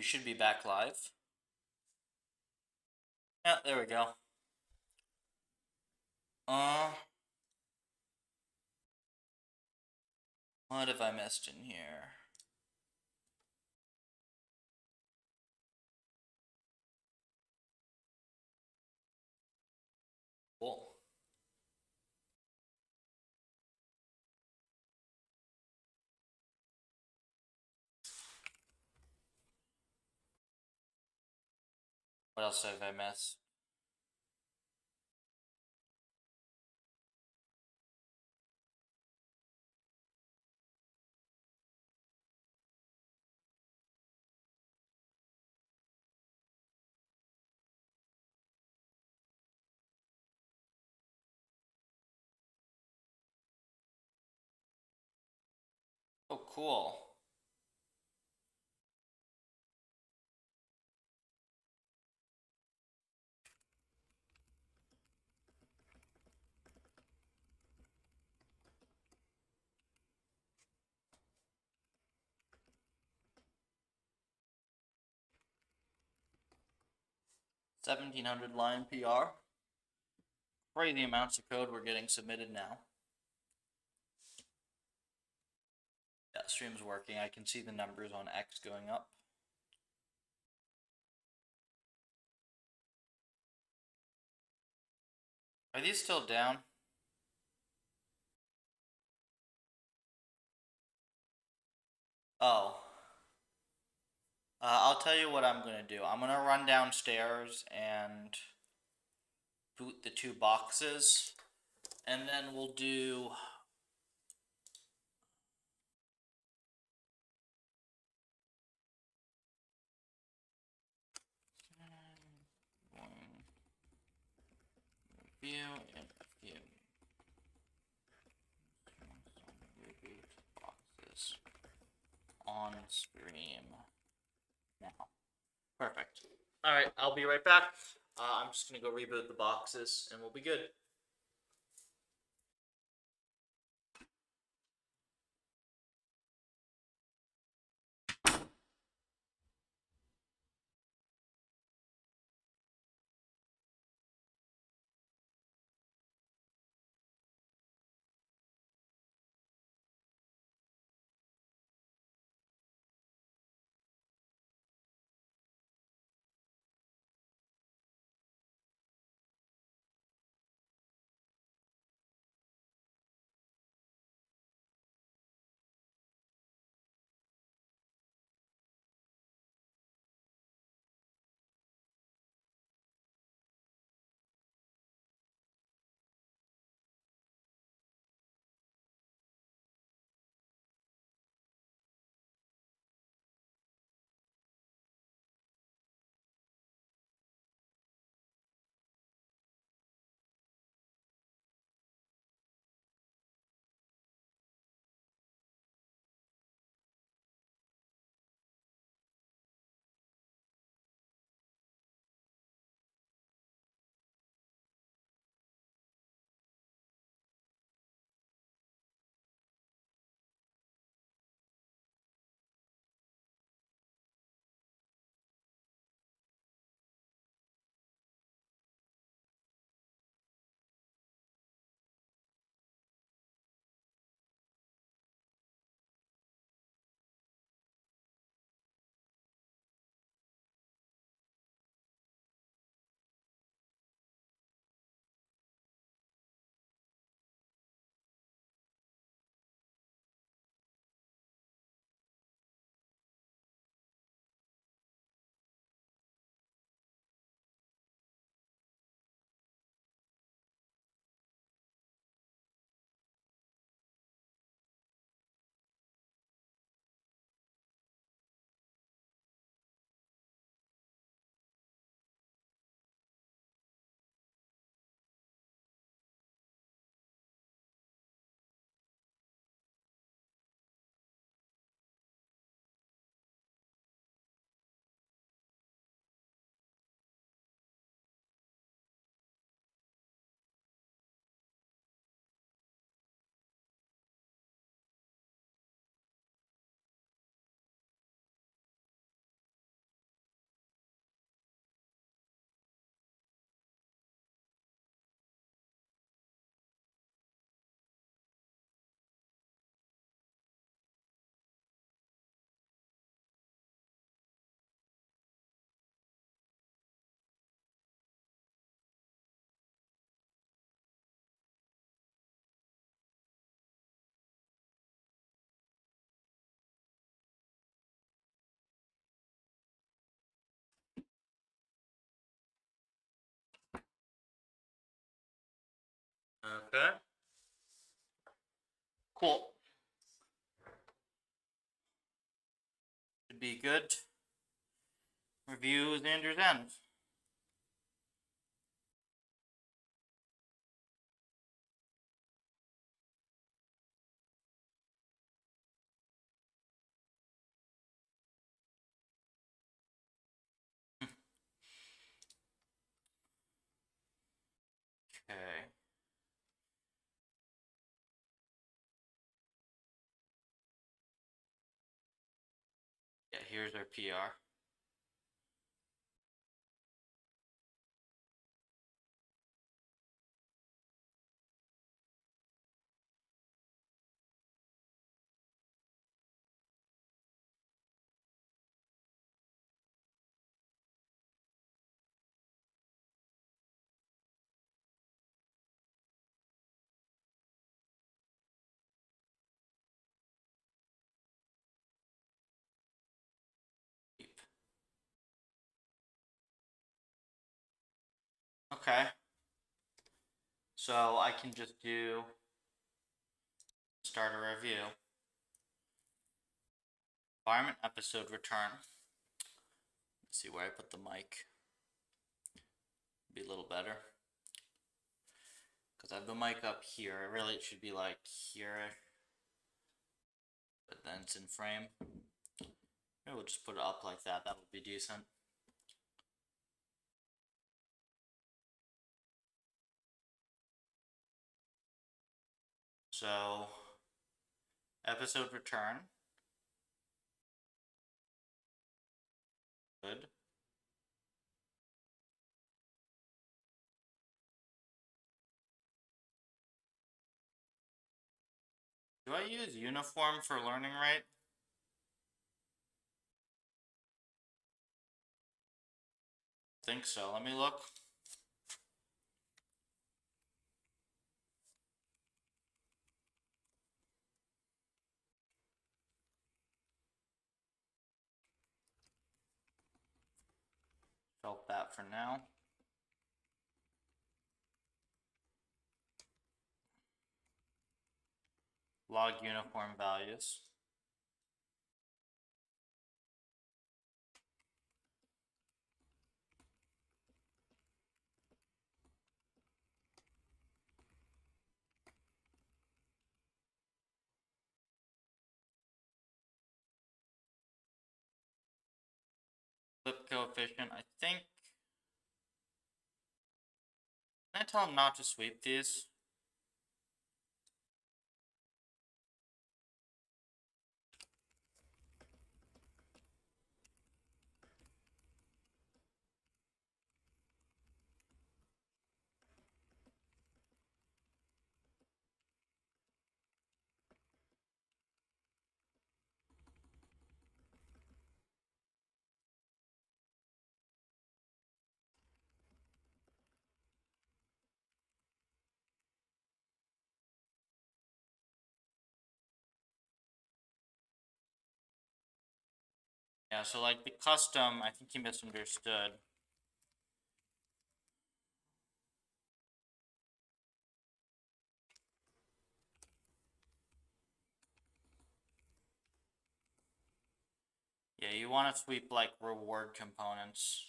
We should be back live. Yeah, there we go. What have I missed in here? Cool. What else have I missed? Oh, cool. $1,700 line PR. Crazy amounts of code we're getting submitted now. Yeah, stream's working. I can see the numbers on X going up. Are these still down? Oh. I'll tell you what I'm gonna do. I'm gonna run downstairs and boot the 2 boxes, and then we'll do. Review and review. Reboot boxes on stream now. Perfect. Alright, I'll be right back. I'm just gonna go reboot the boxes and we'll be good. Okay. Cool. Should be good. Review is Andrew's end. Okay. Yeah, here's our PR. Okay. So I can just do start a review. Environment episode return. Let's see where I put the mic. Be a little better. Because I have the mic up here. Really, it should be like here. But then it's in frame. Maybe we'll just put it up like that. That would be decent. So, episode return. Good. Do I use uniform for learning rate? I think so. Let me look. Felt that for now. Log uniform values. Flip coefficient. I think. Can I tell him not to sweep these? Yeah, so like the custom, I think he misunderstood. Yeah, you want to sweep like reward components.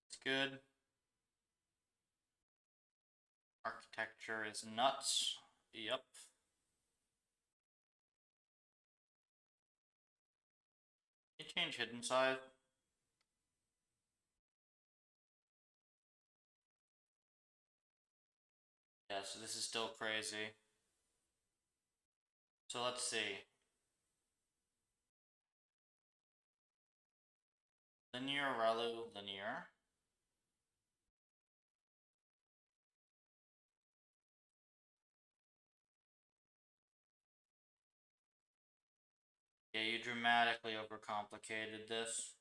It's good. Architecture is nuts. Yep. You change hidden size. Yeah, so this is still crazy. So let's see. Linear, relu, linear. Yeah, you dramatically overcomplicated this.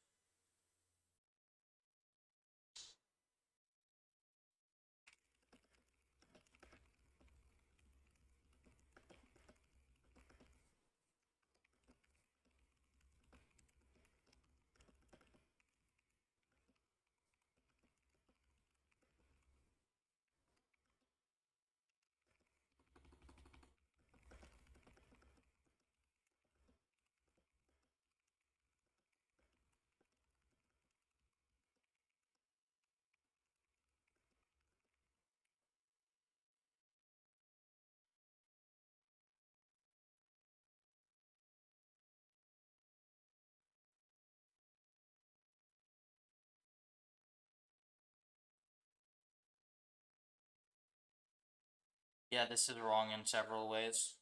Yeah, this is wrong in several ways.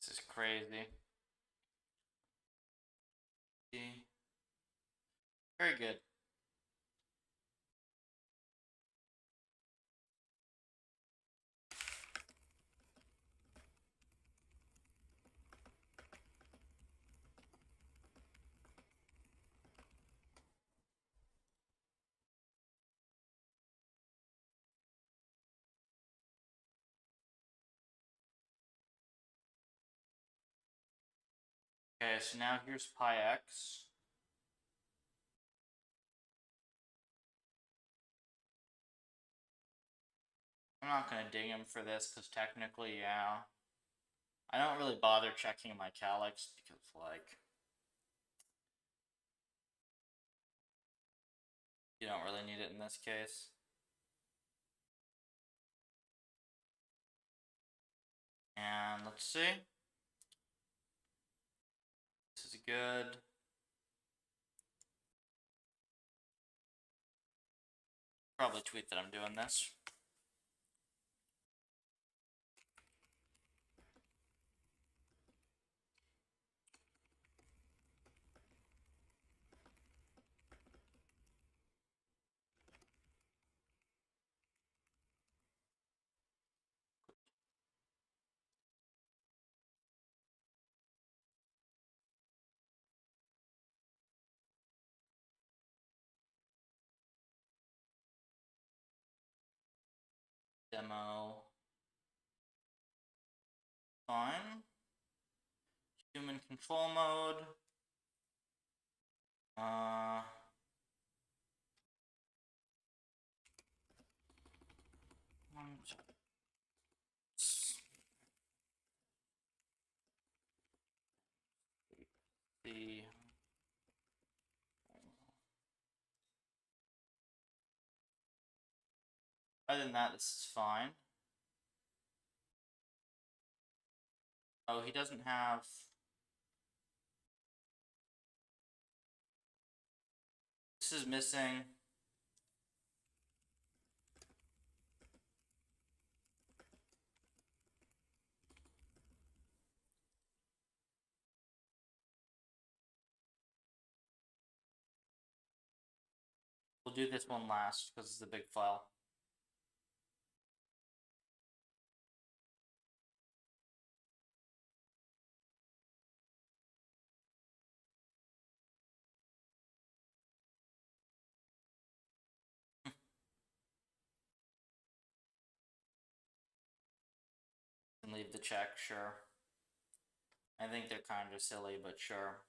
This is crazy. Very good. Okay, so now here's pi x. I'm not gonna ding him for this, because technically, yeah. I don't really bother checking my calyx, because, like, you don't really need it in this case. And let's see. This is good. Probably tweet that I'm doing this. Demo. Fine. Human control mode. The other than that, this is fine. Oh, he doesn't have. This is missing. We'll do this one last because it's a big file. And leave the check, sure. I think they're kind of silly, but sure.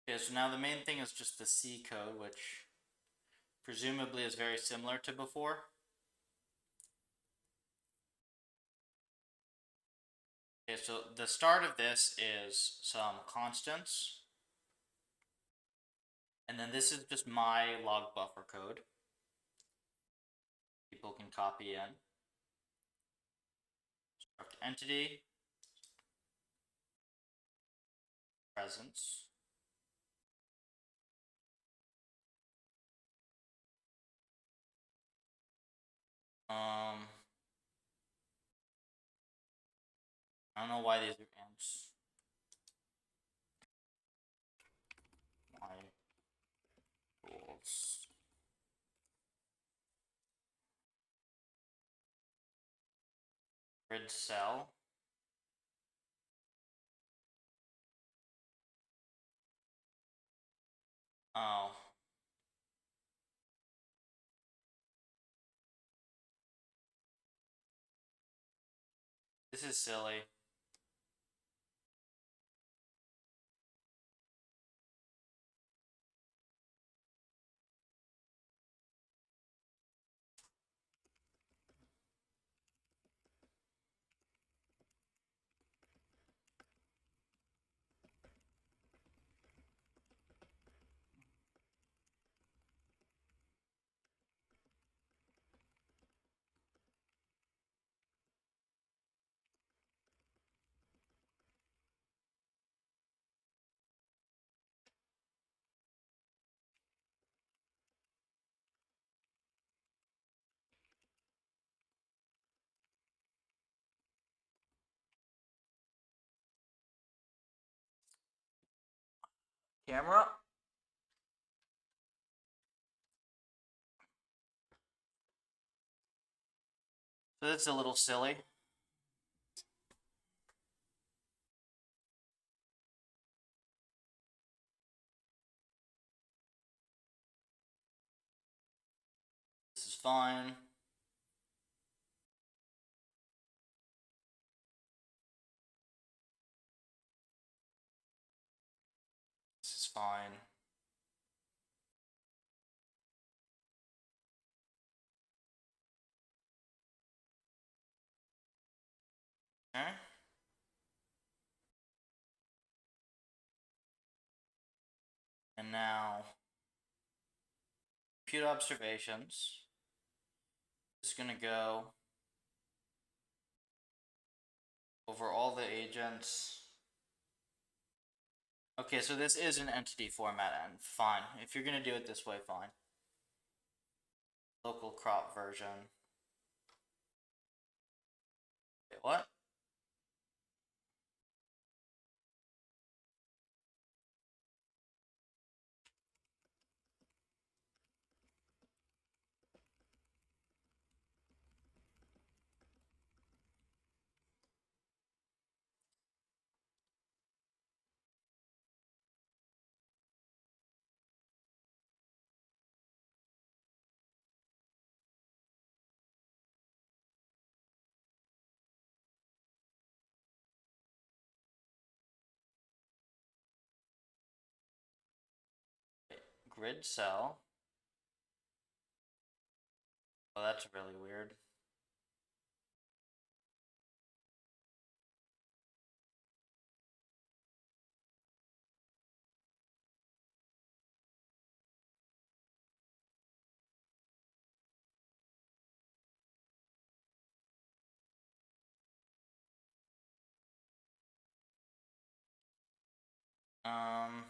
Okay, so now the main thing is just the C code, which presumably is very similar to before. Okay, so the start of this is some constants. And then this is just my log buffer code. People can copy in. Struct entity. Presence. I don't know why these are amps. My rules. Grid cell. Oh. This is silly. Camera? So that's a little silly. This is fine. This is fine. Okay. And now, compute observations. It's gonna go over all the agents. Okay, so this is an entity format, and fine. If you're gonna do it this way, fine. Local crop version. Wait, what? Grid cell. Oh, that's really weird. Um,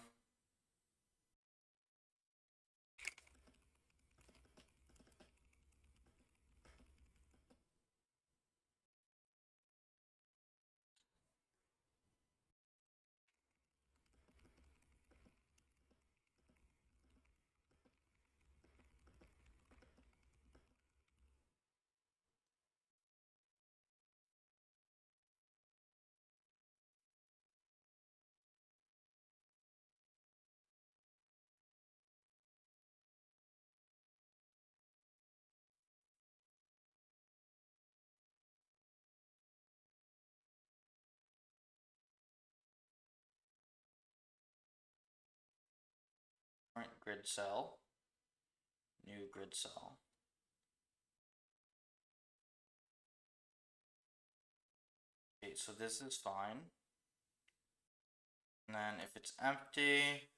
current grid cell. New grid cell. Okay, so this is fine. And then if it's empty,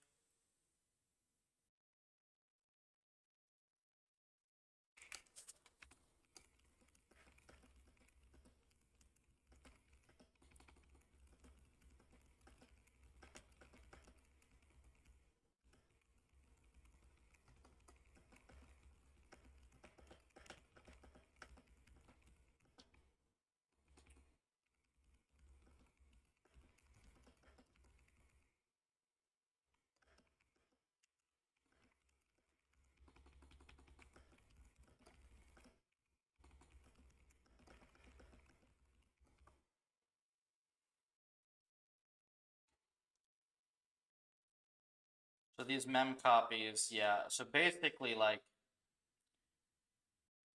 so these mem copies, yeah. So basically, like,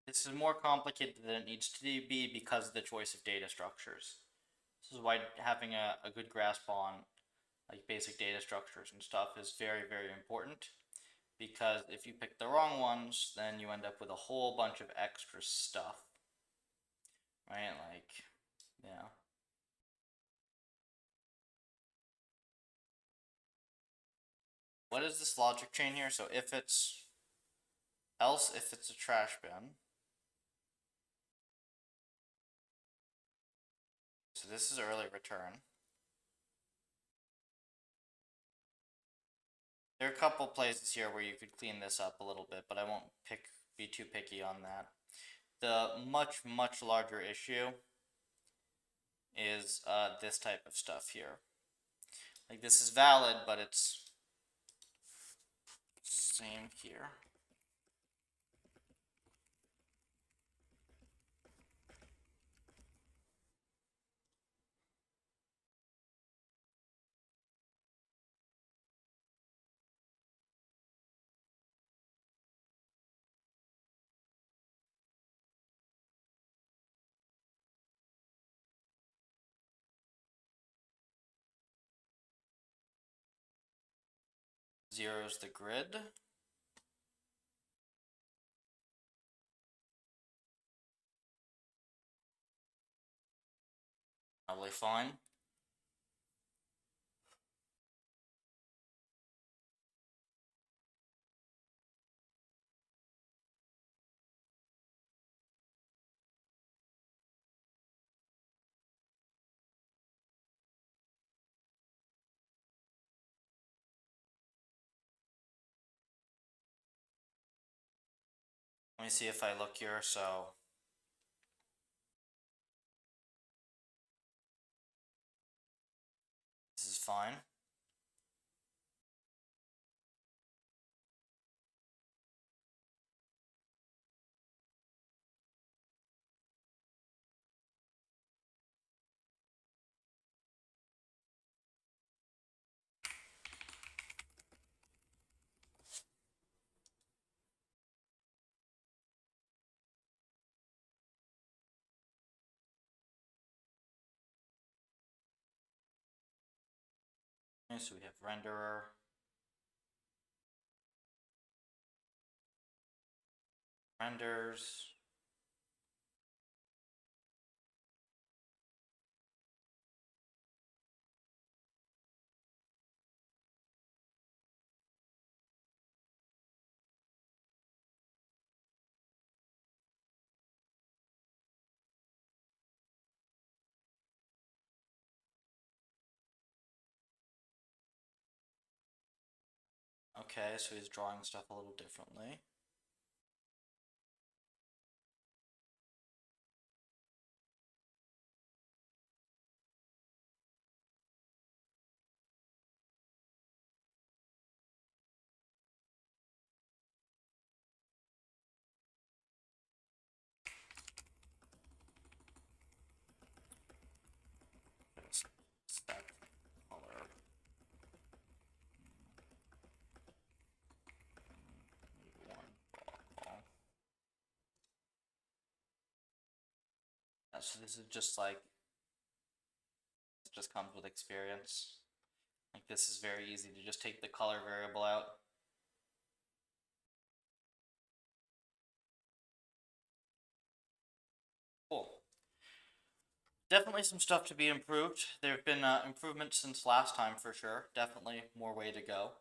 this is more complicated than it needs to be because of the choice of data structures. This is why having a good grasp on like basic data structures and stuff is very, very important, because if you pick the wrong ones, then you end up with a whole bunch of extra stuff, right? Like, yeah. What is this logic chain here? So if it's, else if it's a trash bin. So this is early return. There are a couple places here where you could clean this up a little bit, but I won't be too picky on that. The much, much larger issue is this type of stuff here. Like, this is valid, but it's same here. Zero is the grid. Probably fine. Let me see if I look here, so this is fine. Okay, so we have renderer. Renders. Okay, so he's drawing stuff a little differently. Stack color. One ball. So this is just like, it just comes with experience. Like, this is very easy to just take the color variable out. Cool. Definitely some stuff to be improved. There have been improvements since last time for sure. Definitely more way to go.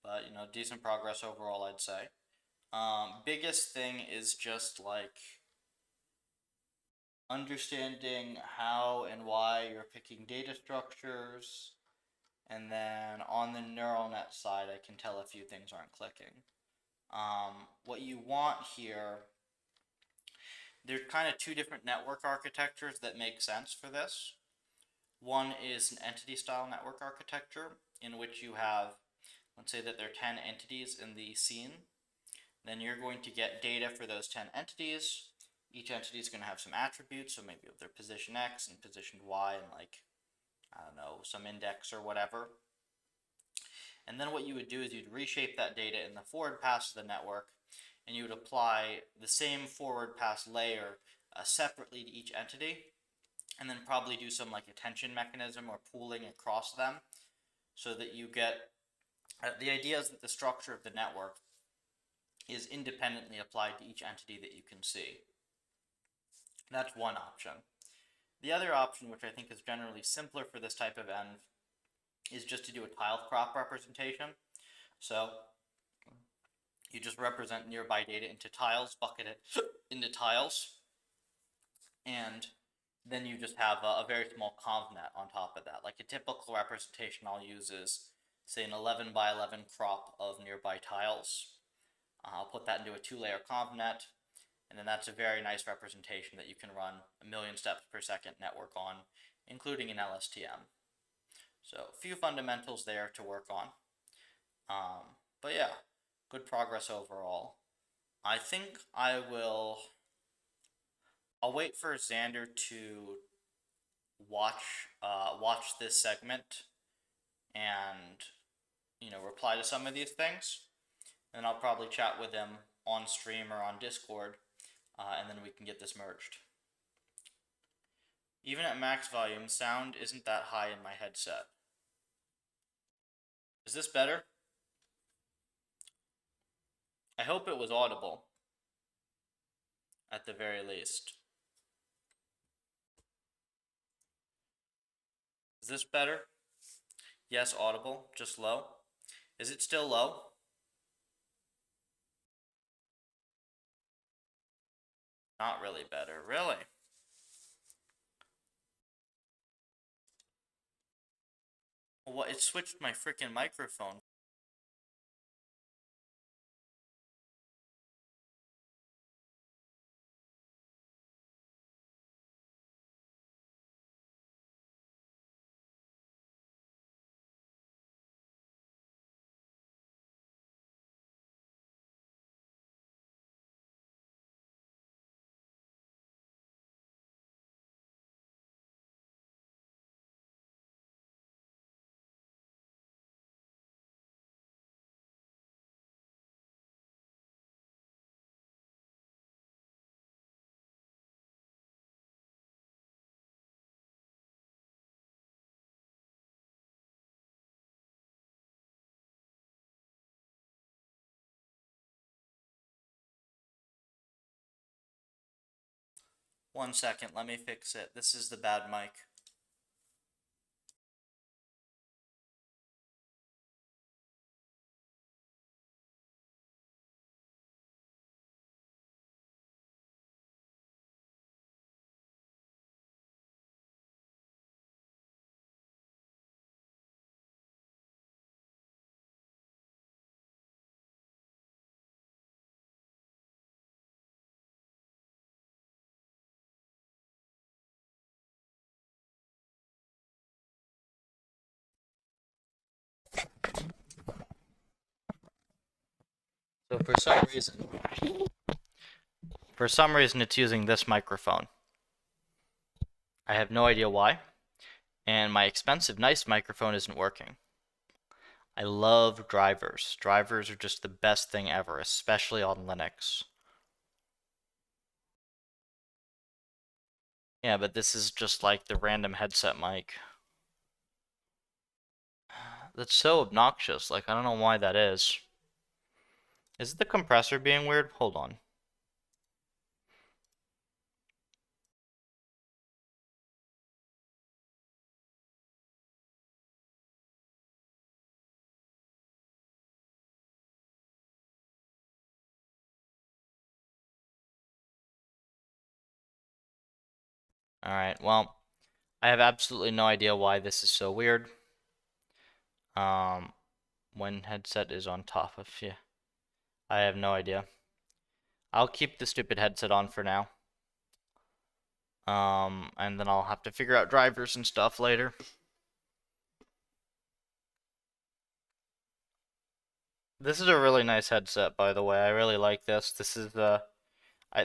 But, you know, decent progress overall, I'd say. Biggest thing is just like understanding how and why you're picking data structures. And then on the neural net side, I can tell a few things aren't clicking. What you want here, there's kind of two different network architectures that make sense for this. One is an entity style network architecture in which you have, let's say that there are 10 entities in the scene. Then you're going to get data for those 10 entities. Each entity is going to have some attributes, so maybe their position X and position Y and like, I don't know, some index or whatever. And then what you would do is you'd reshape that data in the forward pass of the network, and you would apply the same forward pass layer separately to each entity. and then probably do some like attention mechanism or pooling across them so that you get the idea is that the structure of the network is independently applied to each entity that you can see. That's one option. The other option, which I think is generally simpler for this type of end, is just to do a tile crop representation. So you just represent nearby data into tiles, bucket it into tiles, and then you just have a very small convnet on top of that. Like a typical representation I'll use is, say, an 11 by 11 crop of nearby tiles. I'll put that into a 2-layer convnet, and then that's a very nice representation that you can run a million steps per second network on, including an LSTM. So a few fundamentals there to work on. But yeah, good progress overall. I think I'll wait for Xander to watch this segment and reply to some of these things, and I'll probably chat with him on stream or on Discord, and then we can get this merged. Even at max volume, sound isn't that high in my headset. Is this better? I hope it was audible, at the very least. Is this better? Yes, audible, just low. Is it still low? Not really better, really. Well, what? It switched my freaking microphone. One second, let me fix it. This is the bad mic. So for some reason it's using this microphone. I have no idea why. And my expensive, nice microphone isn't working. I love drivers. Drivers are just the best thing ever, especially on Linux. Yeah, but this is just like the random headset mic. That's so obnoxious. Like, I don't know why that is. Is it the compressor being weird? Hold on. Alright, well, I have absolutely no idea why this is so weird. When headset is on top of you. I have no idea. I'll keep the stupid headset on for now. And then I'll have to figure out drivers and stuff later. This is a really nice headset, by the way. I really like this. This is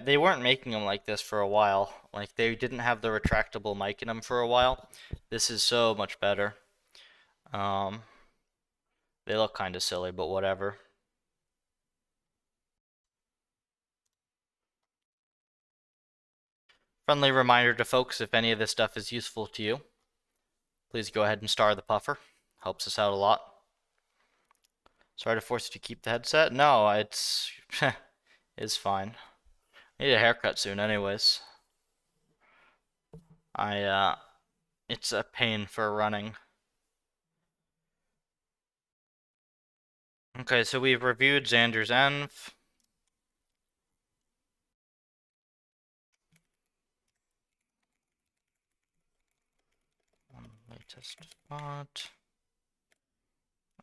they weren't making them like this for a while. Like, they didn't have the retractable mic in them for a while. This is so much better. They look kind of silly, but whatever. Friendly reminder to folks, if any of this stuff is useful to you, please go ahead and star the puffer. Helps us out a lot. Sorry to force you to keep the headset. No, it's it's fine. I need a haircut soon anyways. It's a pain for running. Okay, so we've reviewed Xander's Env. Latest font.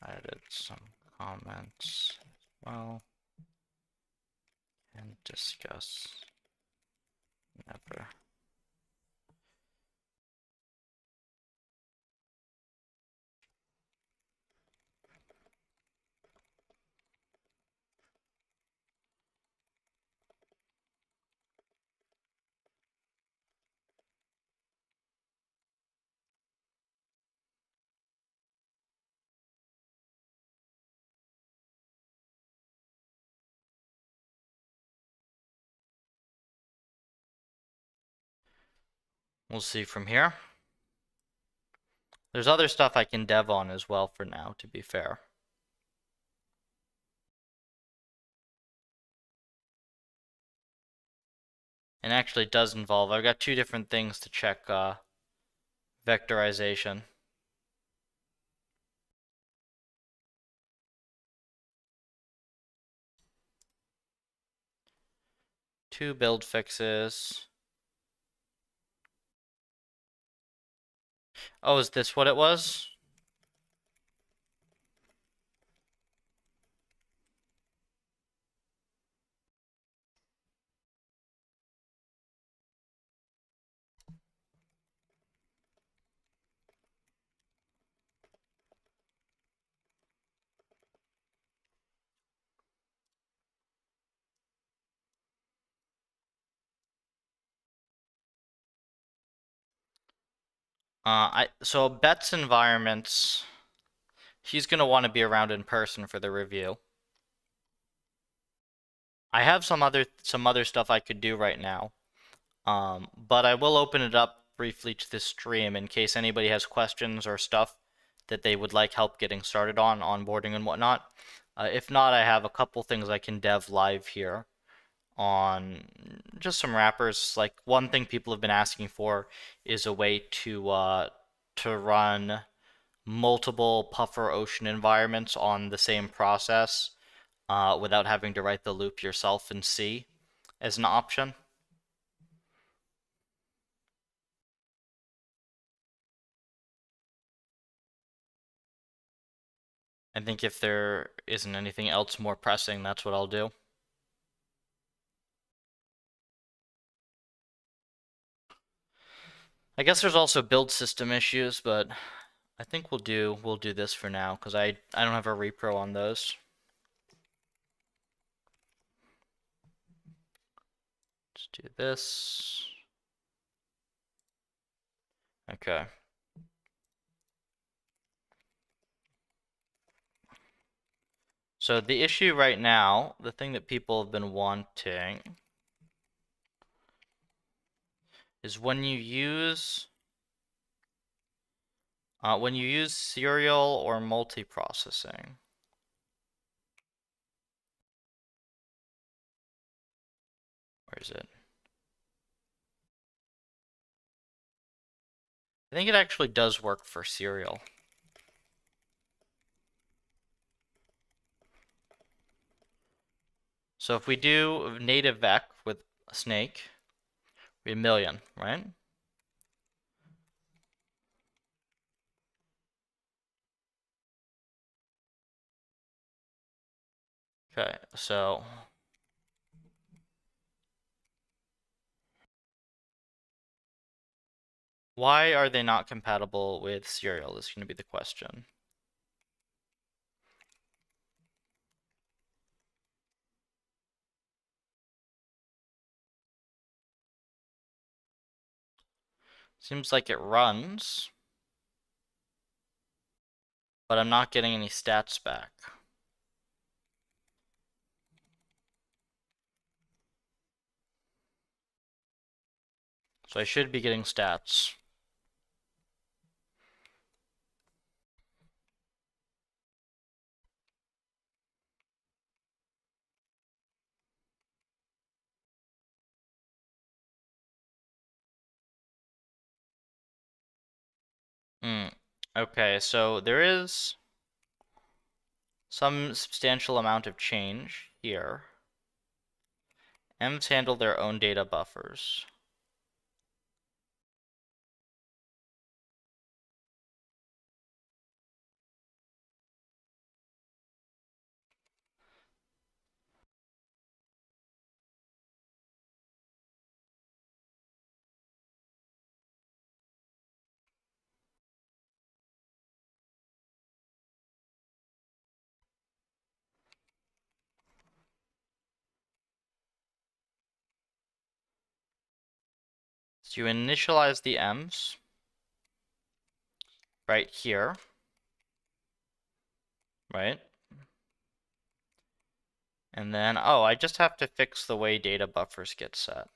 Added some comments as well. And discuss. Never. We'll see from here. There's other stuff I can dev on as well for now, to be fair. And actually it does involve, I've got two different things to check vectorization. Two build fixes. Oh, is this what it was? So Bet's environments, he's gonna want to be around in person for the review. I have some other stuff I could do right now, but I will open it up briefly to this stream in case anybody has questions or stuff that they would like help getting started on onboarding and whatnot. If not, I have a couple things I can dev live here on just some wrappers. Like one thing people have been asking for is a way to run multiple Puffer Ocean environments on the same process without having to write the loop yourself in C as an option. I think if there isn't anything else more pressing, that's what I'll do. I guess there's also build system issues, but I think we'll do this for now because I don't have a repro on those. Let's do this. Okay. So the issue right now, the thing that people have been wanting is when you use serial or multiprocessing. Where is it? I think it actually does work for serial. So if we do native vec with a snake, we have 1,000,000, right? Okay, so why are they not compatible with serial is going to be the question. Seems like it runs, but I'm not getting any stats back. So I should be getting stats. Okay, so there is some substantial amount of change here. M's handle their own data buffers. So you initialize the M's right here, right? And then, oh, I just have to fix the way data buffers get set.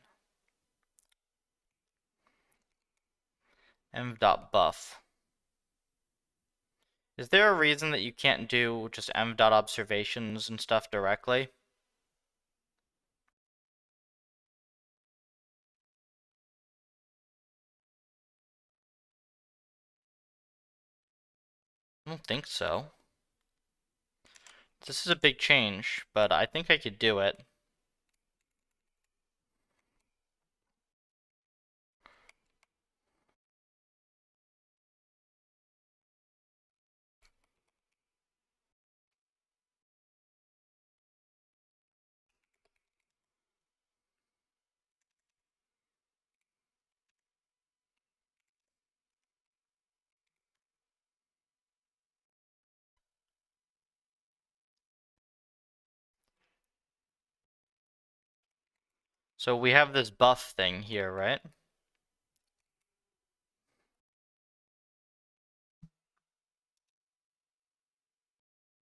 M.buff. Is there a reason that you can't do just m.observations and stuff directly? I don't think so. This is a big change, but I think I could do it. So we have this buff thing here, right?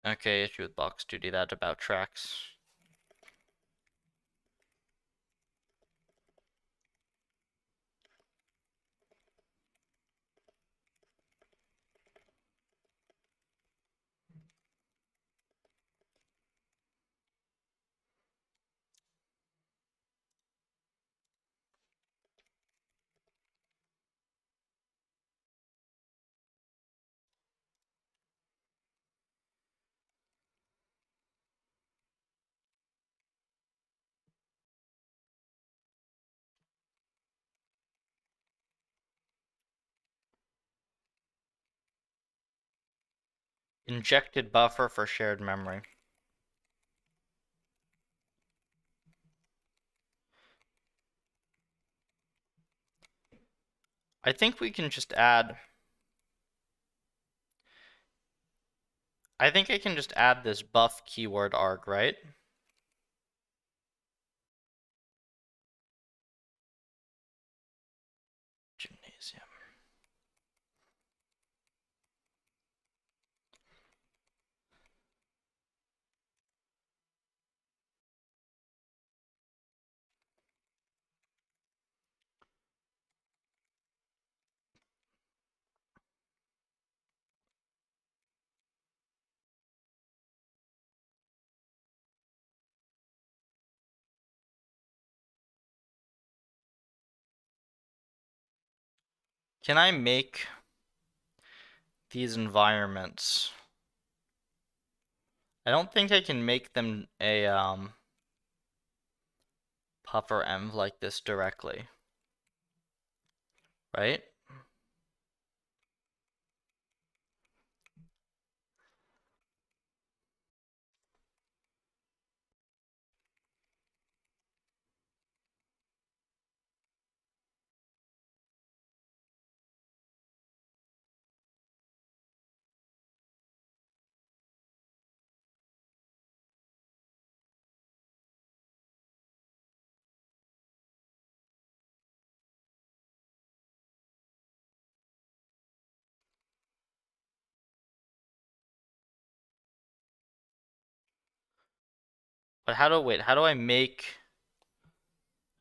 Okay, issue with box duty, that about tracks. Injected buffer for shared memory. I think we can just add... I think I can just add this buff keyword arg, right? Gymnasium. Can I make these environments? I don't think I can make them a puffer env like this directly, right? But how do I make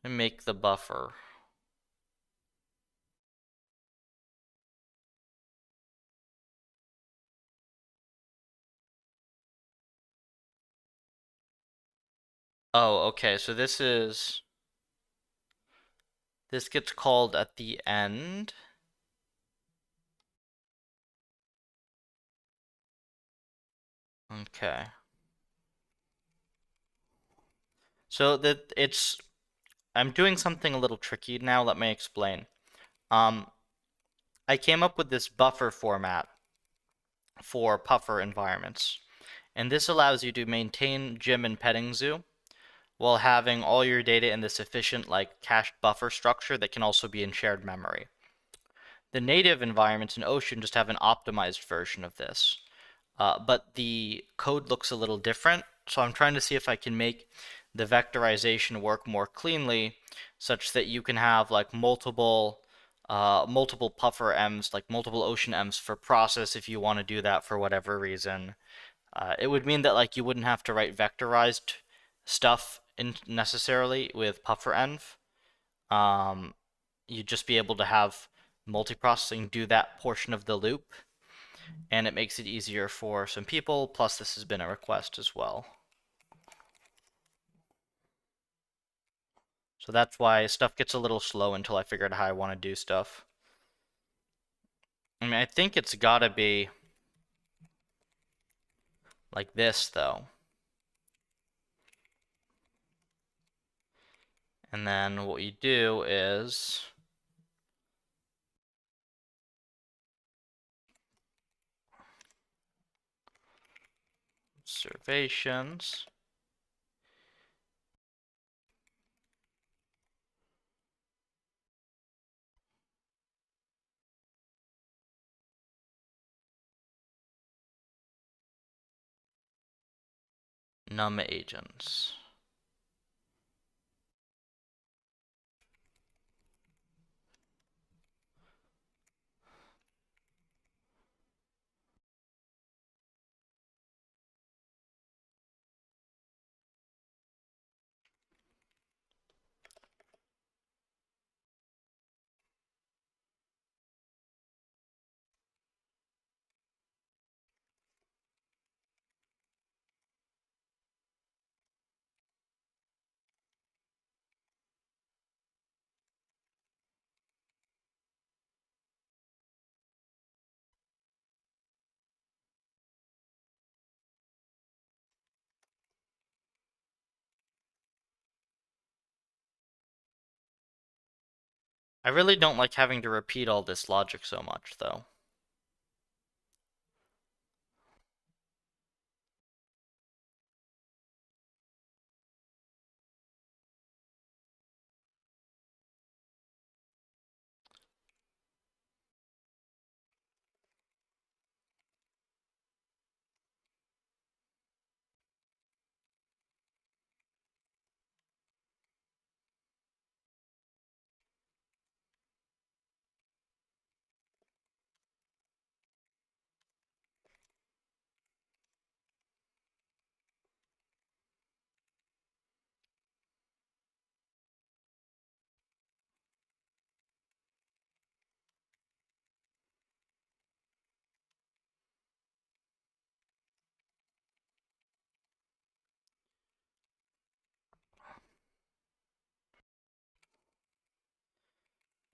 the buffer? Oh, okay, so this gets called at the end. Okay. So I'm doing something a little tricky now, let me explain. Um, I came up with this buffer format for puffer environments, and this allows you to maintain gym and petting zoo while having all your data in this efficient, like, cached buffer structure that can also be in shared memory. The native environments in Ocean just have an optimized version of this. But the code looks a little different, so I'm trying to see if I can make the vectorization work more cleanly, such that you can have like multiple puffer M's, like multiple ocean M's for process if you want to do that for whatever reason. It would mean that like you wouldn't have to write vectorized stuff in necessarily with puffer env. Um, you'd just be able to have multiprocessing do that portion of the loop, and it makes it easier for some people, plus this has been a request as well. So that's why stuff gets a little slow until I figure out how I want to do stuff. I mean, I think it's gotta be like this, though. And then what you do is observations. Num agents. I really don't like having to repeat all this logic so much, though.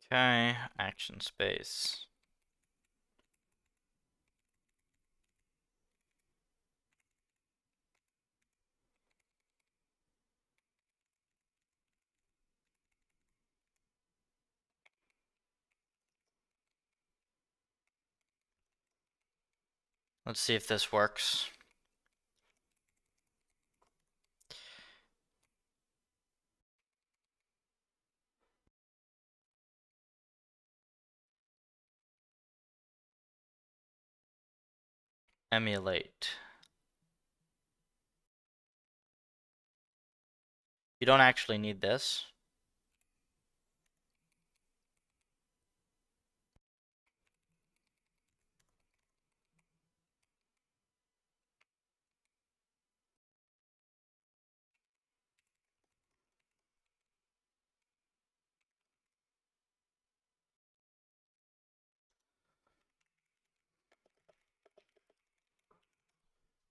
Okay, action space. Let's see if this works. Emulate. You don't actually need this.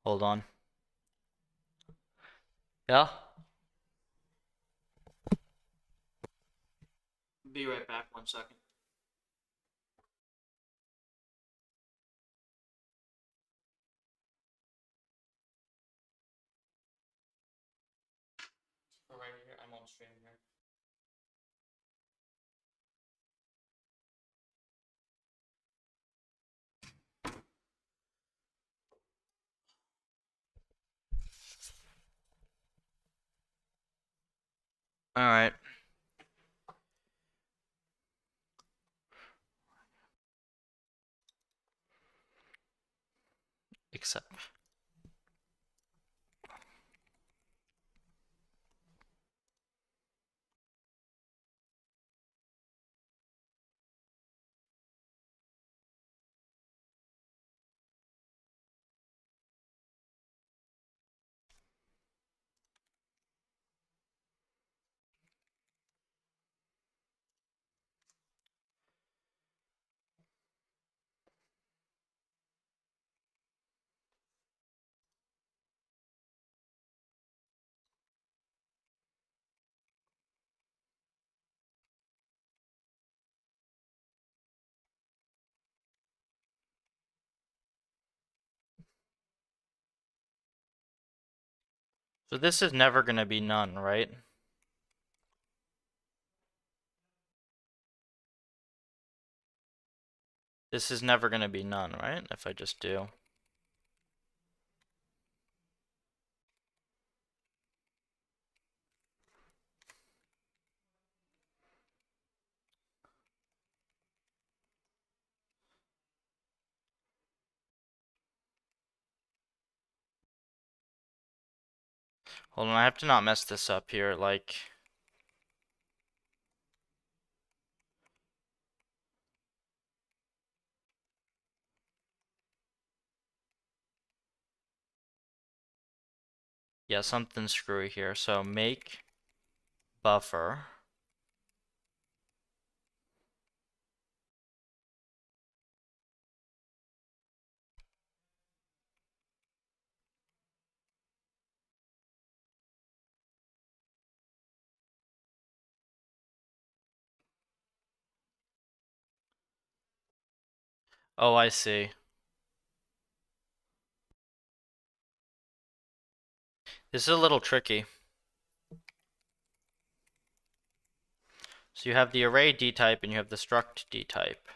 Hold on. Yeah? Be right back, 1 second. Right here, I'm on stream here. All right. Except. So this is never going to be none, right? This is never going to be none, right? If I just do. Hold on, I have to not mess this up here, like... Yeah, something screwy here. So make buffer. Oh, I see. This is a little tricky. So you have the array D type and you have the struct D type.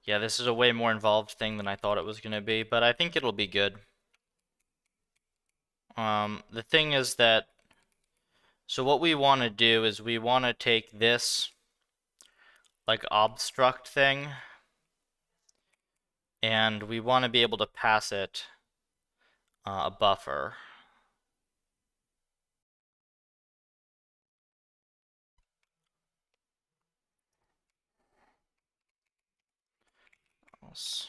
Yeah, this is a way more involved thing than I thought it was going to be, but I think it'll be good. The thing is that, so what we want to do is we want to take this, like, obstruct thing, and we want to be able to pass it a buffer. Else.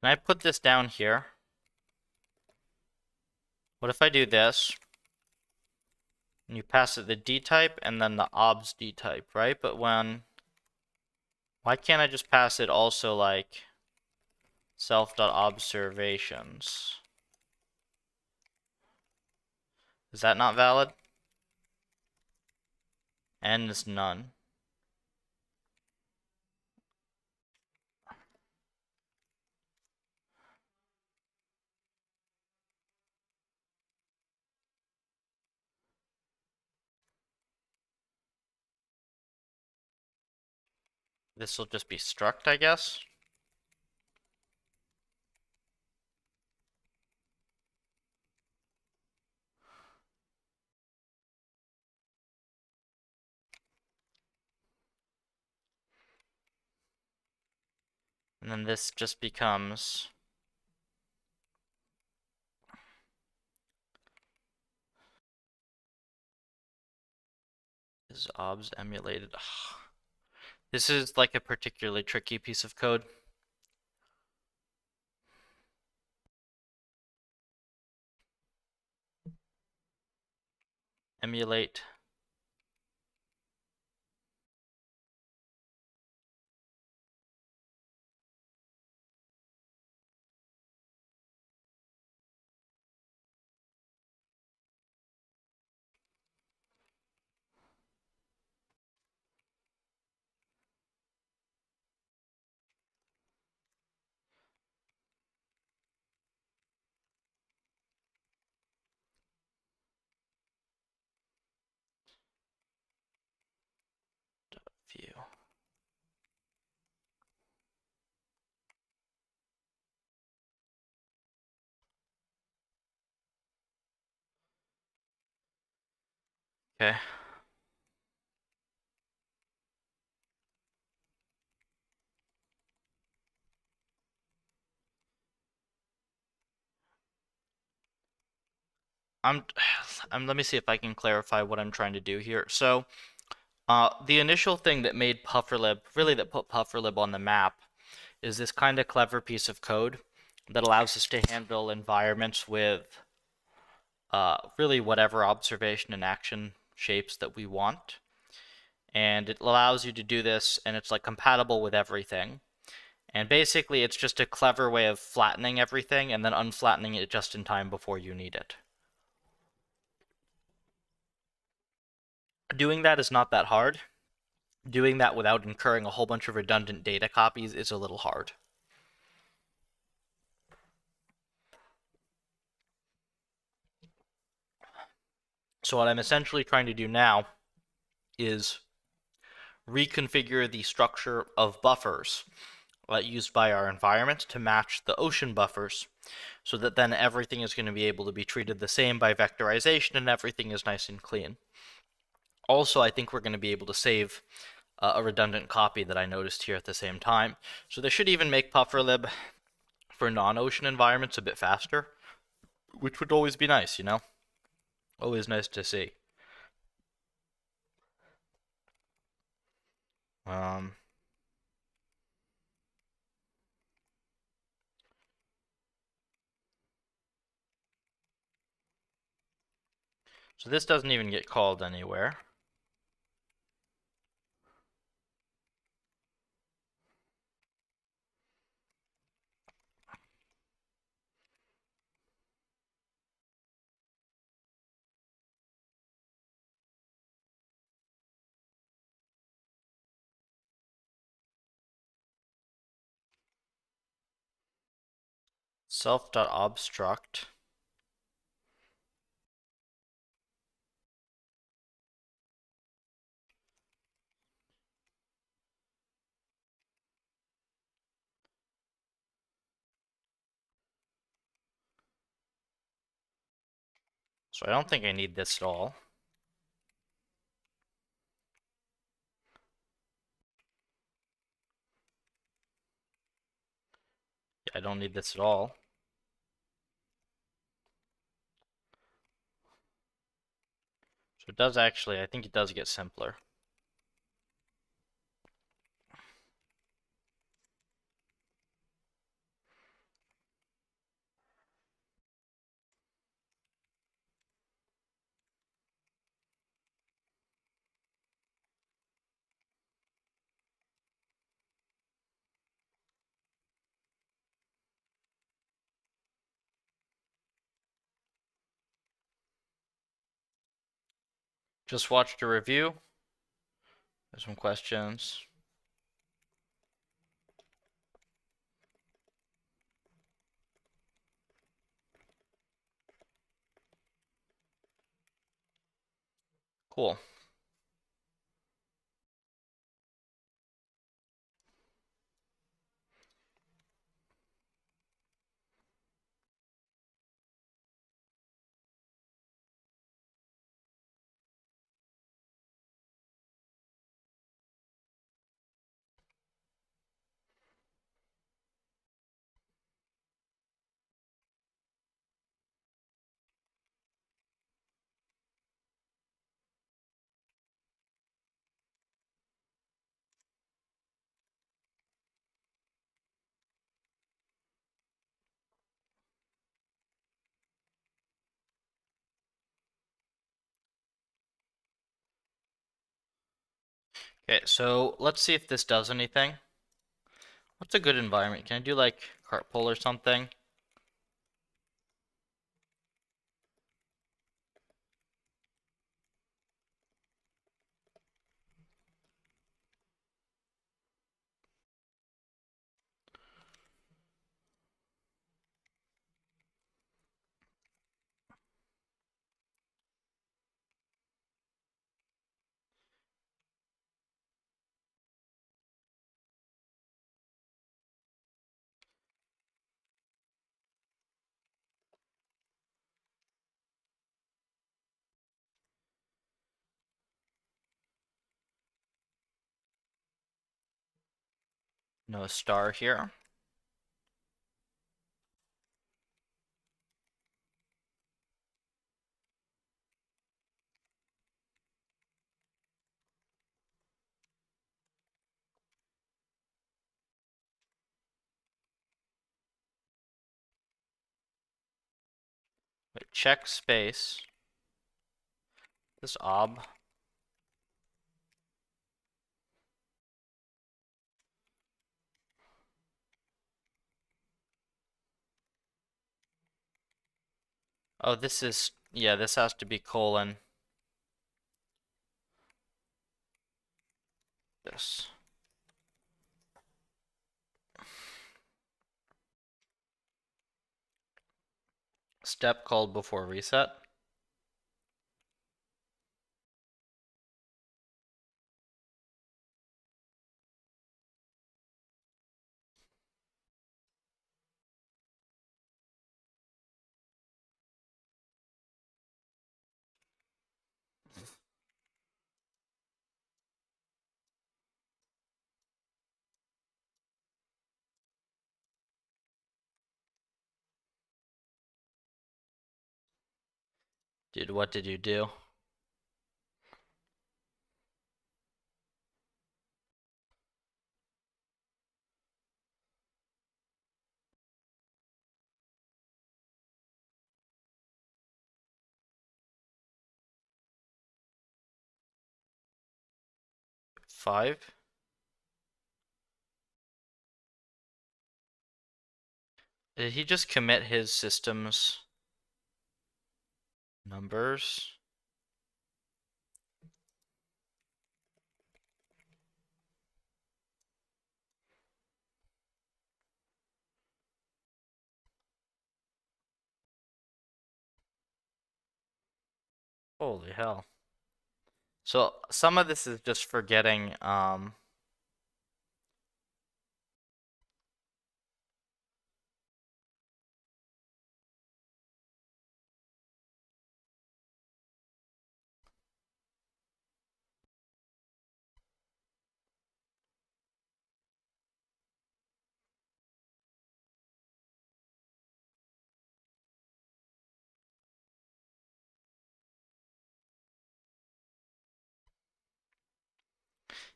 Can I put this down here? What if I do this? And you pass it the D type and then the obs D type, right? But why can't I just pass it also like self.observations? Is that not valid? N is none. This will just be struct, I guess. And then this just becomes is obs emulated. This is like a particularly tricky piece of code. Emulate. View. Okay. Let me see if I can clarify what I'm trying to do here. So, the initial thing that made PufferLib, really that put PufferLib on the map, is this kind of clever piece of code that allows us to handle environments with really whatever observation and action shapes that we want. And it allows you to do this, and it's like compatible with everything. And basically, it's just a clever way of flattening everything and then unflattening it just in time before you need it. Doing that is not that hard. Doing that without incurring a whole bunch of redundant data copies is a little hard. So what I'm essentially trying to do now is reconfigure the structure of buffers used by our environment to match the ocean buffers, so that then everything is going to be able to be treated the same by vectorization and everything is nice and clean. Also, I think we're going to be able to save a redundant copy that I noticed here at the same time. So this should even make PufferLib for non-ocean environments a bit faster, which would always be nice, you know? Always nice to see. Um, so this doesn't even get called anywhere. Self.obstruct. So I don't think I need this at all. Yeah, I don't need this at all. So it does actually, I think it does get simpler. Just watched a review. There's some questions. Cool. Okay, so let's see if this does anything. What's a good environment? Can I do like cart pull or something? No star here. Wait, check space. This ob. Oh, this is, yeah, this has to be colon. This. Step called before reset. Dude, what did you do? Five? Did he just commit his system's numbers? Holy hell. So some of this is just forgetting,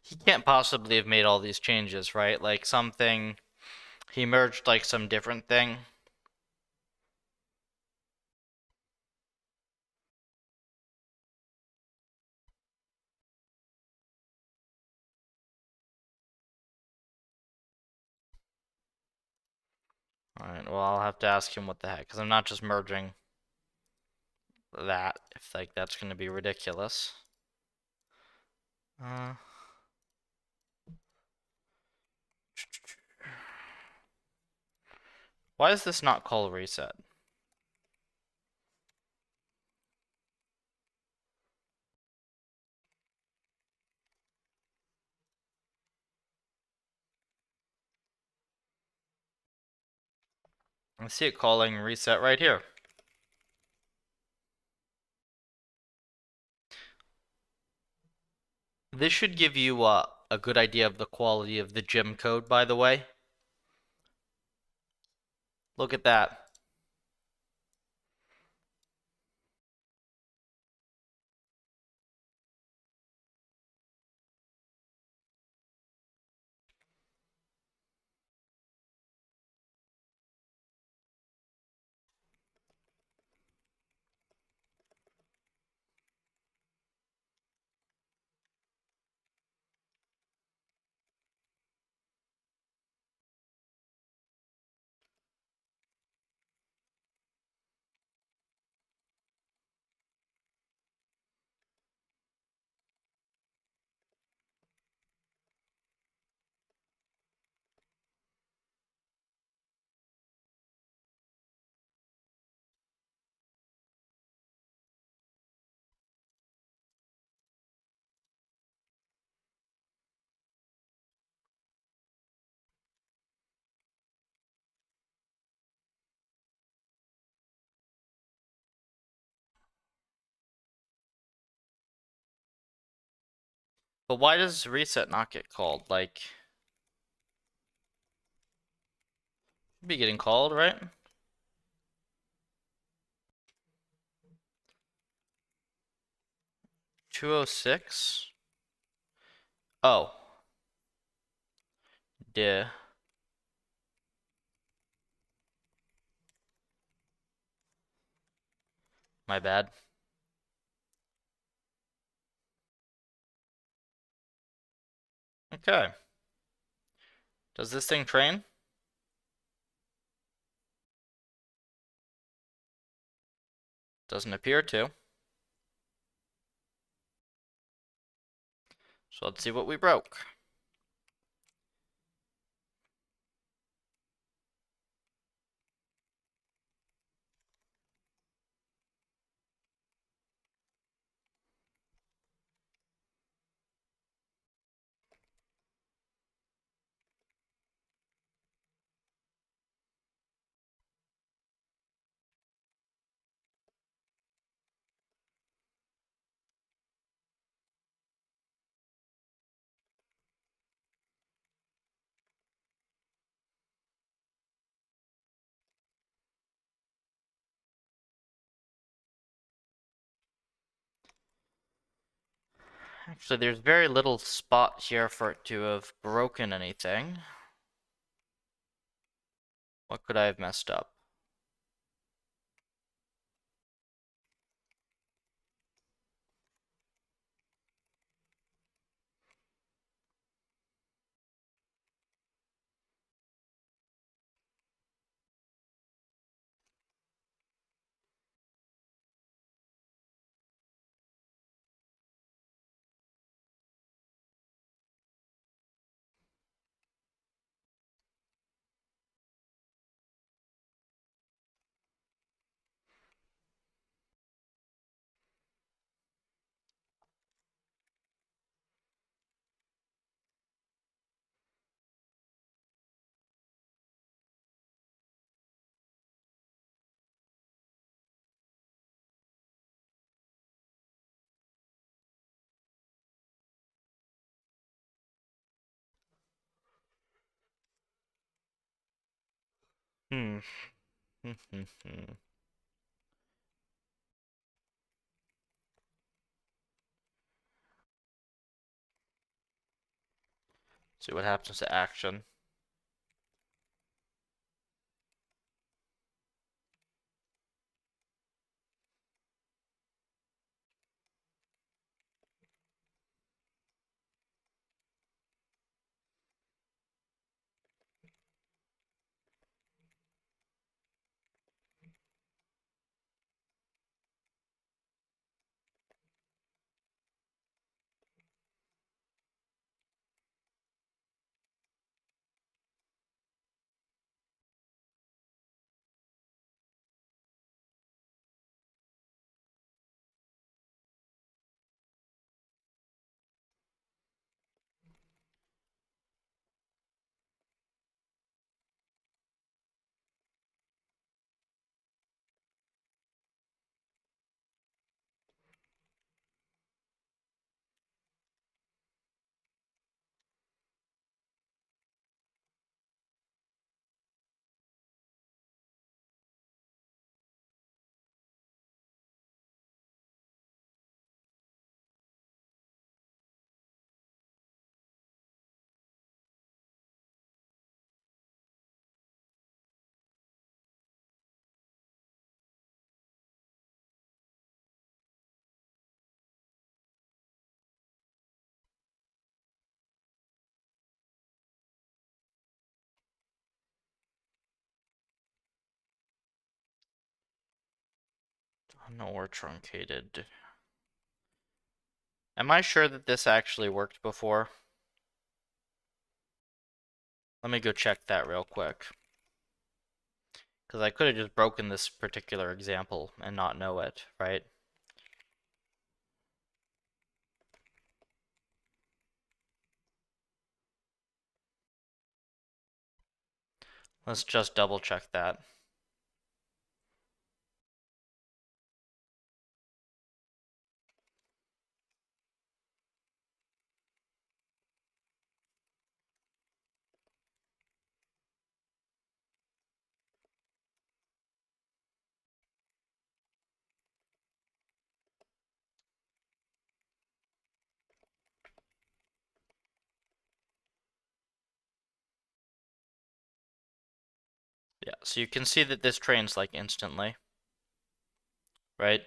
he can't possibly have made all these changes, right? Like something, he merged like some different thing. Alright, well, I'll have to ask him what the heck, because I'm not just merging that, if like that's gonna be ridiculous. Uh, why is this not call reset? I see it calling reset right here. This should give you a good idea of the quality of the gem code, by the way. Look at that. But why does reset not get called? Like, should be getting called, right? $206? Oh. Duh. My bad. Okay. Does this thing train? Doesn't appear to. So let's see what we broke. Actually, there's very little spot here for it to have broken anything. What could I have messed up? Hmm. See what happens to action. No, we're truncated. Am I sure that this actually worked before? Let me go check that real quick. Because I could have just broken this particular example and not know it, right? Let's just double check that. Yeah, so you can see that this trains like instantly, right?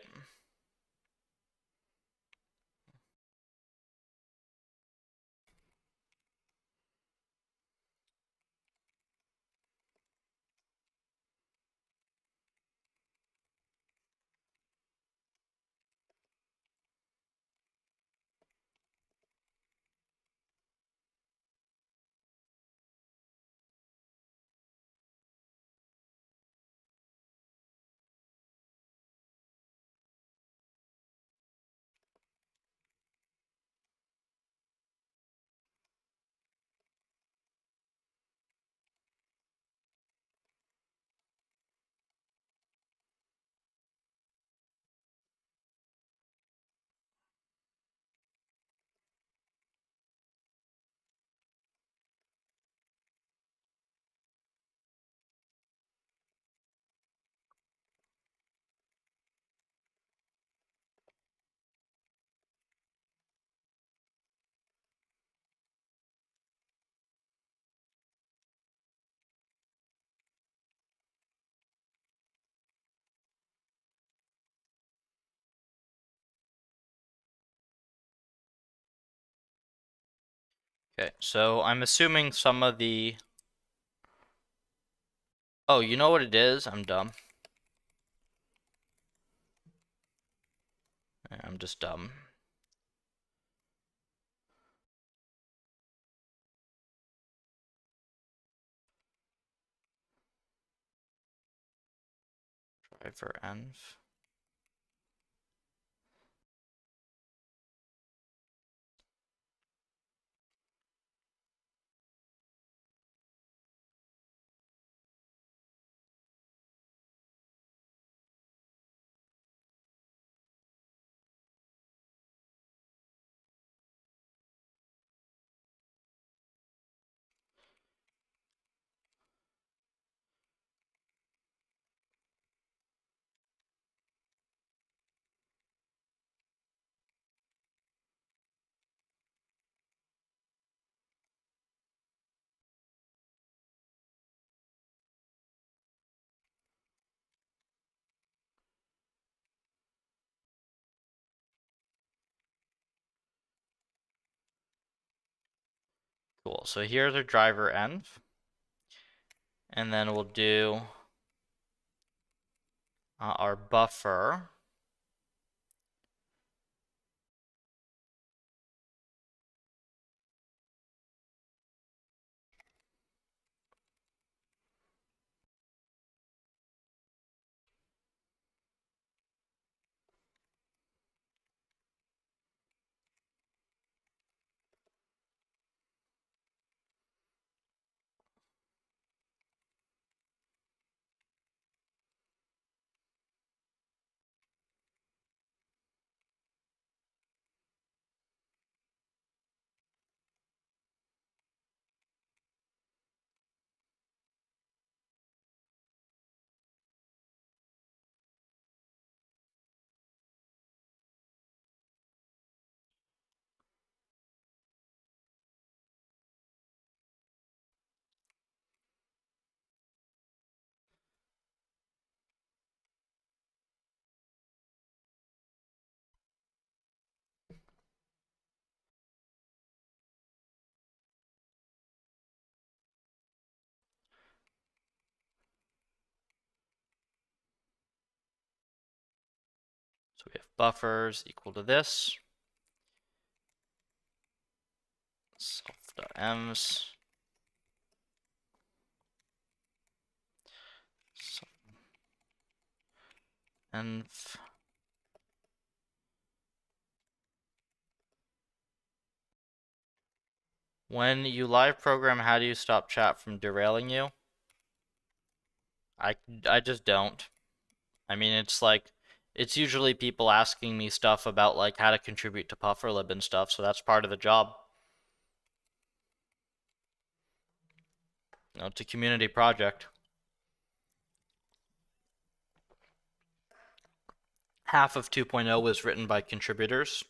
Okay, so I'm assuming some of the... Oh, you know what it is? I'm dumb. I'm just dumb. Driver env. Cool, so here's our driver env. And then we'll do our buffer. So we have buffers equal to this. Self.ems. Env. When you live program, how do you stop chat from derailing you? I just don't. I mean, it's like, it's usually people asking me stuff about like how to contribute to PufferLib and stuff, so that's part of the job. You know, it's a community project. Half of 2.0 was written by contributors,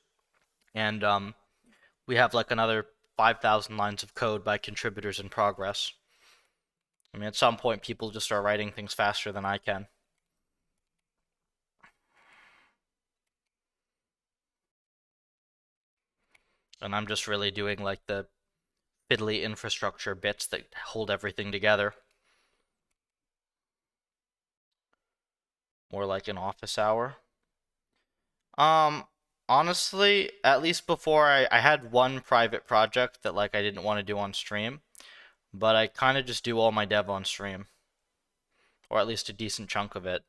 and we have like another 5,000 lines of code by contributors in progress. I mean, at some point, people just start writing things faster than I can. And I'm just really doing like the fiddly infrastructure bits that hold everything together. More like an office hour. Um, honestly, at least before I had one private project that like I didn't want to do on stream, but I kind of just do all my dev on stream, or at least a decent chunk of it.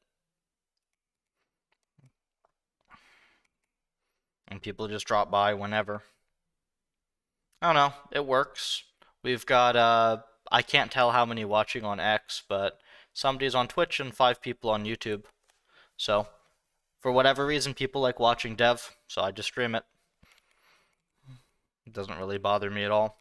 And people just drop by whenever. I don't know, it works. We've got I can't tell how many watching on X, but somebody's on Twitch and 5 people on YouTube. So, for whatever reason, people like watching dev, so I just stream it. It doesn't really bother me at all.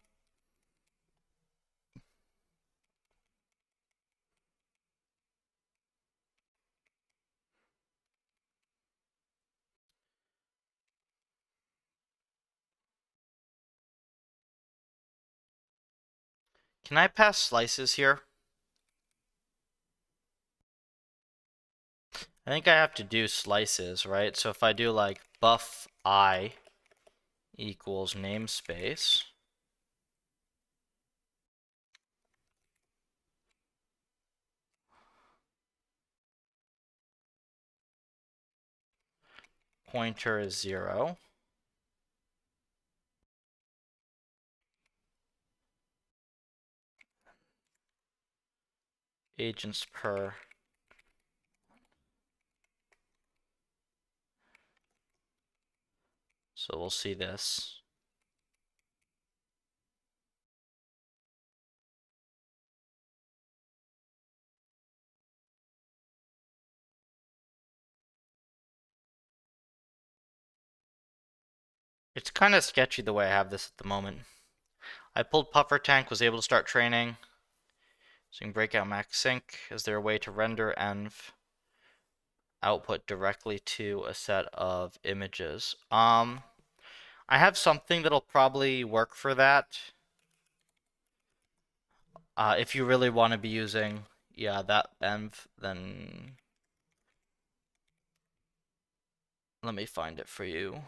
Can I pass slices here? I think I have to do slices, right? So if I do like buff I equals namespace, pointer is 0. Agents per. So we'll see this. It's kind of sketchy the way I have this at the moment. I pulled puffer tank, was able to start training. So you can break out max sync. Is there a way to render env output directly to a set of images? I have something that'll probably work for that. If you really want to be using, yeah, that env, then let me find it for you.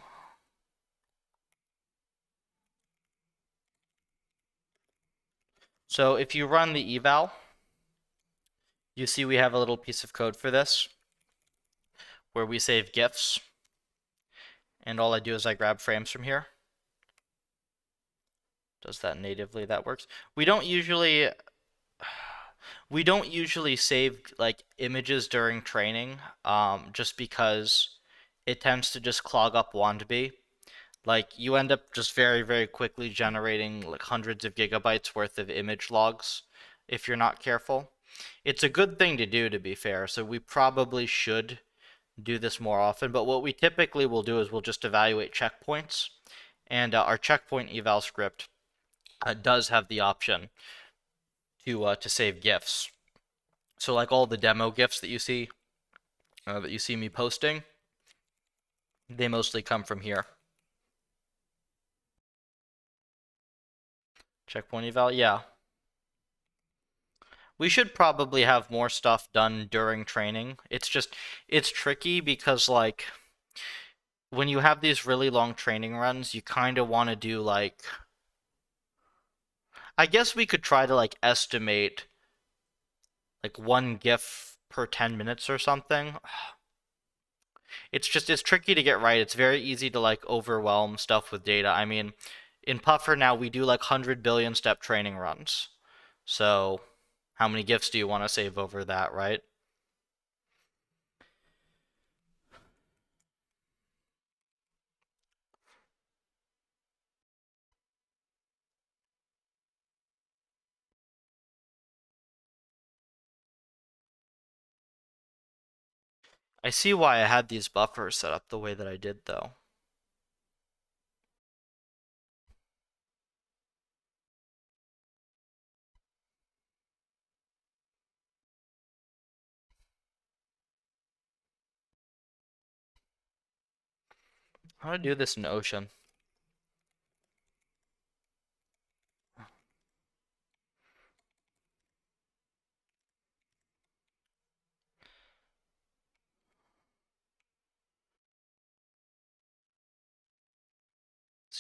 So if you run the eval, you see we have a little piece of code for this where we save GIFs. And all I do is I grab frames from here. Does that natively? That works. We don't usually save like images during training, just because it tends to just clog up WANDB. Like you end up just very, very quickly generating like hundreds of gigabytes worth of image logs if you're not careful. It's a good thing to do, to be fair, so we probably should do this more often, but what we typically will do is we'll just evaluate checkpoints, and our checkpoint eval script does have the option to save GIFs. So like all the demo GIFs that you see me posting, they mostly come from here. Checkpoint eval, yeah. We should probably have more stuff done during training. It's tricky because like when you have these really long training runs, you kind of want to do like, I guess we could try to like estimate like one GIF per 10 minutes or something. It's tricky to get right. It's very easy to like overwhelm stuff with data. I mean, in Puffer now we do like 100 billion step training runs. So how many GIFs do you want to save over that, right? I see why I had these buffers set up the way that I did, though. How to do this in Ocean?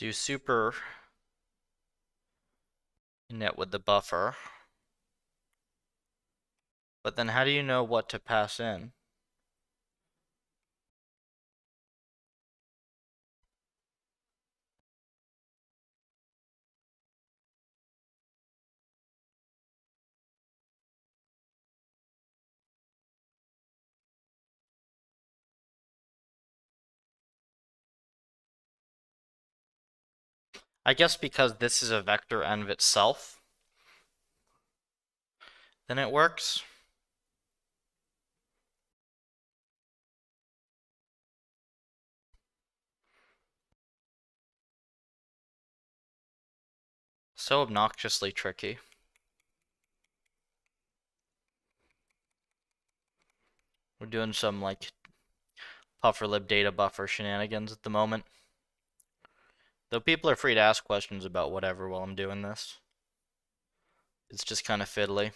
So you super init with the buffer. But then how do you know what to pass in? I guess because this is a vector env itself, then it works. So obnoxiously tricky. We're doing some like PufferLib data buffer shenanigans at the moment. Though people are free to ask questions about whatever while I'm doing this. It's just kind of fiddly.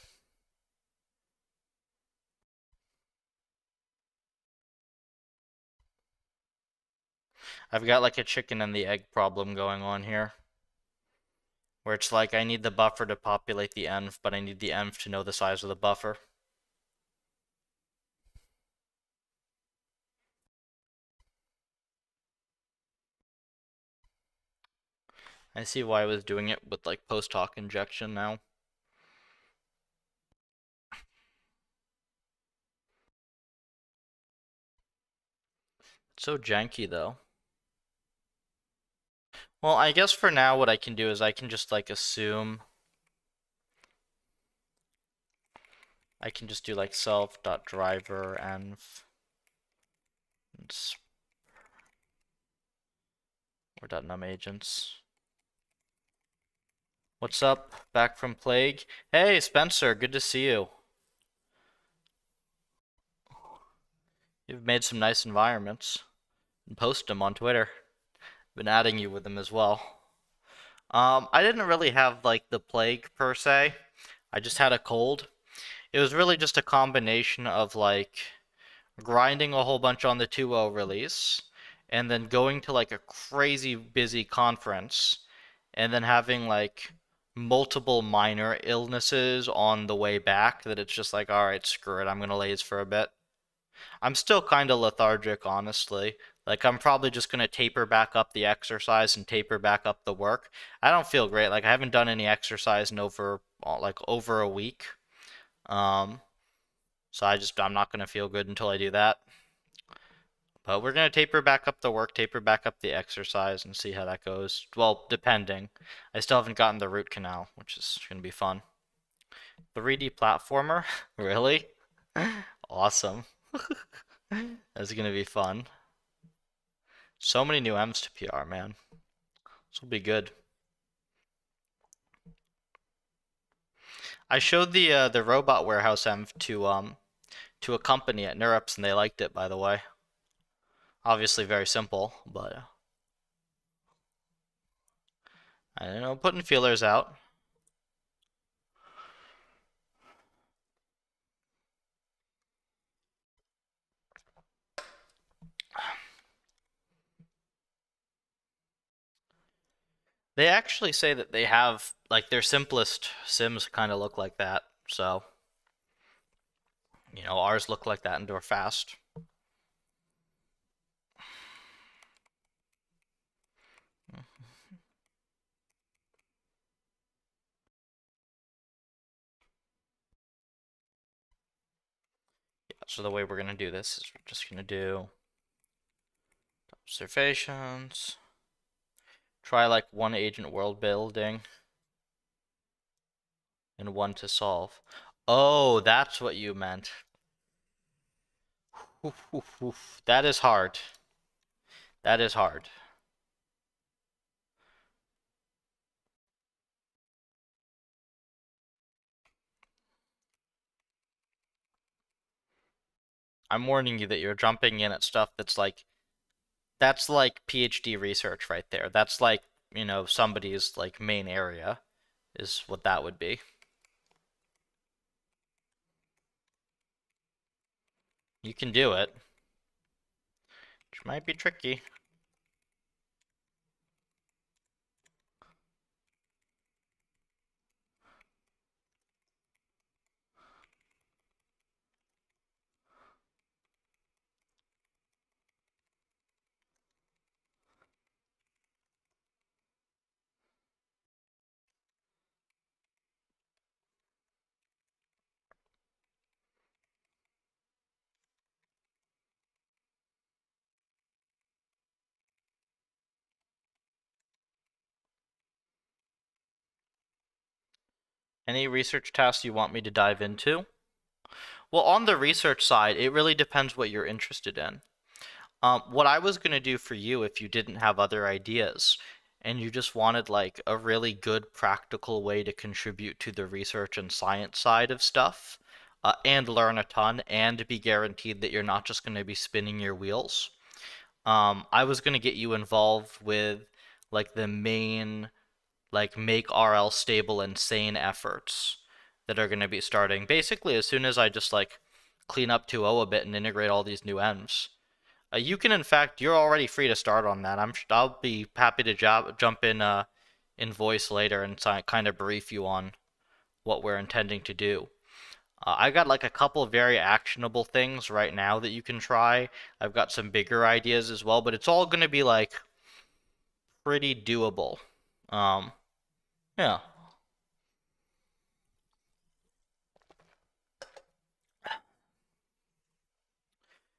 I've got like a chicken and the egg problem going on here. Where it's like I need the buffer to populate the env, but I need the env to know the size of the buffer. I see why I was doing it with like post hoc injection now. It's so janky though. Well, I guess for now what I can do is I can just like assume I can just do like self.driver env or .num agents. What's up? Back from plague? Hey Spencer, good to see you. You've made some nice environments and post them on Twitter. Been adding you with them as well. I didn't really have like the plague per se. I just had a cold. It was really just a combination of like grinding a whole bunch on the 2.0 release and then going to like a crazy busy conference and then having like multiple minor illnesses on the way back that it's just like, all right, screw it, I'm gonna laze for a bit. I'm still kind of lethargic, honestly. Like, I'm probably just going to taper back up the exercise and taper back up the work. I don't feel great. Like, I haven't done any exercise in over a week. Um, so I'm not going to feel good until I do that. But we're going to taper back up the work, taper back up the exercise, and see how that goes. Well, depending. I still haven't gotten the root canal, which is going to be fun. 3D platformer? Really? Awesome. That's going to be fun. So many new M's to PR, man. This will be good. I showed the robot warehouse M to a company at NeurIPS and they liked it, by the way. Obviously very simple, but I don't know, putting feelers out. They actually say that they have like their simplest sims kind of look like that. So, ours look like that and they're fast. Yeah, so the way we're gonna do this is we're just gonna do observations. Try like one agent world building and one to solve. Oh, that's what you meant. Oof, oof, oof. That is hard. That is hard. I'm warning you that you're jumping in at stuff that's like PhD research right there. That's like, somebody's like main area is what that would be. You can do it, which might be tricky. Any research tasks you want me to dive into? Well, on the research side, it really depends what you're interested in. What I was going to do for you if you didn't have other ideas and you just wanted like a really good practical way to contribute to the research and science side of stuff, and learn a ton and be guaranteed that you're not just going to be spinning your wheels. I was going to get you involved with like the main like make RL stable and sane efforts that are going to be starting basically as soon as I just like clean up 2.0 a bit and integrate all these new M's. You can, in fact, you're already free to start on that. I'll be happy to jump in voice later and kind of brief you on what we're intending to do. I got like a couple of very actionable things right now that you can try. I've got some bigger ideas as well, but it's all going to be like pretty doable. Um, yeah.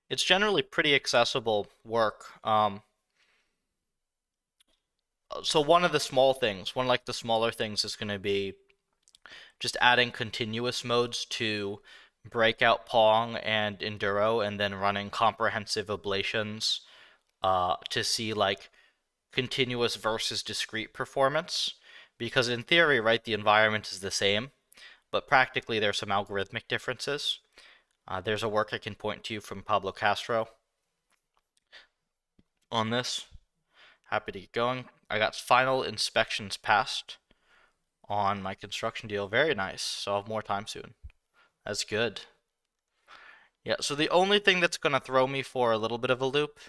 It's generally pretty accessible work. So one of the small things, one like the smaller things is going to be just adding continuous modes to breakout Pong and Enduro and then running comprehensive ablations to see like continuous versus discrete performance. Because in theory, right, the environment is the same, but practically there's some algorithmic differences. There's a work I can point to from Pablo Castro on this. Happy to get going. I got final inspections passed on my construction deal. Very nice. So I'll have more time soon. That's good. Yeah, so the only thing that's going to throw me for a little bit of a loop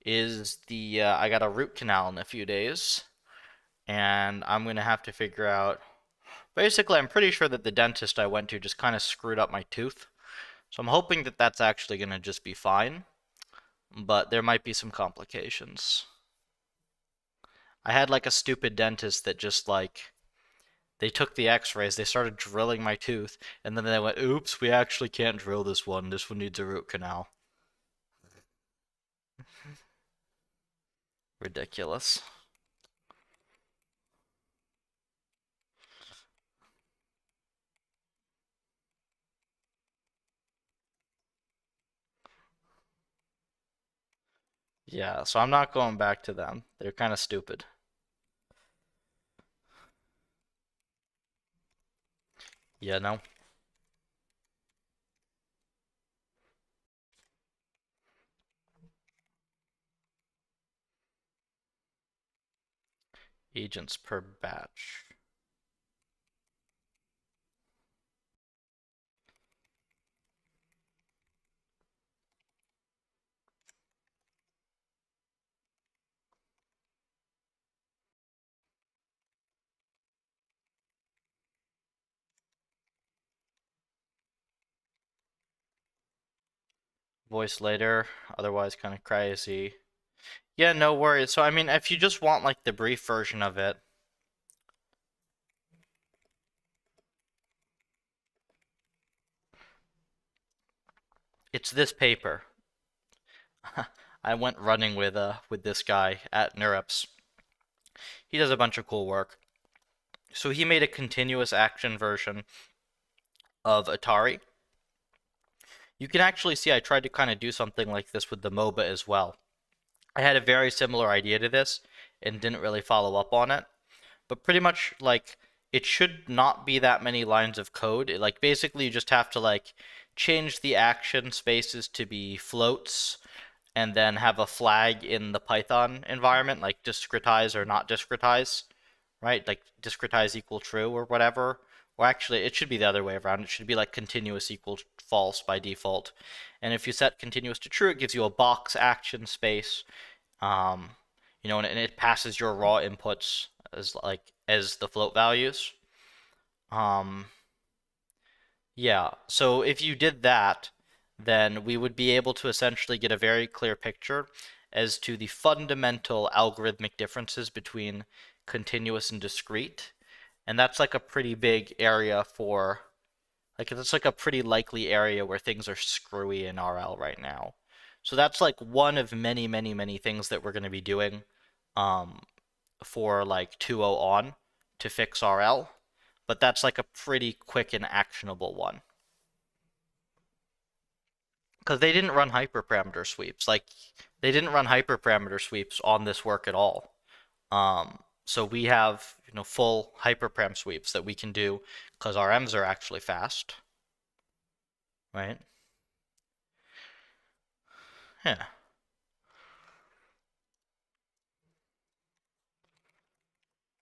is the I got a root canal in a few days, and I'm going to have to figure out. Basically, I'm pretty sure that the dentist I went to just kind of screwed up my tooth. So I'm hoping that that's actually going to just be fine, but there might be some complications. I had like a stupid dentist that just like they took the x-rays, they started drilling my tooth, and then they went, oops, we actually can't drill this one. This one needs a root canal. Ridiculous. Yeah, so I'm not going back to them. They're kind of stupid. Yeah, no. Agents per batch. Voice later, otherwise kind of crazy. Yeah, no worries. So, I mean, if you just want like the brief version of it, it's this paper. I went running with this guy at NeurIPS. He does a bunch of cool work. So he made a continuous action version of Atari. You can actually see I tried to kind of do something like this with the MOBA as well. I had a very similar idea to this and didn't really follow up on it. But pretty much like it should not be that many lines of code. Like basically you just have to like change the action spaces to be floats and then have a flag in the Python environment, like discretize or not discretize, right? Like discretize equal true or whatever. Or actually, it should be the other way around. It should be like continuous equal false by default. And if you set continuous to true, it gives you a box action space. Um, and it passes your raw inputs as the float values. Um, yeah, so if you did that, then we would be able to essentially get a very clear picture as to the fundamental algorithmic differences between continuous and discrete. And that's like a pretty big area for, like, it's like a pretty likely area where things are screwy in RL right now. So that's like one of many, many, many things that we're going to be doing for like 2.0 on to fix RL. but that's like a pretty quick and actionable one. Because they didn't run hyperparameter sweeps. Like, they didn't run hyperparameter sweeps on this work at all. So we have, full hyperparam sweeps that we can do because our M's are actually fast, right? Yeah.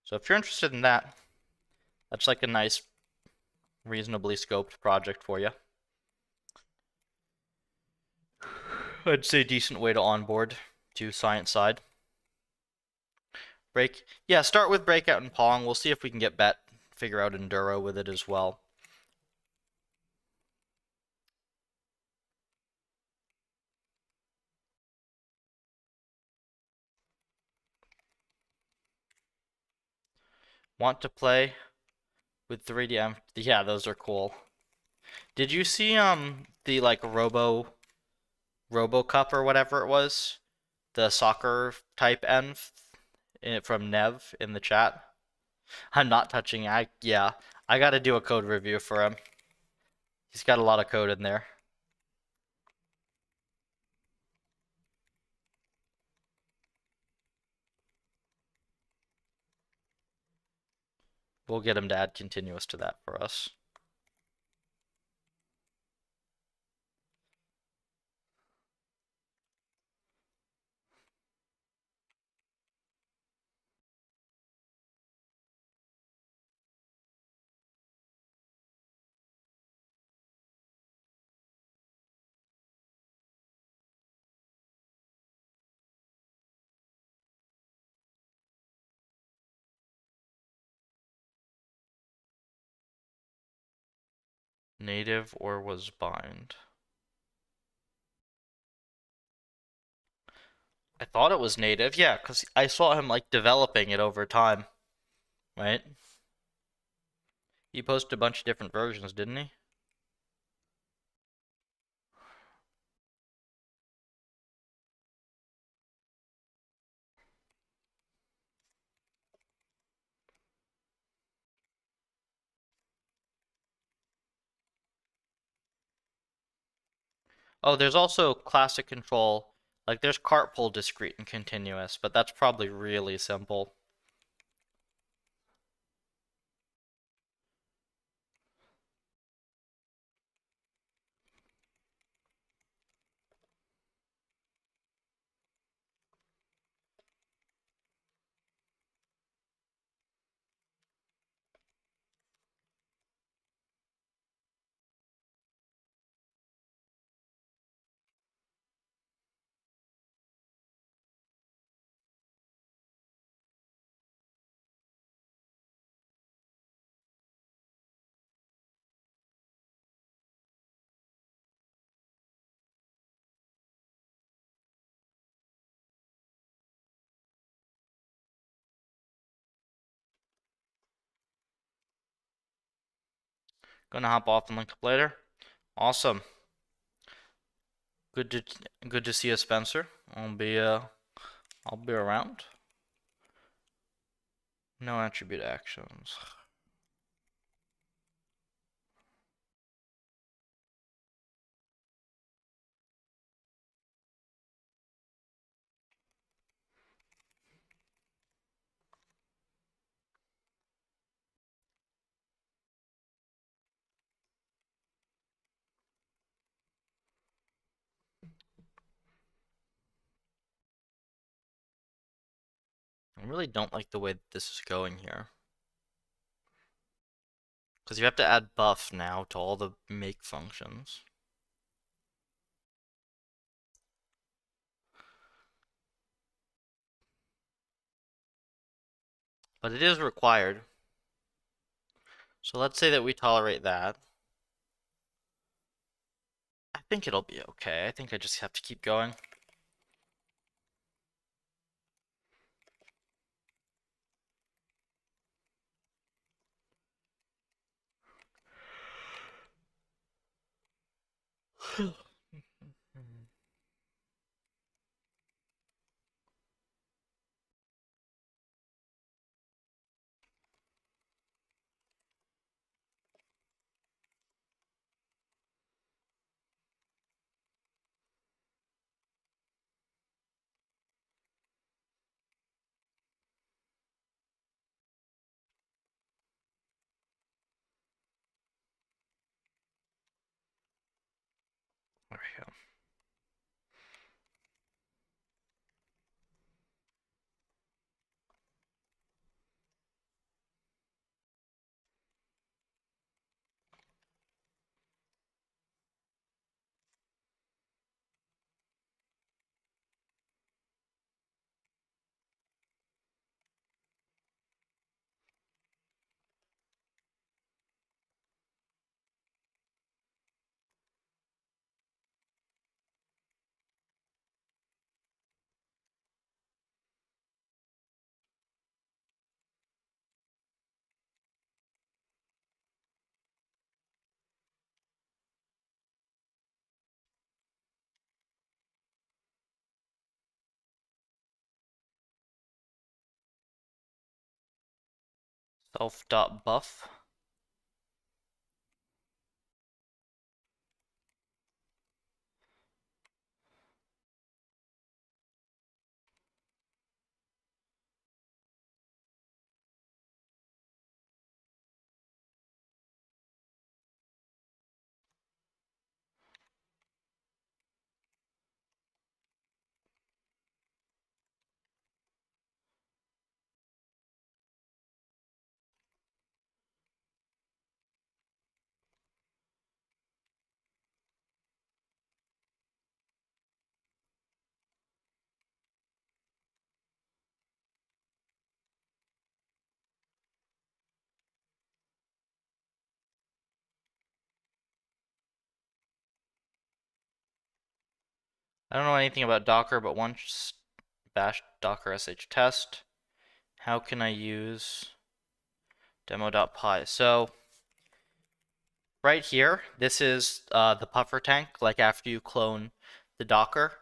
So if you're interested in that, that's like a nice, reasonably scoped project for you. I'd say decent way to onboard to science side. Yeah, start with breakout and Pong. We'll see if we can get figure out enduro with it as well. Want to play with 3DM? Yeah, those are cool. Did you see the like RoboCup or whatever it was? The soccer type env from Nev in the chat. I'm not touching. Yeah, I got to do a code review for him. He's got a lot of code in there. We'll get him to add continuous to that for us. Native or was bind? I thought it was native, yeah, because I saw him like developing it over time, right? He posted a bunch of different versions, didn't he? Oh, there's also classic control. Like there's cart pull discrete and continuous, but that's probably really simple. Gonna hop off and link up later. Awesome. Good to see you, Spencer. I'll be around. No attribute actions. I really don't like the way that this is going here. Because you have to add buff now to all the make functions. But it is required. So let's say that we tolerate that. I think it'll be okay. I think I just have to keep going. There we go. Self.buff. I don't know anything about Docker, but once bash docker sh test, how can I use demo.py? So right here, this is the puffer tank. Like after you clone the Docker,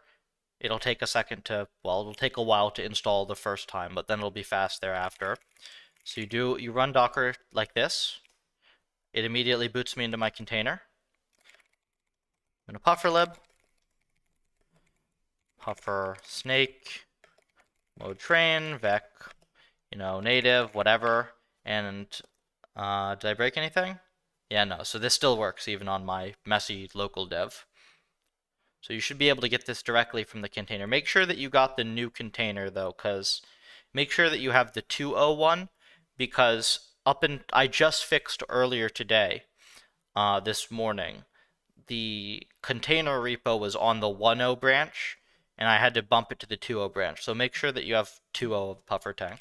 it'll take a second to, well, it'll take a while to install the first time, but then it'll be fast thereafter. So you run Docker like this. It immediately boots me into my container. I'm gonna PufferLib, puffer snake, mode train, vec, native, whatever. And did I break anything? Yeah, no. So this still works even on my messy local dev. So you should be able to get this directly from the container. Make sure that you got the new container though, because make sure that you have the 201, because I just fixed earlier today, this morning, the container repo was on the 10 branch, and I had to bump it to the 20 branch. So make sure that you have 20 of Puffer Tank.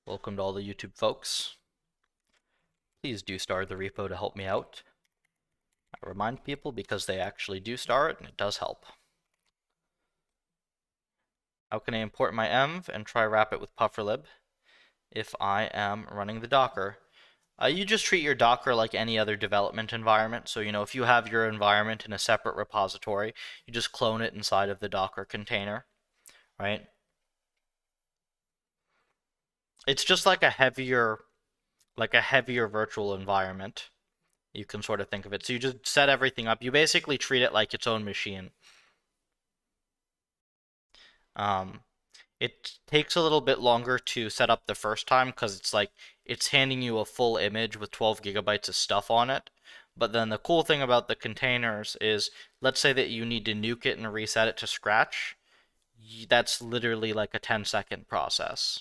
Welcome to all the YouTube folks. Please do star the repo to help me out. I remind people because they actually do star it, and it does help. How can I import my env and try wrap it with PufferLib if I am running the Docker? You just treat your Docker like any other development environment. So, if you have your environment in a separate repository, you just clone it inside of the Docker container, right? It's just like a heavier virtual environment. You can sort of think of it. So you just set everything up. You basically treat it like its own machine. Um, it takes a little bit longer to set up the first time because it's handing you a full image with 12 gigabytes of stuff on it. But then the cool thing about the containers is, let's say that you need to nuke it and reset it to scratch. That's literally like a 10-second process.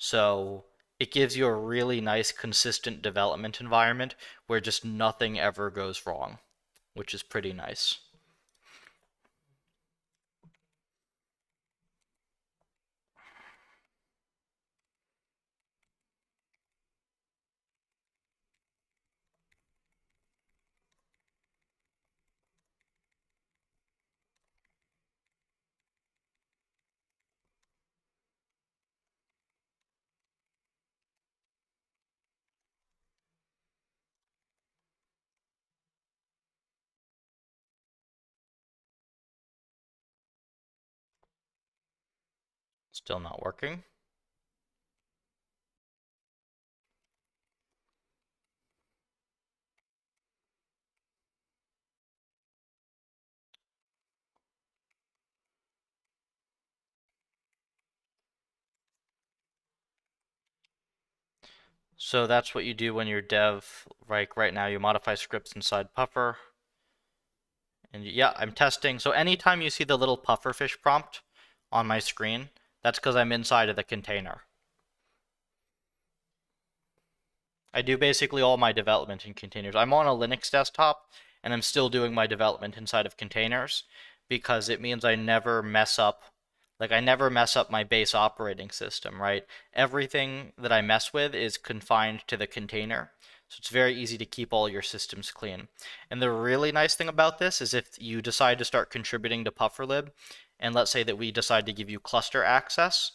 So it gives you a really nice, consistent development environment where just nothing ever goes wrong, which is pretty nice. Still not working. So that's what you do when you're dev. Right now, you modify scripts inside Puffer. And yeah, I'm testing. So anytime you see the little pufferfish prompt on my screen, that's because I'm inside of the container. I do basically all my development in containers. I'm on a Linux desktop, and I'm still doing my development inside of containers because it means I never mess up. Like, I never mess up my base operating system, right? Everything that I mess with is confined to the container. So it's very easy to keep all your systems clean. And the really nice thing about this is if you decide to start contributing to PufferLib, and let's say that we decide to give you cluster access,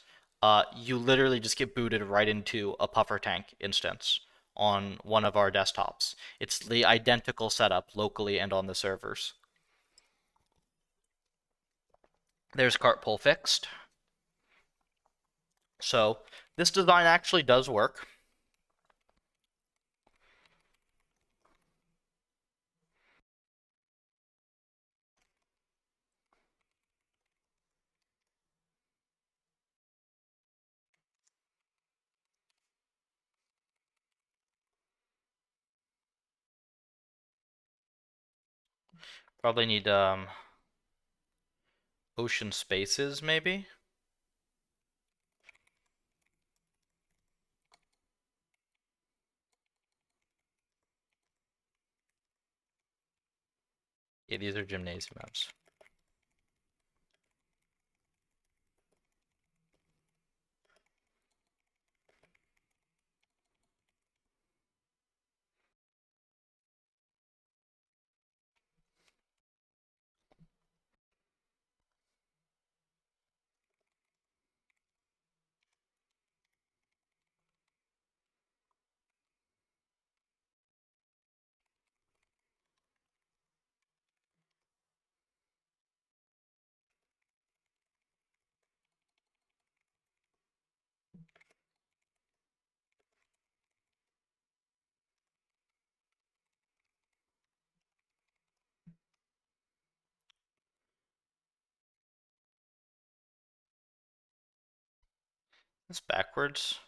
you literally just get booted right into a Puffer tank instance on one of our desktops. It's the identical setup locally and on the servers. There's cart pull fixed. So this design actually does work. Probably need ocean spaces maybe. Yeah, these are gymnasium maps. It's backwards.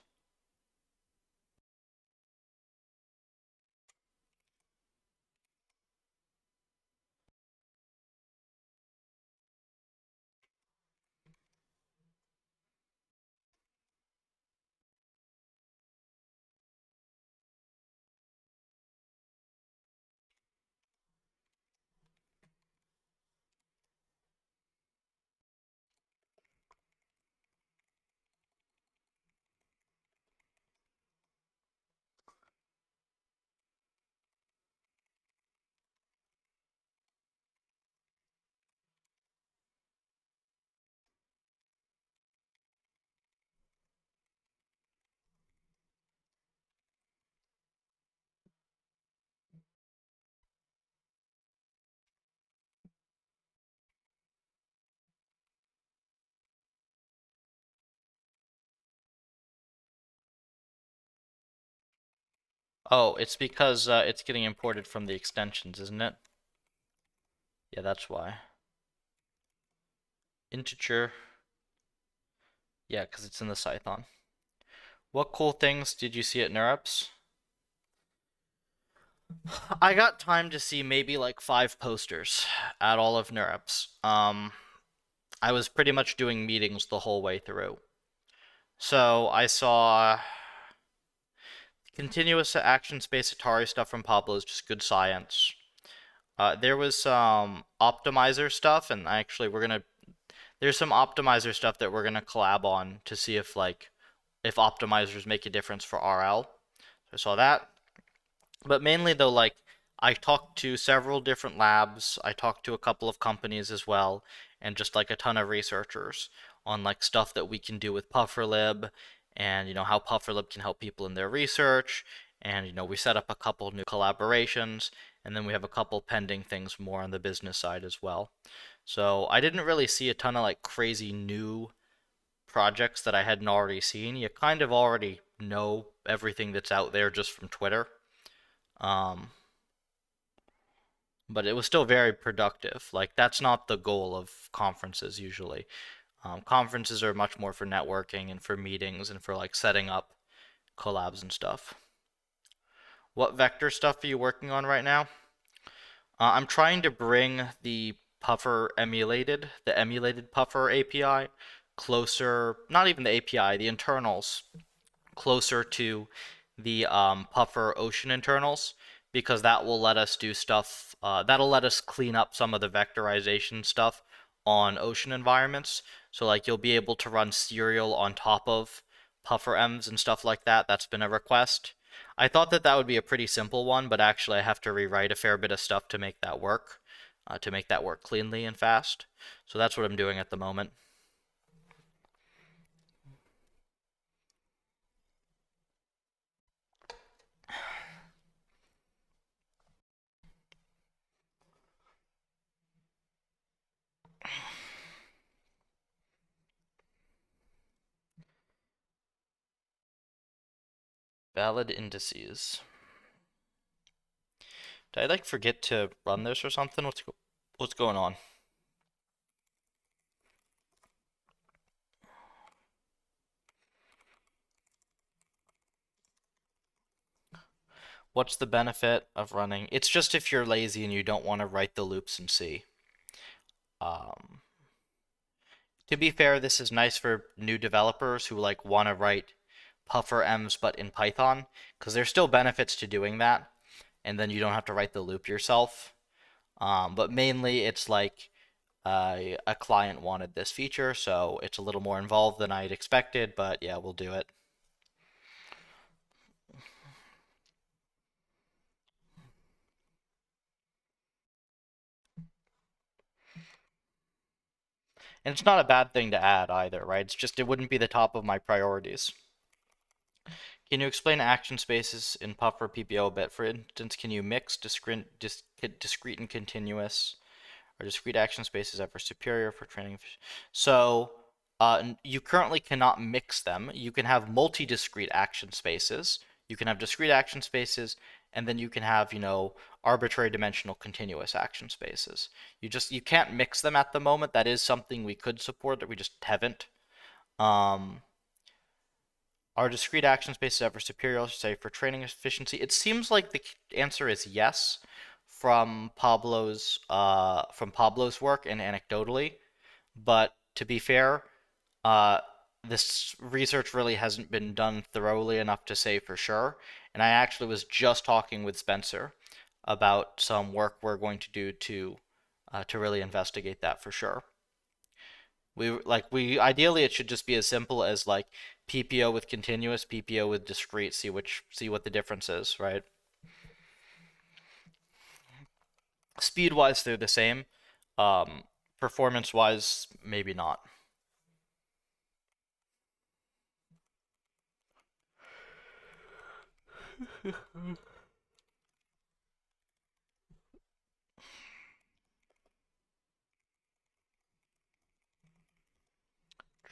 Oh, it's because it's getting imported from the extensions, isn't it? Yeah, that's why. Integer. Yeah, because it's in the Python. What cool things did you see at NeurIPS? I got time to see maybe like 5 posters at all of NeurIPS. I was pretty much doing meetings the whole way through. So I saw continuous action space Atari stuff from Pablo's, just good science. There was some optimizer stuff, and actually there's some optimizer stuff that we're gonna collab on to see if optimizers make a difference for RL. So I saw that. But mainly though, like, I talked to several different labs, I talked to a couple of companies as well, and just like a ton of researchers on like stuff that we can do with PufferLib and how PufferLib can help people in their research. And we set up a couple new collaborations, and then we have a couple pending things more on the business side as well. So I didn't really see a ton of like crazy new projects that I hadn't already seen. You kind of already know everything that's out there just from Twitter. Um, but it was still very productive. Like, that's not the goal of conferences usually. Conferences are much more for networking and for meetings and for like setting up collabs and stuff. What vector stuff are you working on right now? I'm trying to bring the emulated Puffer API closer, not even the API, the internals closer to the Puffer Ocean internals, because that will let us do stuff, that'll let us clean up some of the vectorization stuff on Ocean environments. So like you'll be able to run serial on top of Puffer M's and stuff like that. That's been a request. I thought that that would be a pretty simple one, but actually I have to rewrite a fair bit of stuff to make that work cleanly and fast. So that's what I'm doing at the moment. Valid indices. Did I like forget to run this or something? What's going on? What's the benefit of running? It's just if you're lazy and you don't want to write the loops in C. Um, to be fair, this is nice for new developers who like want to write puffer M's but in Python, because there's still benefits to doing that, and then you don't have to write the loop yourself. But mainly it's like a client wanted this feature, so it's a little more involved than I'd expected, but yeah, we'll do it. And it's not a bad thing to add either, right? It's just it wouldn't be the top of my priorities. Can you explain action spaces in Puffer PPO a bit? For instance, can you mix discrete and continuous, or discrete action spaces ever superior for training? So you currently cannot mix them. You can have multi-discrete action spaces. You can have discrete action spaces, and then you can have, arbitrary dimensional continuous action spaces. You can't mix them at the moment. That is something we could support that we just haven't. Are discrete action spaces ever superior, say, for training efficiency? It seems like the answer is yes from Pablo's work and anecdotally, but to be fair, uh, this research really hasn't been done thoroughly enough to say for sure. And I actually was just talking with Spencer about some work we're going to do to really investigate that for sure. We ideally it should just be as simple as like PPO with continuous, PPO with discrete, see what the difference is, right? Speed wise they're the same. Performance wise maybe not.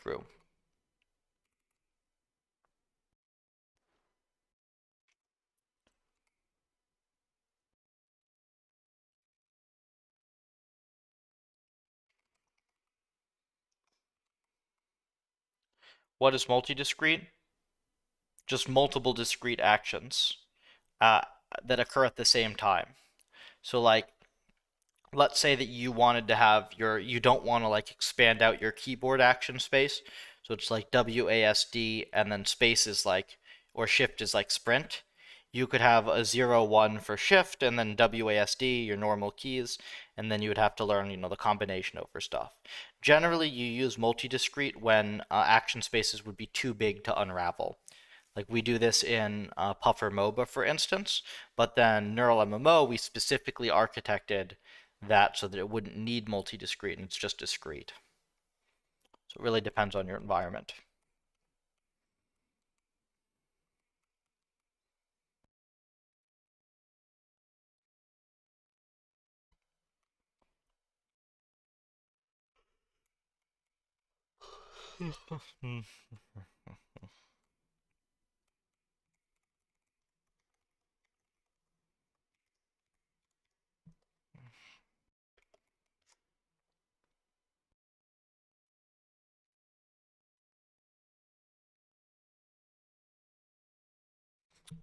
True. What is multi-discrete? Just multiple discrete actions uh, that occur at the same time. So like let's say that you wanted to have you don't want to like expand out your keyboard action space. So it's like WASD and then space is like, or shift is like sprint. You could have a 0, 1 for shift and then WASD, your normal keys, and then you would have to learn, the combination over stuff. Generally, you use multi-discrete when action spaces would be too big to unravel. Like we do this in Puffer MOBA, for instance, but then Neural MMO, we specifically architected that so that it wouldn't need multi-discrete and it's just discrete. So it really depends on your environment.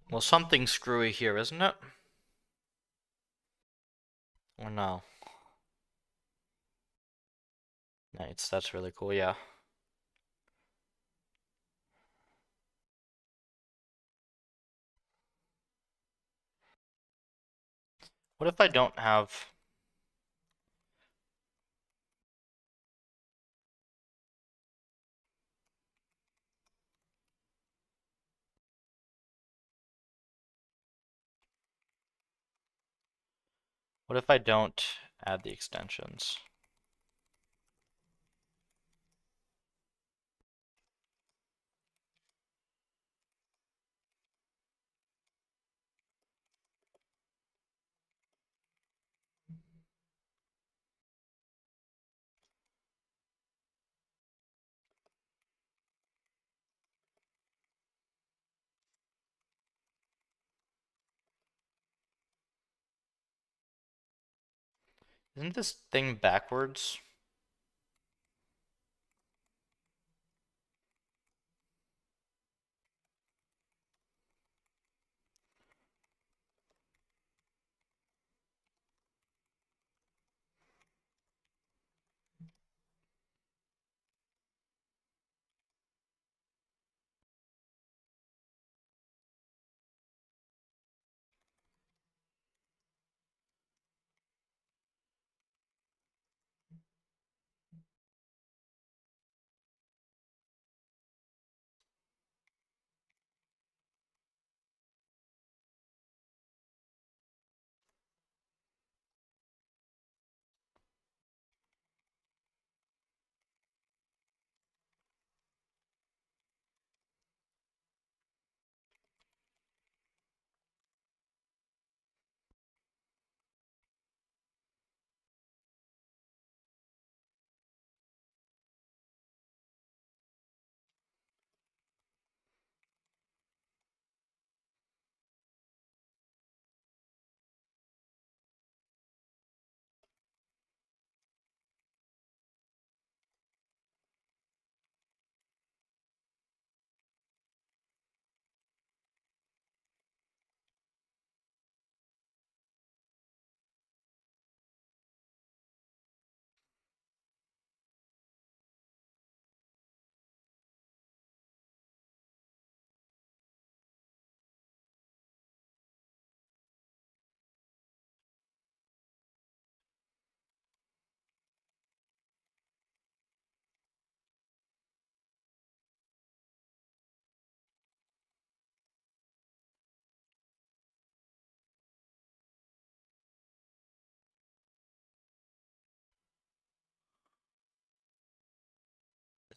Well, something screwy here, isn't it? Or no? Nice, that's really cool, yeah. What if I don't have... What if I don't add the extensions? Isn't this thing backwards?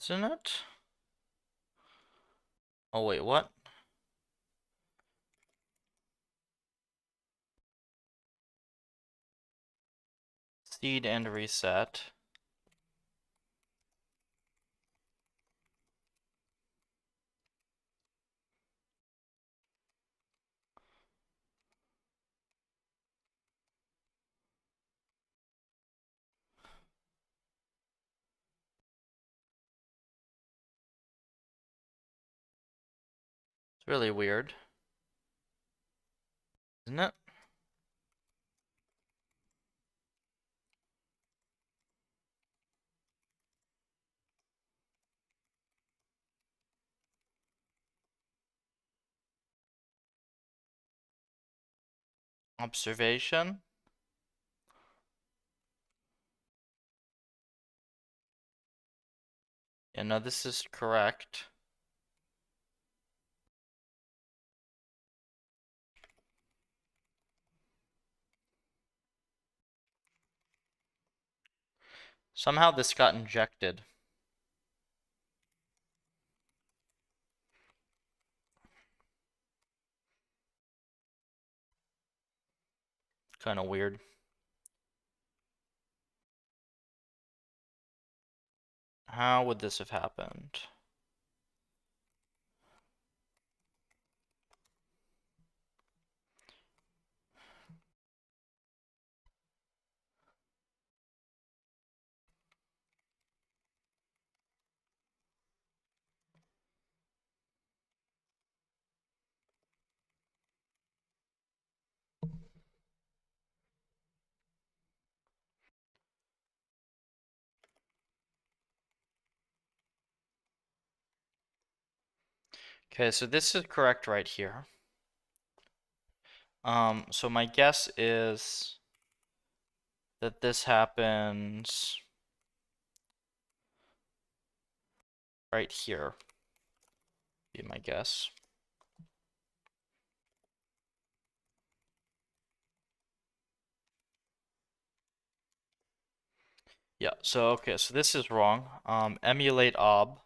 Isn't it? Oh wait, what? Seed and reset. It's really weird, isn't it? Observation. Yeah, no, this is correct. Somehow this got injected. Kind of weird. How would this have happened? Okay, so this is correct right here. So my guess is that this happens right here, be my guess. Yeah, so okay, so this is wrong. Emulate ob.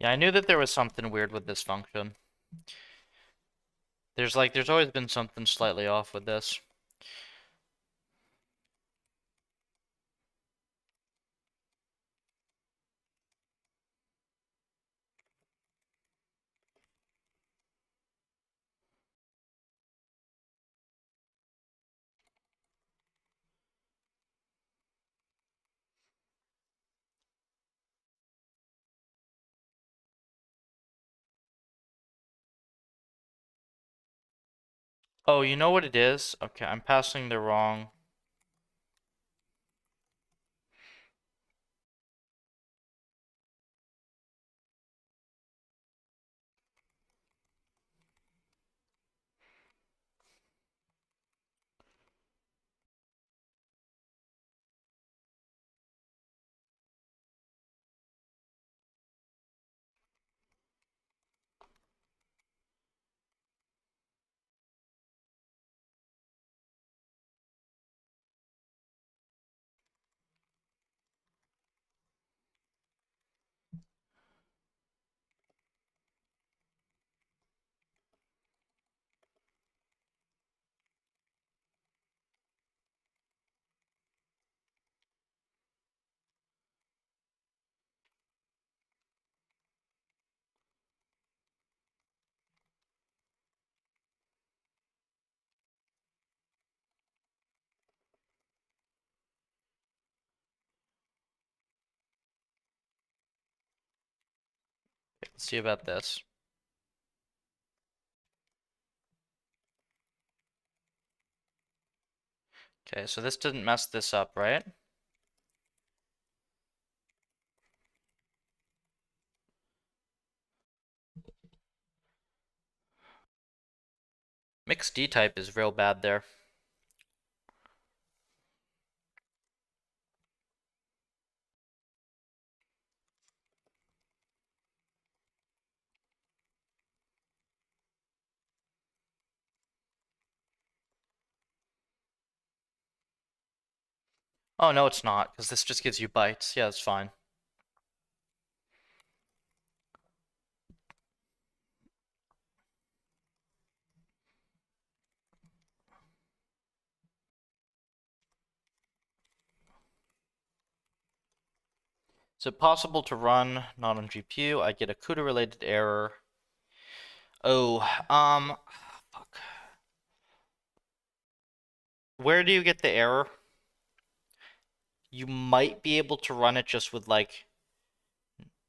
Yeah, I knew that there was something weird with this function. There's always been something slightly off with this. Oh, you know what it is? Okay, I'm passing the wrong. Okay, let's see about this. Okay, so this didn't mess this up, right? Mixed D-type is real bad there. Oh, no, it's not, because this just gives you bytes. Yeah, it's fine. Is it possible to run not on GPU? I get a CUDA related error. Oh, fuck. Where do you get the error? You might be able to run it just with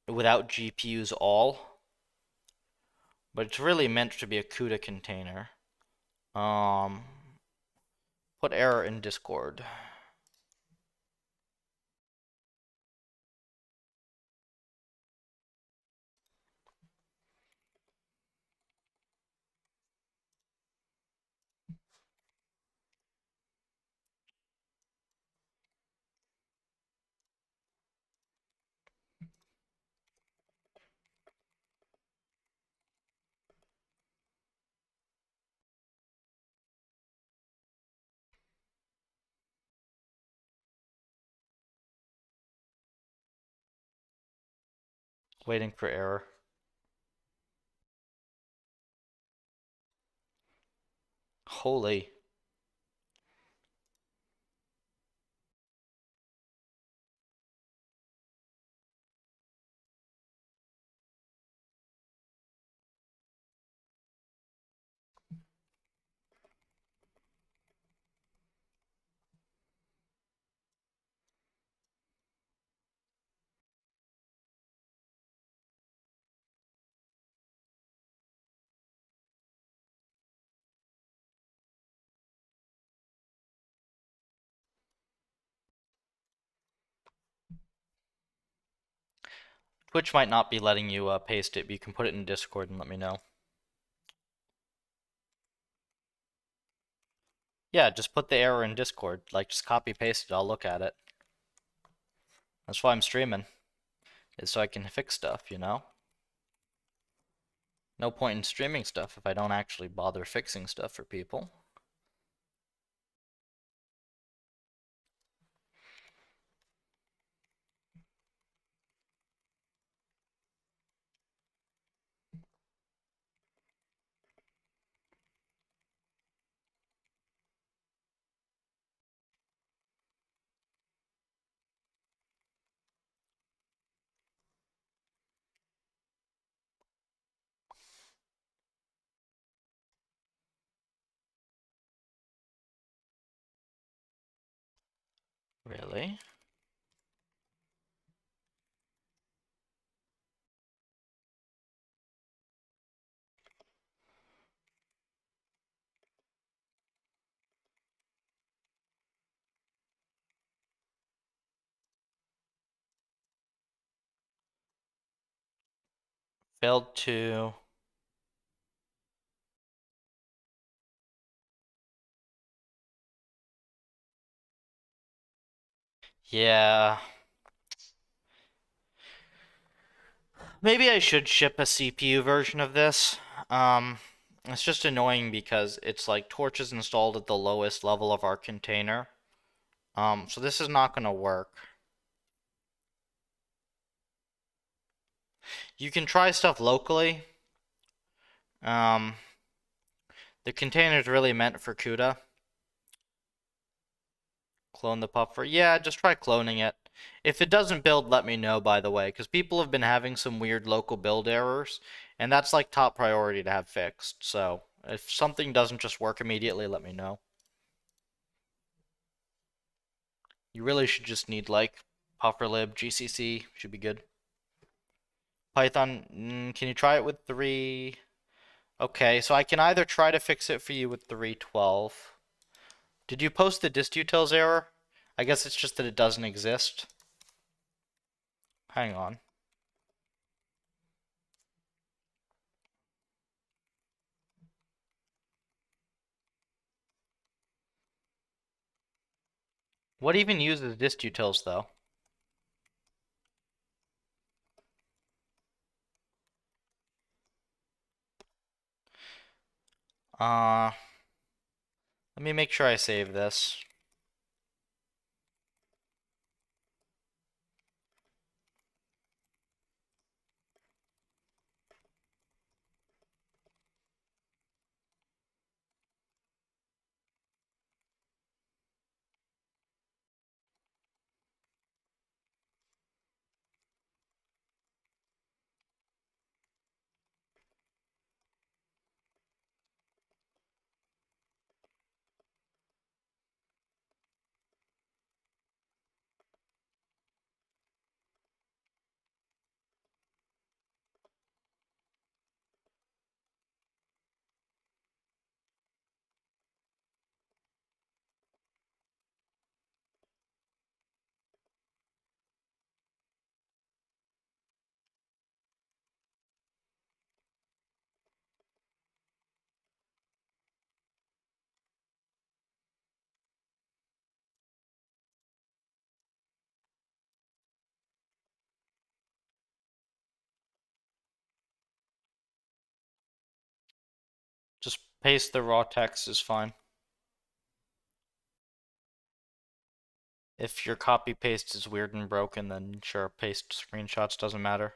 without GPUs all, but it's really meant to be a CUDA container. Um, put error in Discord. Waiting for error. Holy. Twitch might not be letting you paste it, but you can put it in Discord and let me know. Yeah, just put the error in Discord. Like, just copy paste it. I'll look at it. That's why I'm streaming. Is so I can fix stuff, you know? No point in streaming stuff if I don't actually bother fixing stuff for people. Really? Failed to... Yeah. Maybe I should ship a CPU version of this. It's just annoying because it's like Torch is installed at the lowest level of our container. So this is not gonna work. You can try stuff locally. The container is really meant for CUDA. Clone the puffer. Yeah, just try cloning it. If it doesn't build, let me know, by the way, because people have been having some weird local build errors, and that's like top priority to have fixed. So if something doesn't just work immediately, let me know. You really should just need like PufferLib, GCC, should be good. Python, can you try it with 3? Okay, so I can either try to fix it for you with 3.12. Did you post the distutils error? I guess it's just that it doesn't exist. Hang on. What even uses distutils though? Let me make sure I save this. Just paste the raw text is fine. If your copy paste is weird and broken, then sure, paste screenshots doesn't matter.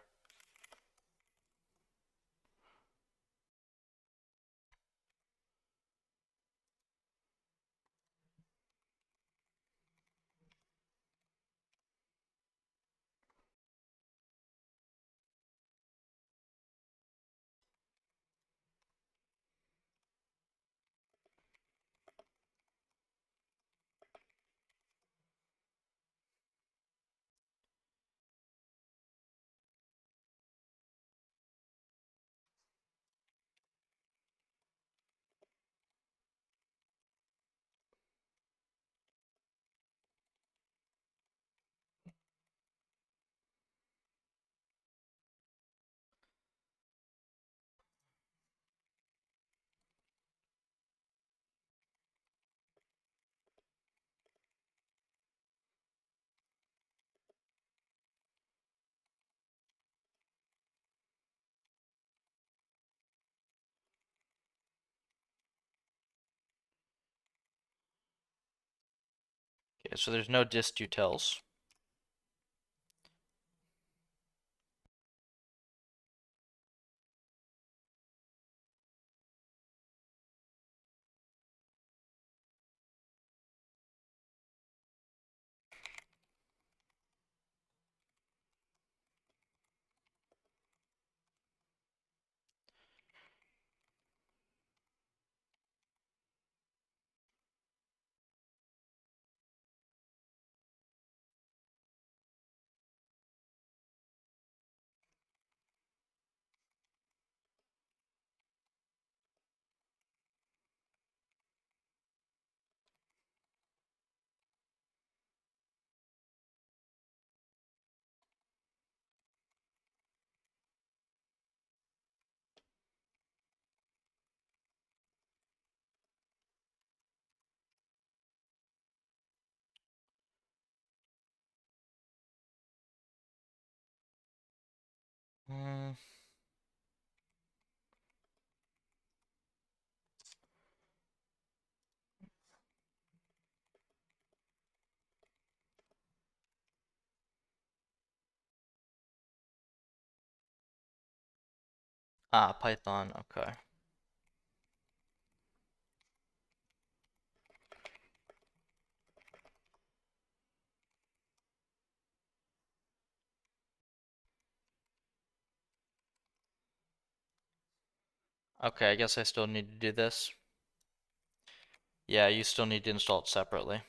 Okay, so there's no distutils. Hmm. Ah, Python, okay. Okay, I guess I still need to do this. Yeah, you still need to install it separately.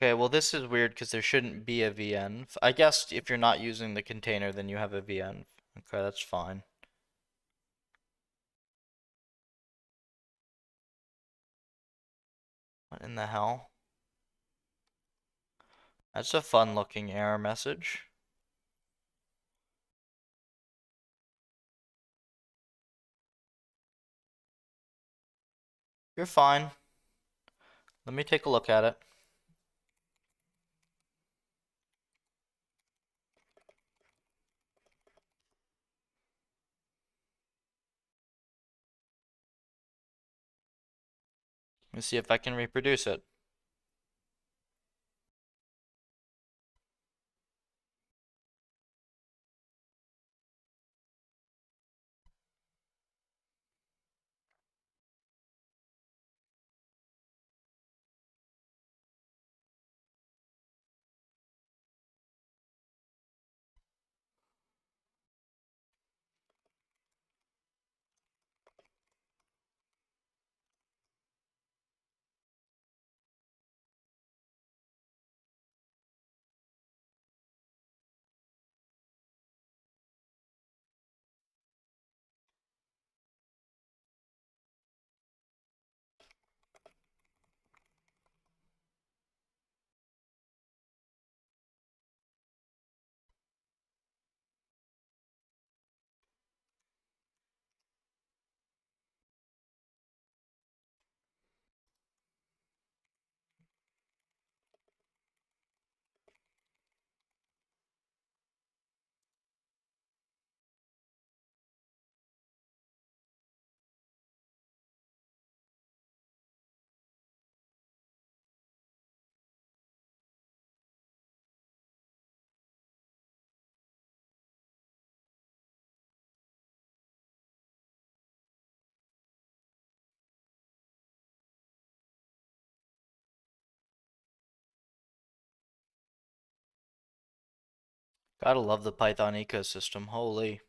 Okay, well this is weird because there shouldn't be a VN. I guess if you're not using the container, then you have a VN. Okay, that's fine. What in the hell? That's a fun looking error message. You're fine. Let me take a look at it. Let me see if I can reproduce it. Gotta love the Python ecosystem. Holy.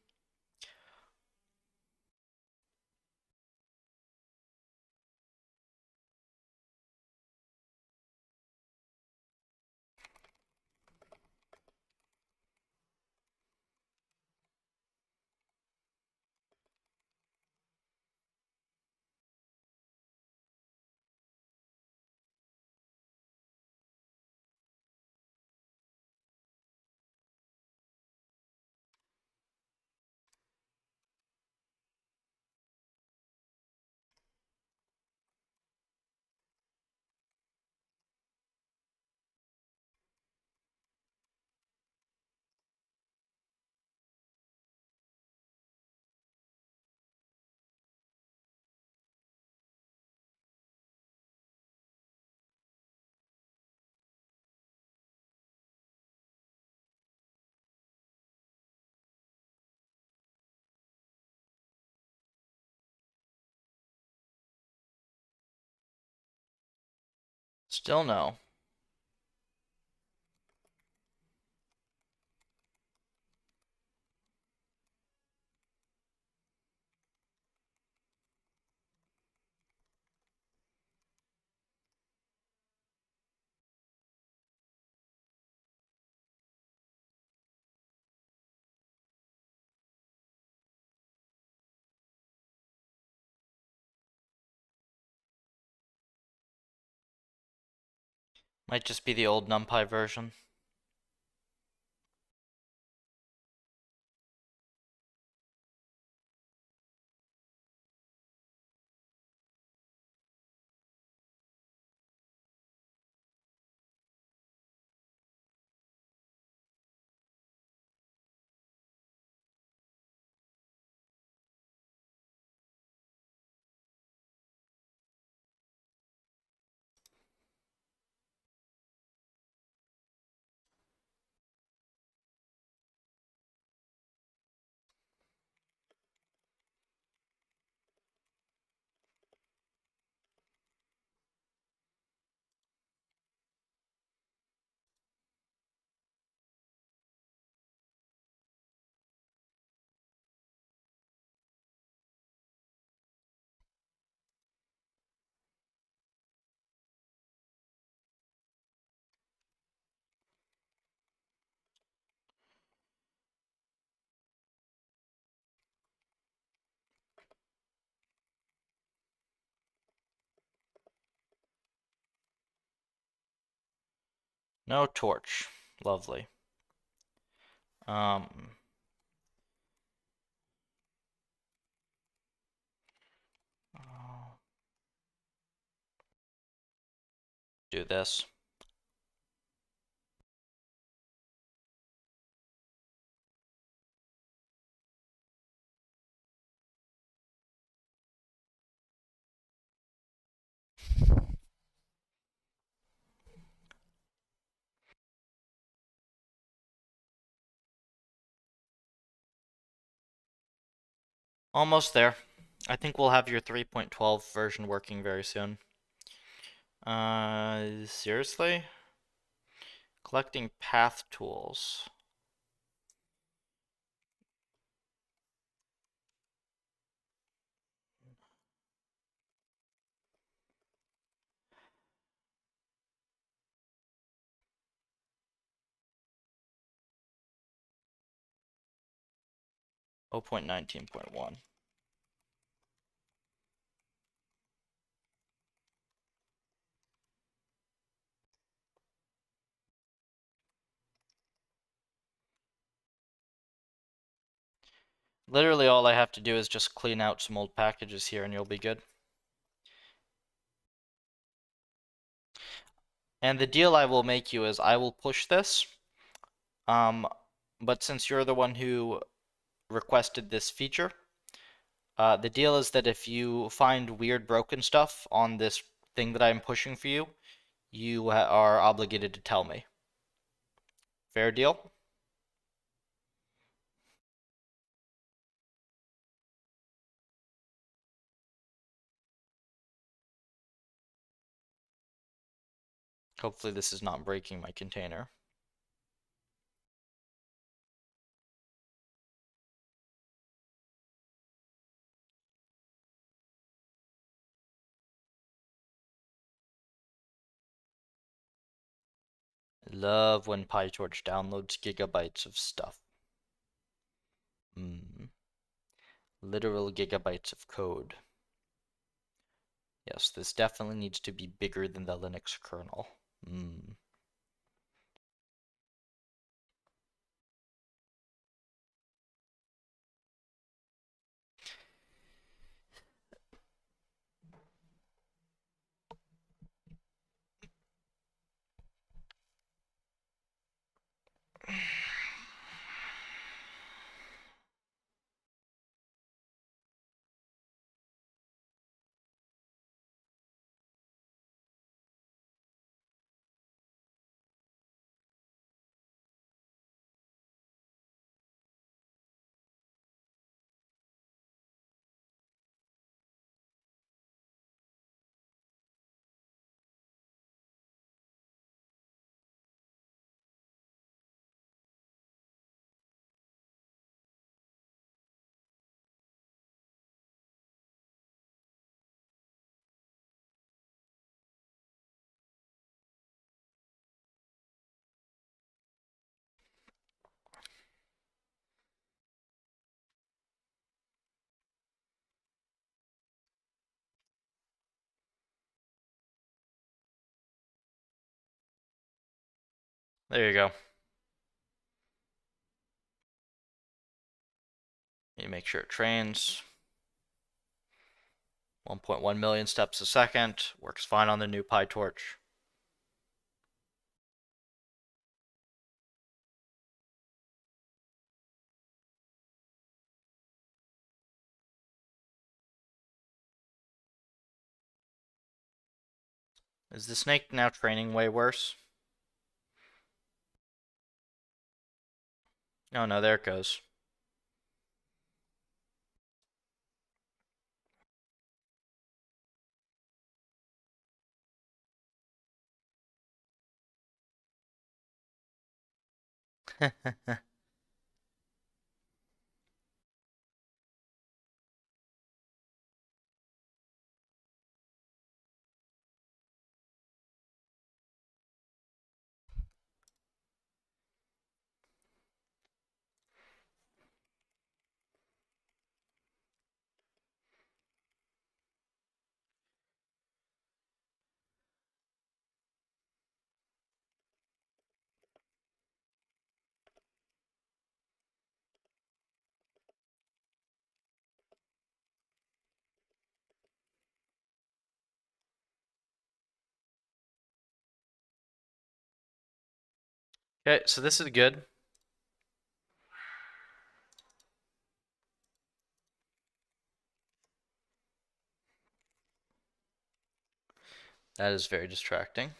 Still no. Might just be the old NumPy version. No torch. Lovely. Do this. Almost there. I think we'll have your 3.12 version working very soon. Seriously? Collecting path tools. Oh, 0.19.1. Literally all I have to do is just clean out some old packages here and you'll be good. And the deal I will make you is I will push this. But since you're the one who requested this feature, the deal is that if you find weird broken stuff on this thing that I'm pushing for you, you are obligated to tell me. Fair deal? Hopefully this is not breaking my container. Love when PyTorch downloads gigabytes of stuff. Literal gigabytes of code. Yes, this definitely needs to be bigger than the Linux kernel. There you go. You make sure it trains. 1.1 million steps a second. Works fine on the new PyTorch. Is the snake now training way worse? Oh no, there it goes. Okay, so this is good. That is very distracting.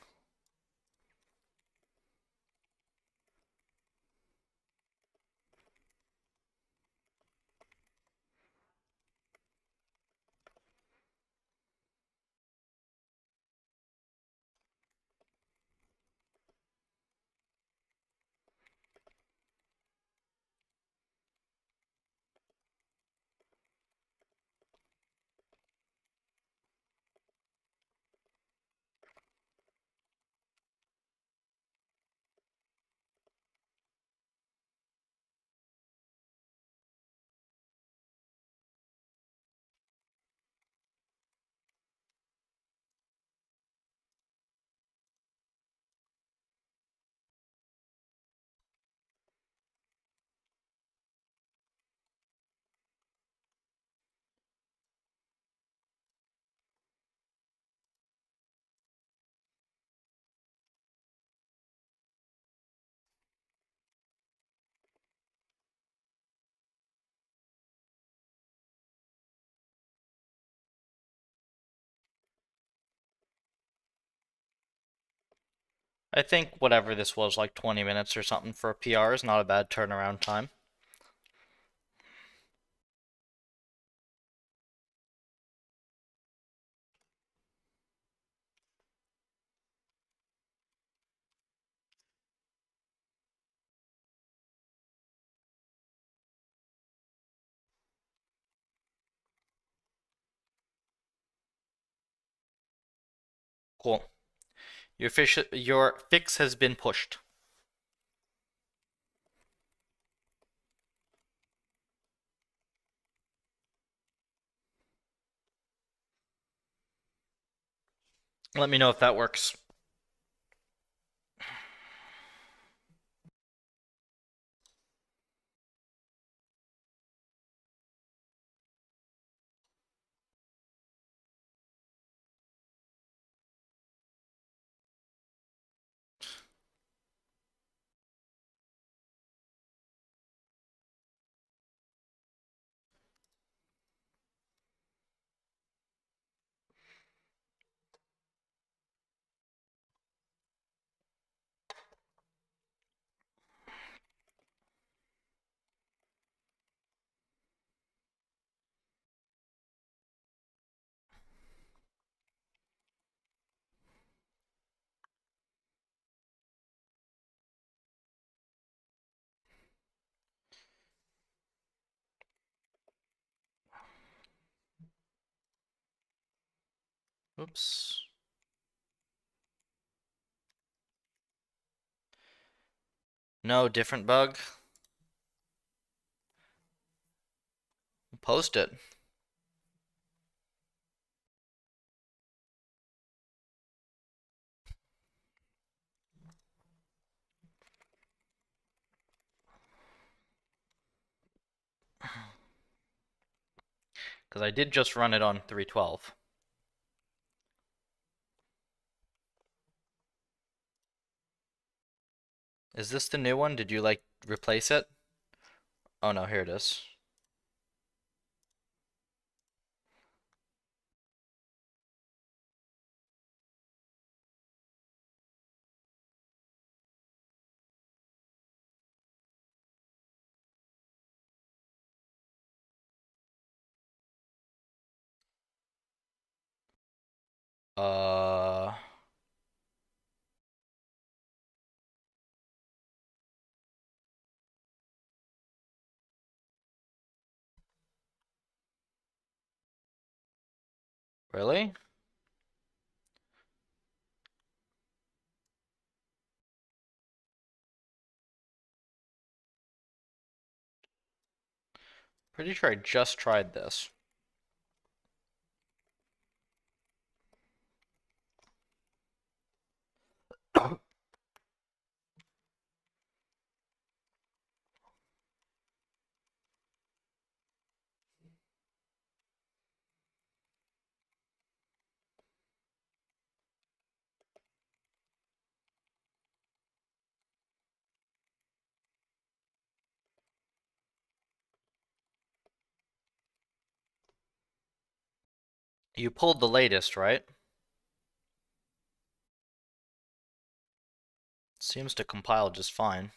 I think whatever this was, like 20 minutes or something for a PR is not a bad turnaround time. Cool. Your fix has been pushed. Let me know if that works. Oops. No, different bug. Post it. Because I did just run it on 3.12. Is this the new one? Did you like replace it? Oh no, here it is. Uh, really? Pretty sure I just tried this. You pulled the latest, right? Seems to compile just fine.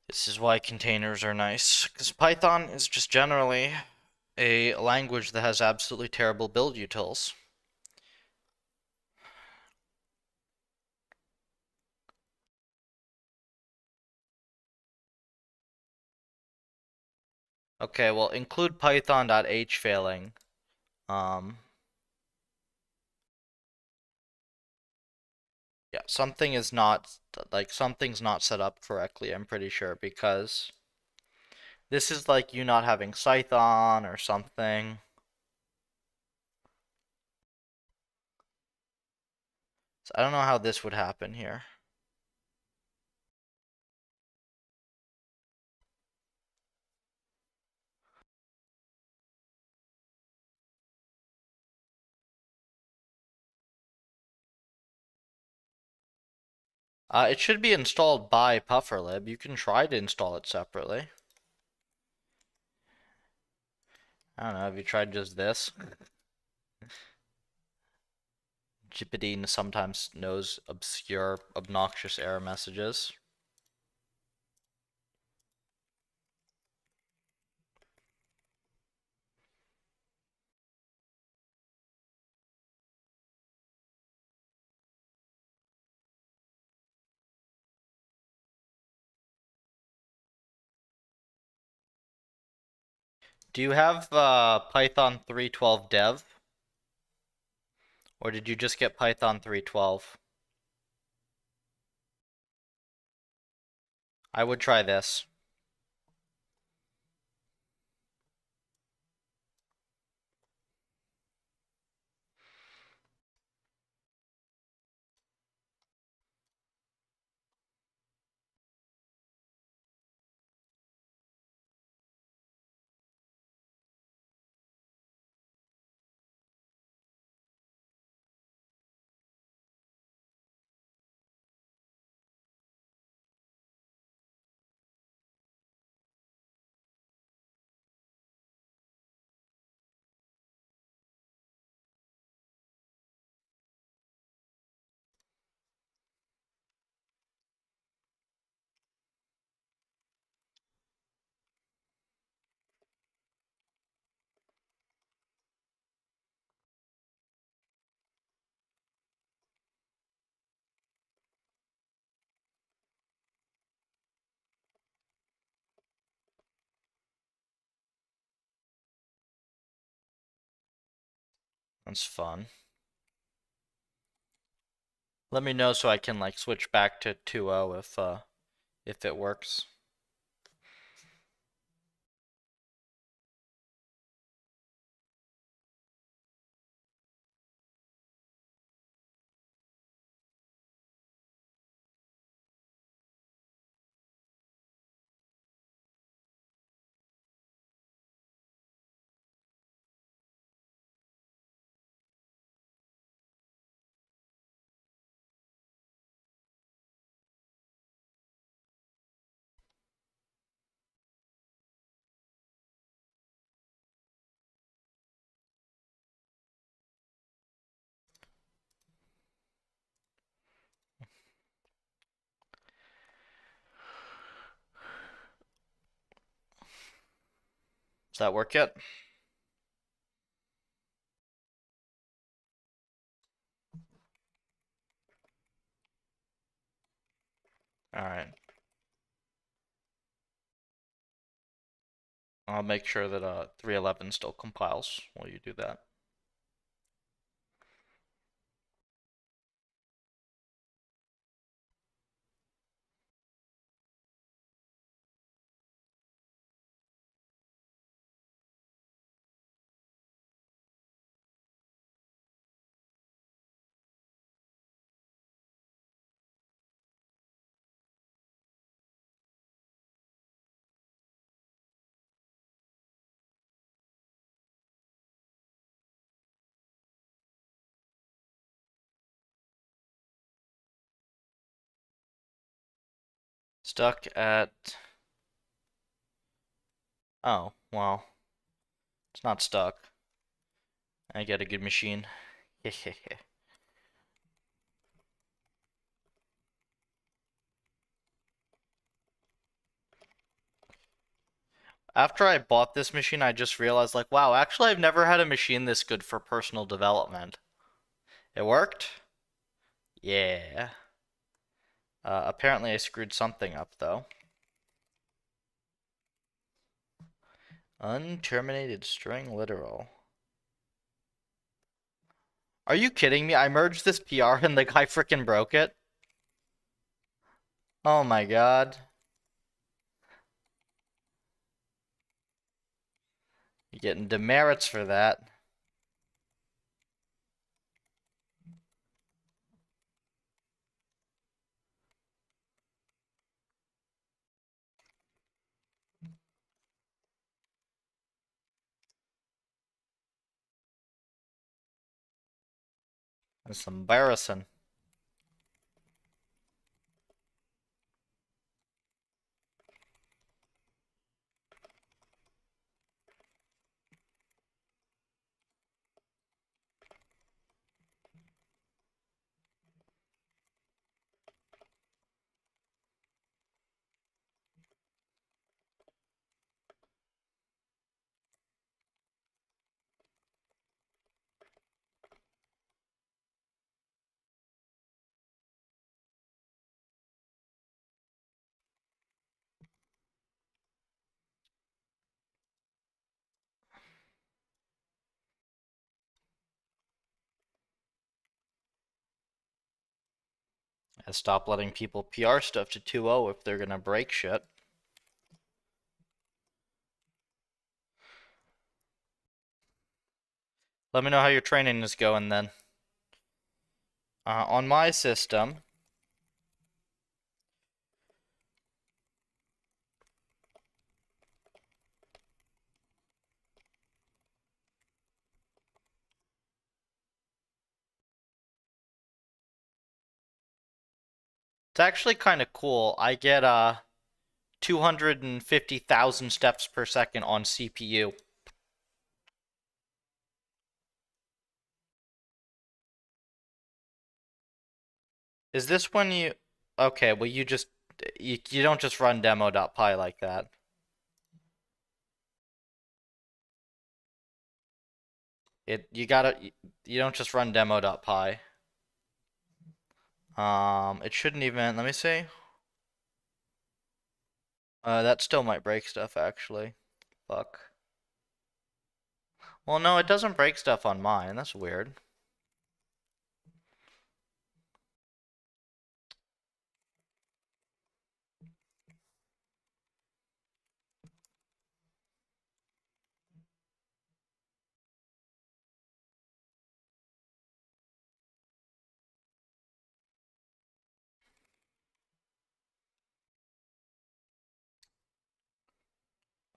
This is why containers are nice, because Python is just generally a language that has absolutely terrible build utils. Okay, well, include python.h failing. Yeah, something is not, like, something's not set up correctly, I'm pretty sure, because this is like you not having Python or something. So I don't know how this would happen here. It should be installed by PufferLib. You can try to install it separately. I don't know, have you tried just this? Jipidine sometimes knows obscure, obnoxious error messages. Do you have Python 3.12 dev? Or did you just get Python 3.12? I would try this. That's fun. Let me know so I can like switch back to 2.0 if it works. Does that work yet? Alright. I'll make sure that 311 still compiles while you do that. Stuck at... Oh, well. It's not stuck. I get a good machine. After I bought this machine, I just realized, like, wow, actually I've never had a machine this good for personal development. It worked? Yeah. Apparently I screwed something up, though. Unterminated string literal. Are you kidding me? I merged this PR and the guy frickin' broke it? Oh my god. You're getting demerits for that. It's embarrassing. I stop letting people PR stuff to 2.0 if they're gonna break shit. Let me know how your training is going then. On my system, it's actually kind of cool. I get 250,000 steps per second on CPU. Is this when you... Okay, well you just... You don't just run demo.py like that. You gotta... You don't just run demo.py. It shouldn't even... Let me see. That still might break stuff, actually. Fuck. Well, no, it doesn't break stuff on mine. That's weird.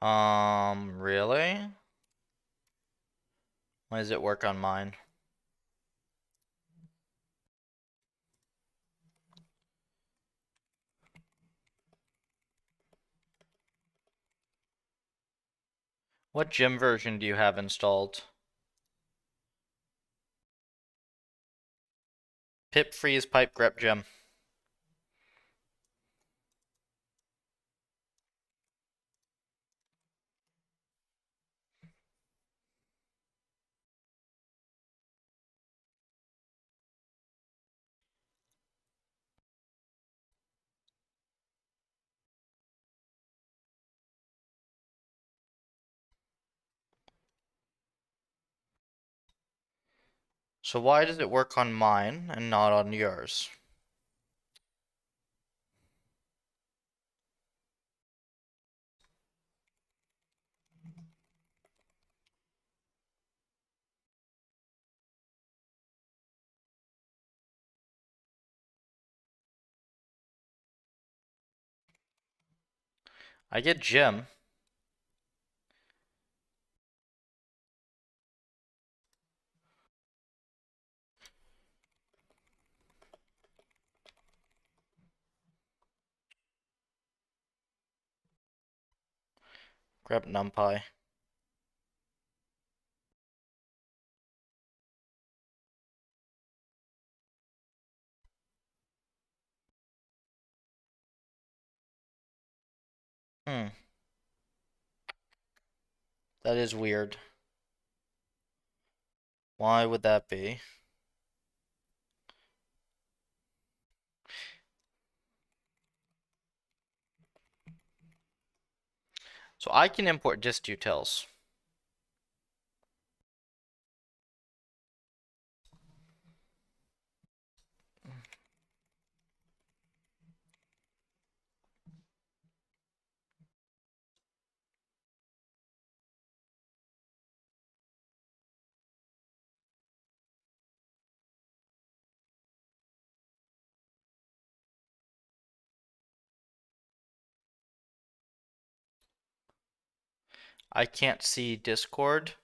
Really? Why does it work on mine? What gym version do you have installed? Pip freeze pipe grep gym. So why does it work on mine and not on yours? I get Jim. Grab NumPy. Hmm. That is weird. Why would that be? So I can import distutils. I can't see Discord.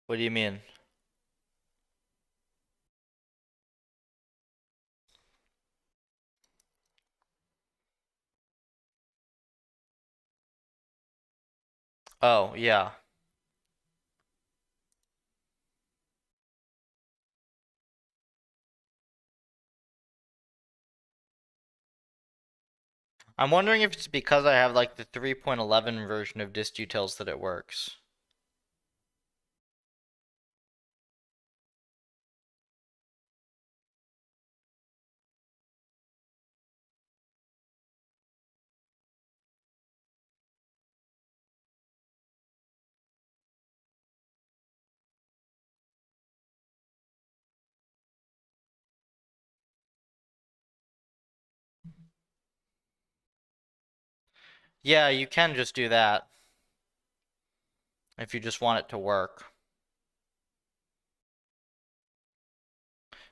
What do you mean? Oh, yeah. I'm wondering if it's because I have like the 3.11 version of distutils that it works. Yeah, you can just do that if you just want it to work.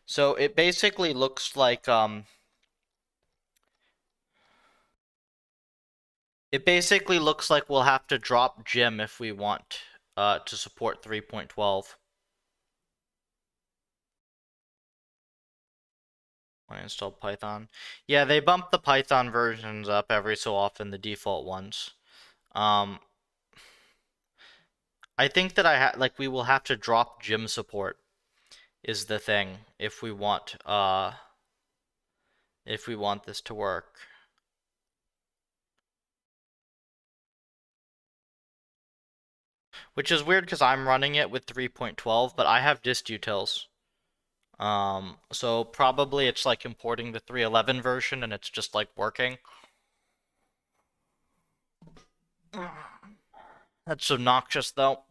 So it basically looks like we'll have to drop Jim if we want to support 3.12. When I installed Python. Yeah, they bump the Python versions up every so often, the default ones. Um, I think that we will have to drop Jim support is the thing if we want this to work. Which is weird because I'm running it with 3.12, but I have distutils. So probably it's like importing the 3.11 version and it's just like working. That's obnoxious though.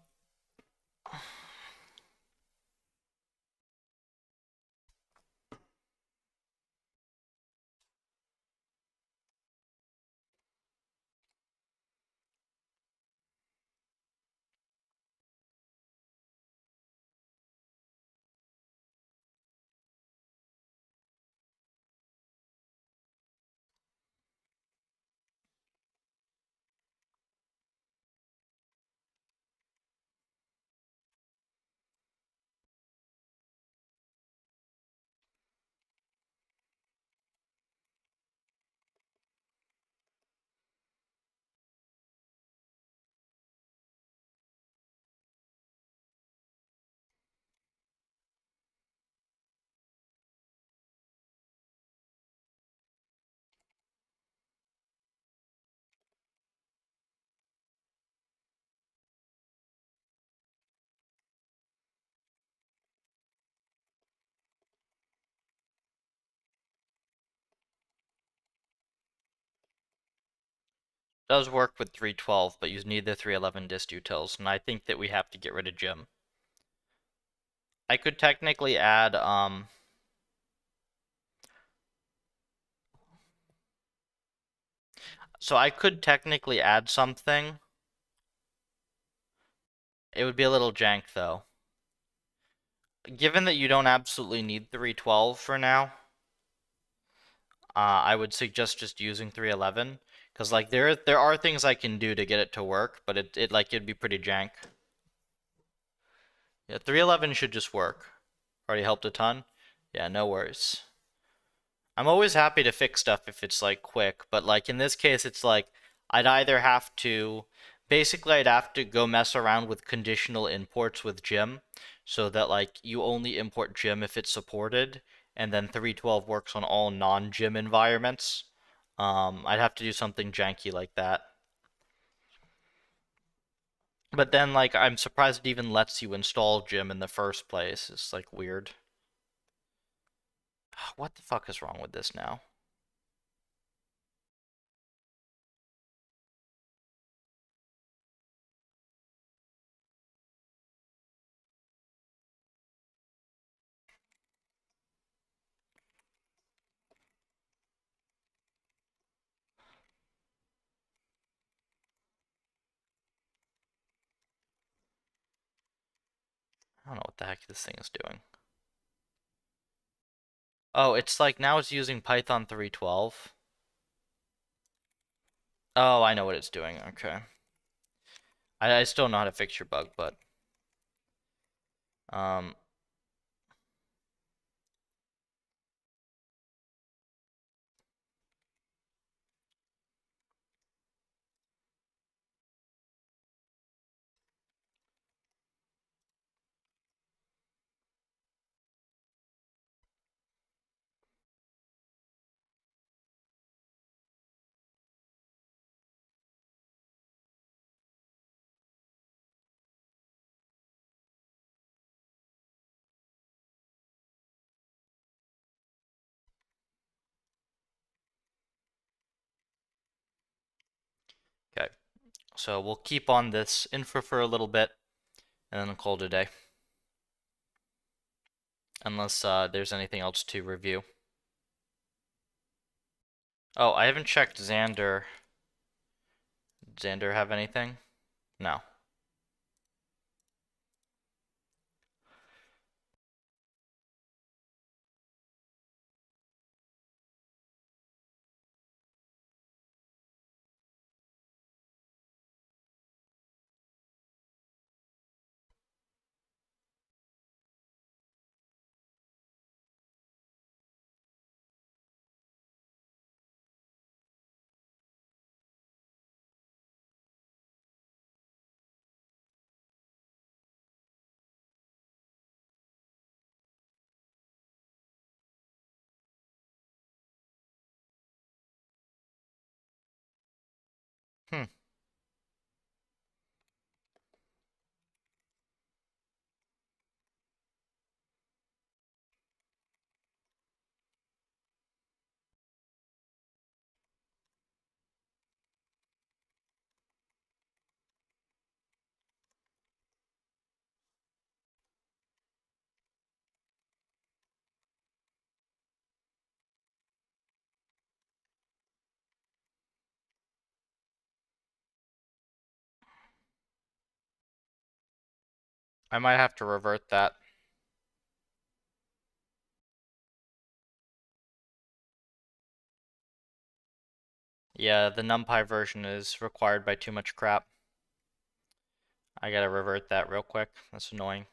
does work with 312, but you need the 311 dist utils, and I think that we have to get rid of Jim. I could technically add, so I could technically add something. It would be a little jank, though. Given that you don't absolutely need 312 for now, I would suggest just using 311. Because, like, there are things I can do to get it to work, but it'd be pretty jank. Yeah, 311 should just work. Already helped a ton. Yeah, no worries. I'm always happy to fix stuff if it's like quick, but like in this case, it's like I'd either have to, basically I'd have to go mess around with conditional imports with Gym, so that like you only import Gym if it's supported, and then 312 works on all non-Gym environments. I'd have to do something janky like that. But then like I'm surprised it even lets you install Gym in the first place. It's like weird. What the fuck is wrong with this now? I don't know what the heck this thing is doing. Oh, it's like now it's using Python 3.12. Oh, I know what it's doing. Okay. I still know how to fix your bug, but um okay. So we'll keep on this info for a little bit and then we'll call it a day. Unless there's anything else to review. Oh, I haven't checked Xander. Did Xander have anything? No. Hmm. I might have to revert that. Yeah, the NumPy version is required by too much crap. I gotta revert that real quick. That's annoying.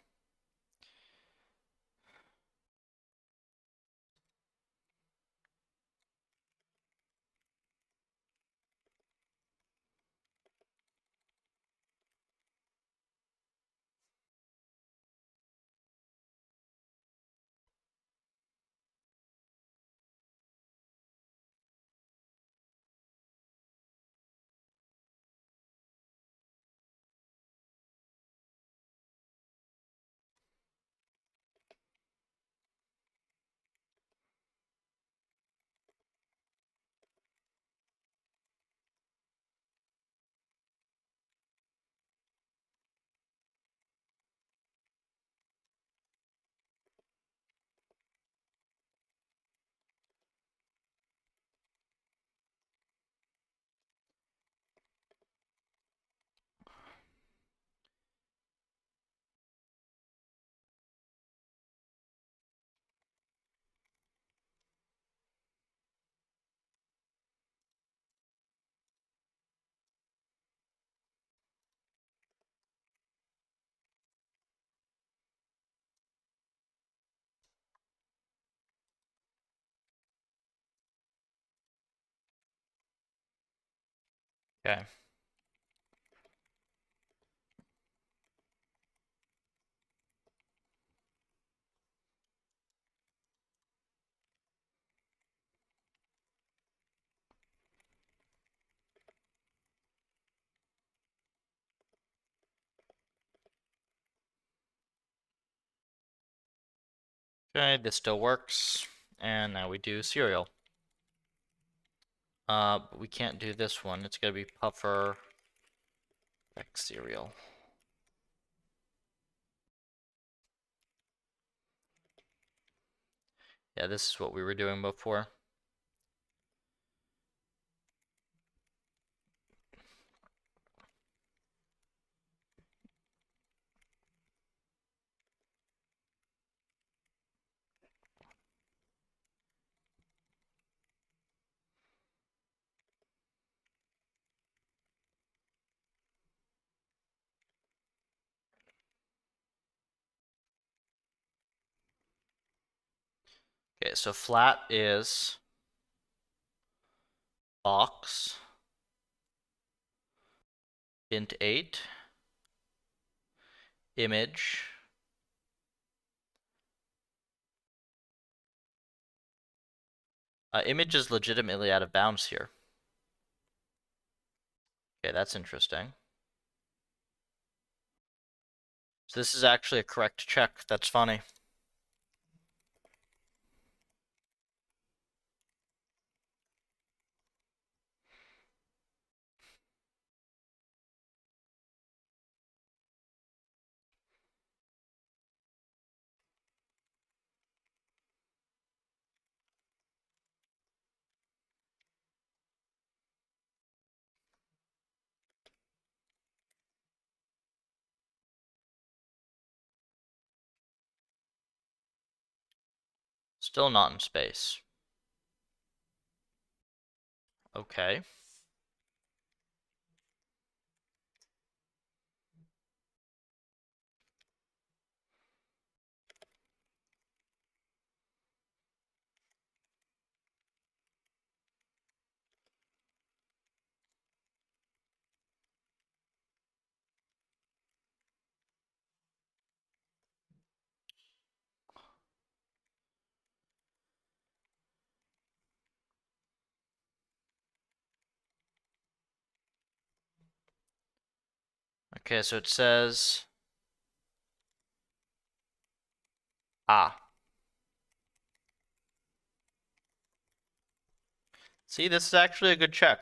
Okay. Okay, this still works. And now we do serial. But we can't do this one. It's gonna be puffer x serial. Yeah, this is what we were doing before. Okay, so flat is box int 8 image image is legitimately out of bounds here. Okay, that's interesting. So this is actually a correct check. That's funny. Still not in space. Okay. Okay, so it says See, this is actually a good check.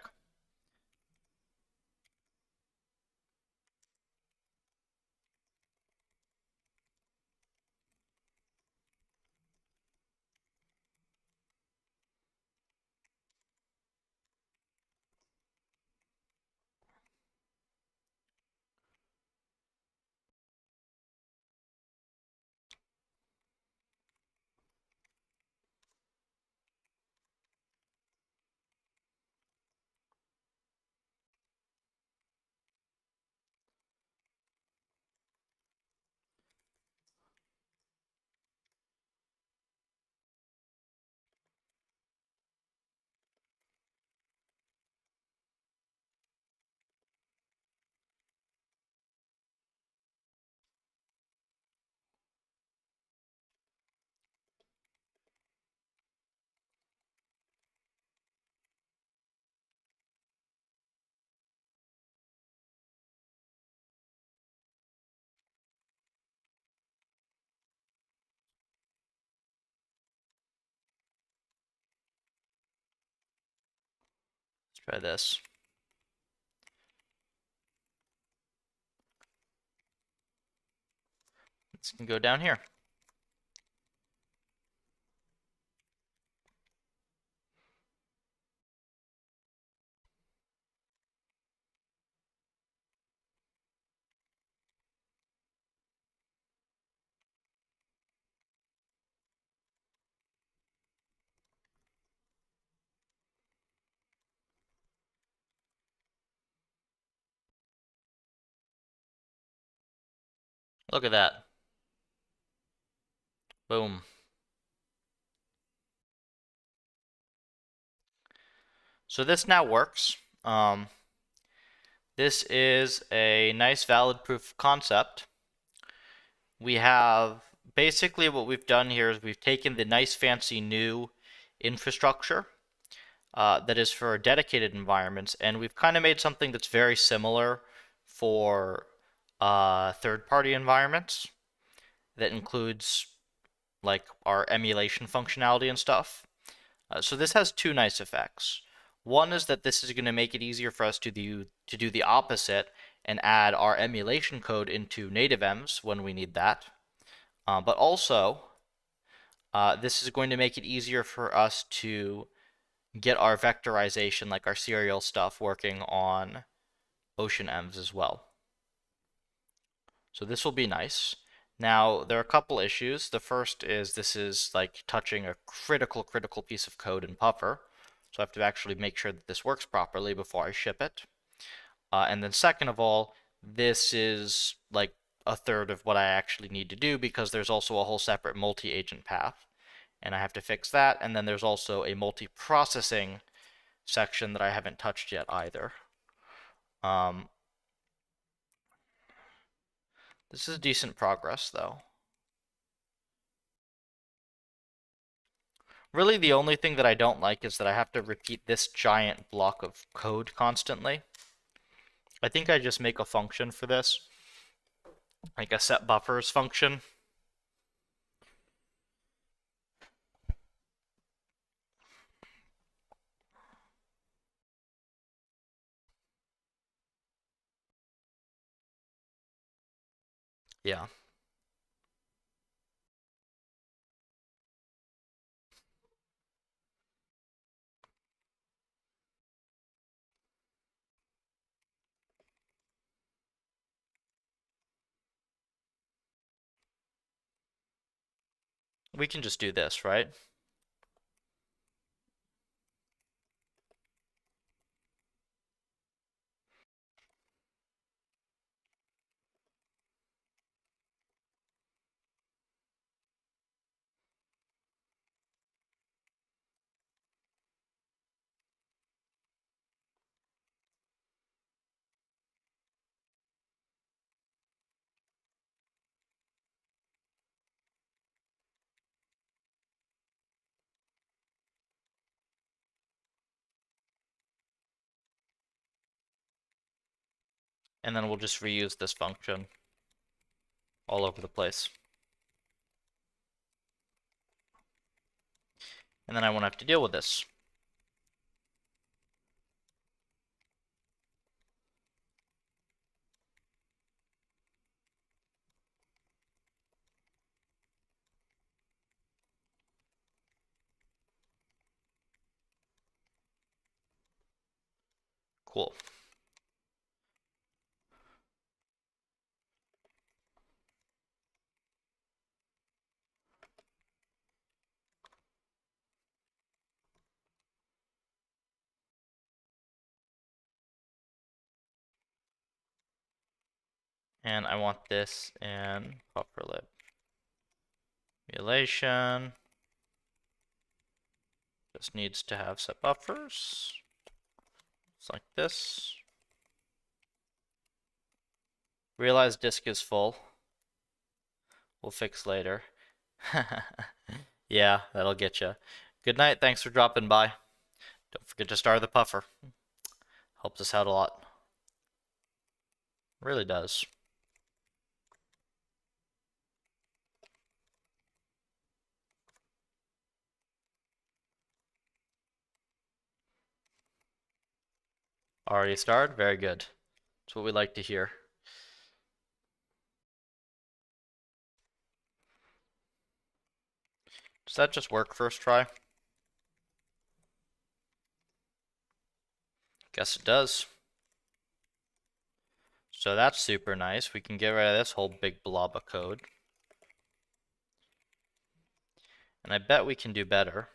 Let's try this. It's gonna go down here. Look at that. Boom. So this now works. This is a nice valid proof of concept. We have basically what we've done here is we've taken the nice fancy new infrastructure that is for dedicated environments, and we've kind of made something that's very similar for third-party environments that includes like our emulation functionality and stuff. So this has two nice effects. One is that this is going to make it easier for us to do the opposite and add our emulation code into native ems when we need that. But also, this is going to make it easier for us to get our vectorization, like our serial stuff, working on ocean ems as well. So this will be nice. Now, there are a couple issues. The first is this is like touching a critical piece of code in Puffer. So I have to actually make sure that this works properly before I ship it. And then second of all, this is like a third of what I actually need to do because there's also a whole separate multi-agent path. And I have to fix that. And then there's also a multi-processing section that I haven't touched yet either. This is decent progress, though. Really, the only thing that I don't like is that I have to repeat this giant block of code constantly. I think I just make a function for this, like a set buffers function. Yeah. We can just do this, right? And then we'll just reuse this function all over the place. And then I won't have to deal with this. Cool. And I want this in PufferLib. Emulation. Just needs to have set buffers. It's like this. Realize disk is full. We'll fix later. Yeah, that'll get you. Good night. Thanks for dropping by. Don't forget to star the puffer. Helps us out a lot. Really does. Already starred? Very good. That's what we like to hear. Does that just work first try? Guess it does. So that's super nice. We can get rid of this whole big blob of code. And I bet we can do better.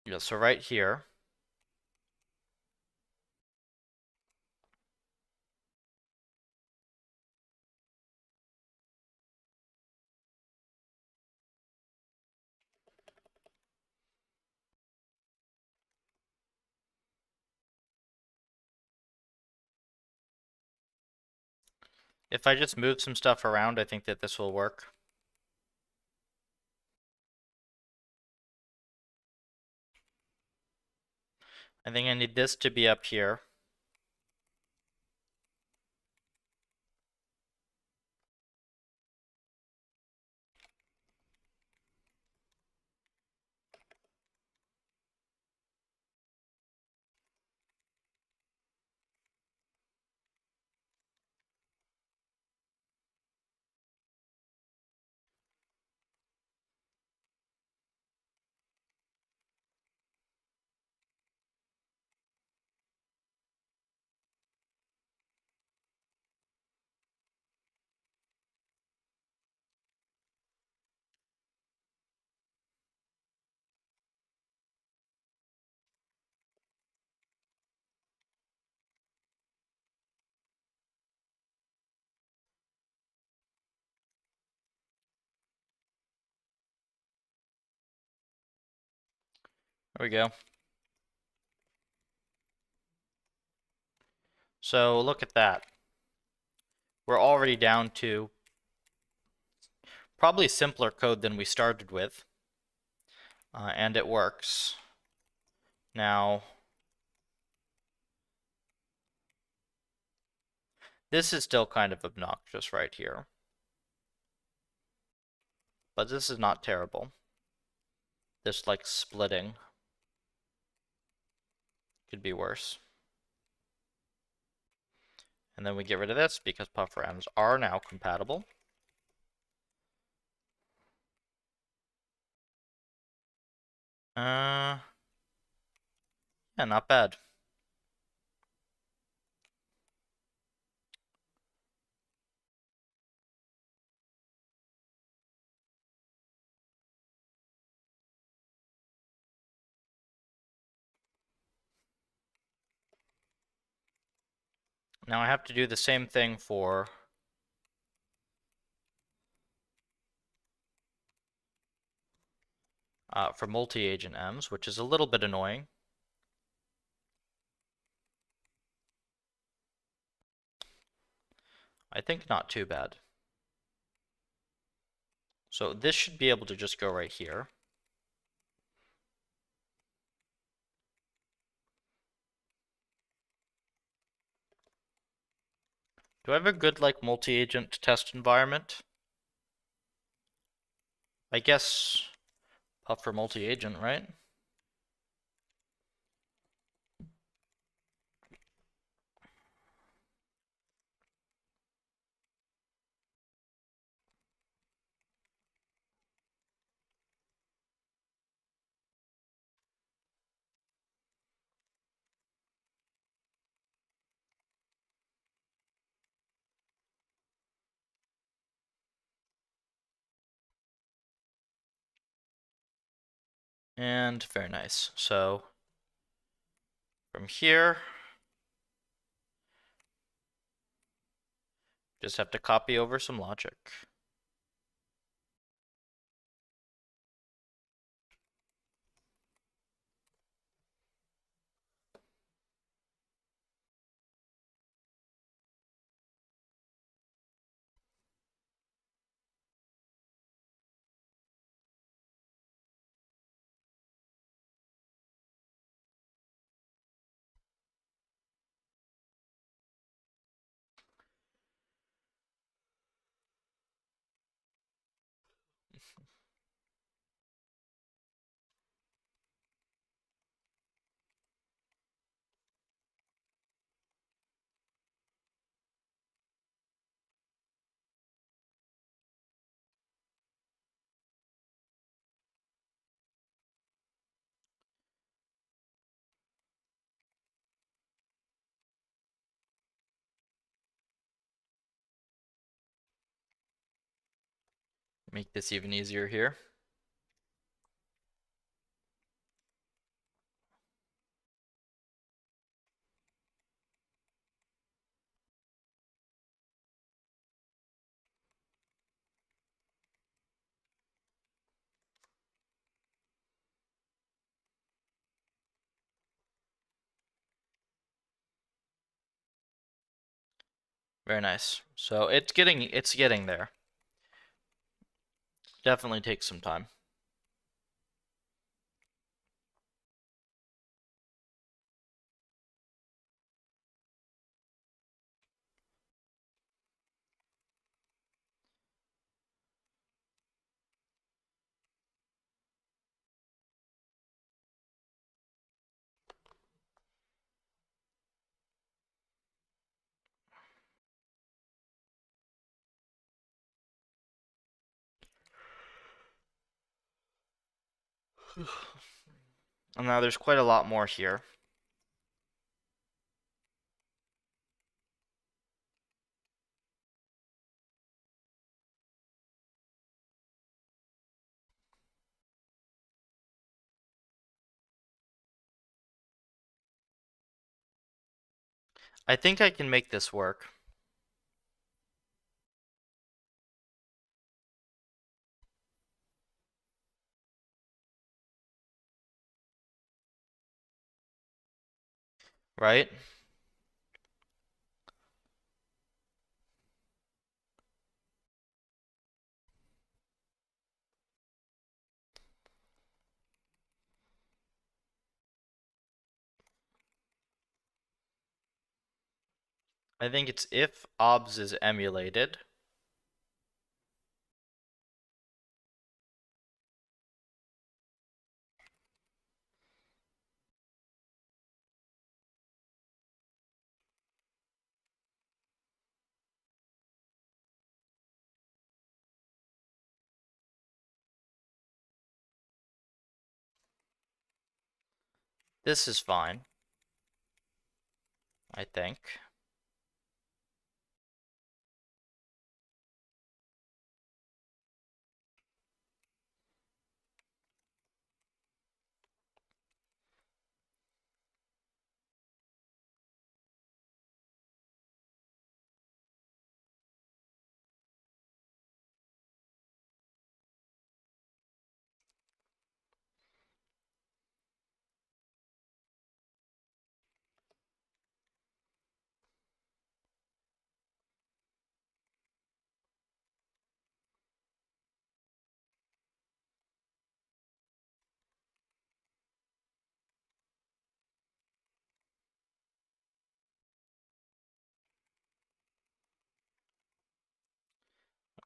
Yeah, so right here, If I just move some stuff around, I think that this will work. I think I need this to be up here. There we go. So look at that. We're already down to probably simpler code than we started with. And it works. Now, this is still kind of obnoxious right here. But this is not terrible. This, like, splitting could be worse. And then we get rid of this because PufferMs are now compatible. Yeah, not bad. Now I have to do the same thing for multi-agent M's, which is a little bit annoying. I think not too bad. So this should be able to just go right here. Do I have a good, like, multi-agent test environment? I guess Puffer multi-agent, right? And very nice. So from here, just have to copy over some logic. Make this even easier here. Very nice. So it's getting there. Definitely takes some time. And now there's quite a lot more here. I think I can make this work. Right? I think it's if obs is emulated. This is fine, I think.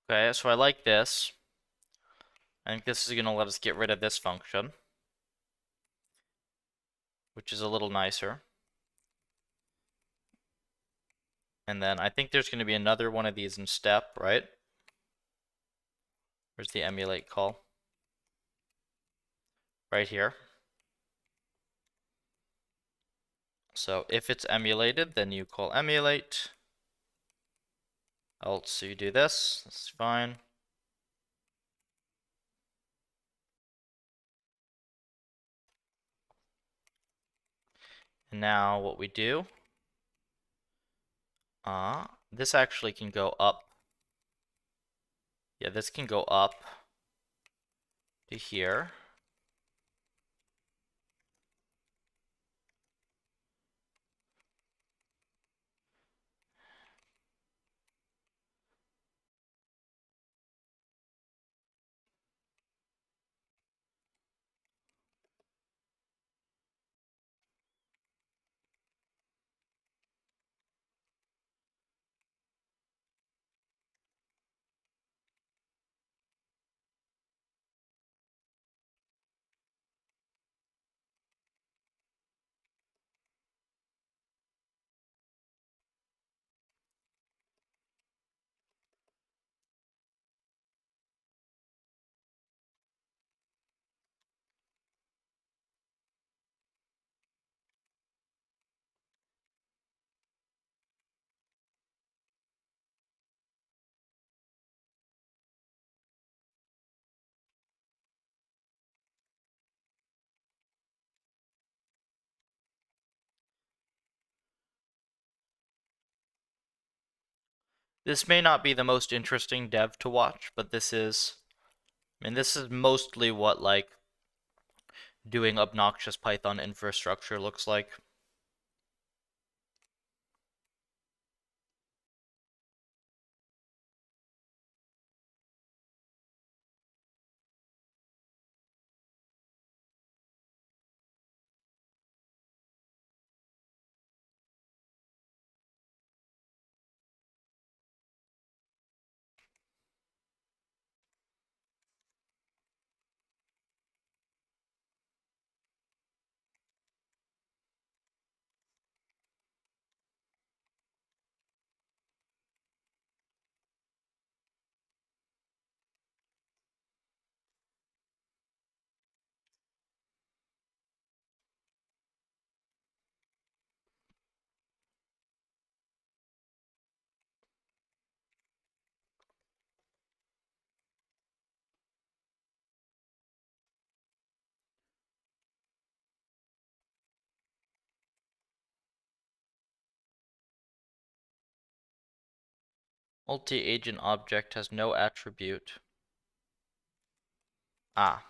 Okay, so I like this. I think this is going to let us get rid of this function, which is a little nicer. And then I think there's going to be another one of these in step, right? Where's the emulate call? Right here. So if it's emulated, then you call emulate. Else you do this. That's fine. And now what we do, this actually can go up. Yeah, this can go up to here. This may not be the most interesting dev to watch, but this is, I mean, this is mostly what like doing obnoxious Python infrastructure looks like. Multi-agent object has no attribute. Ah.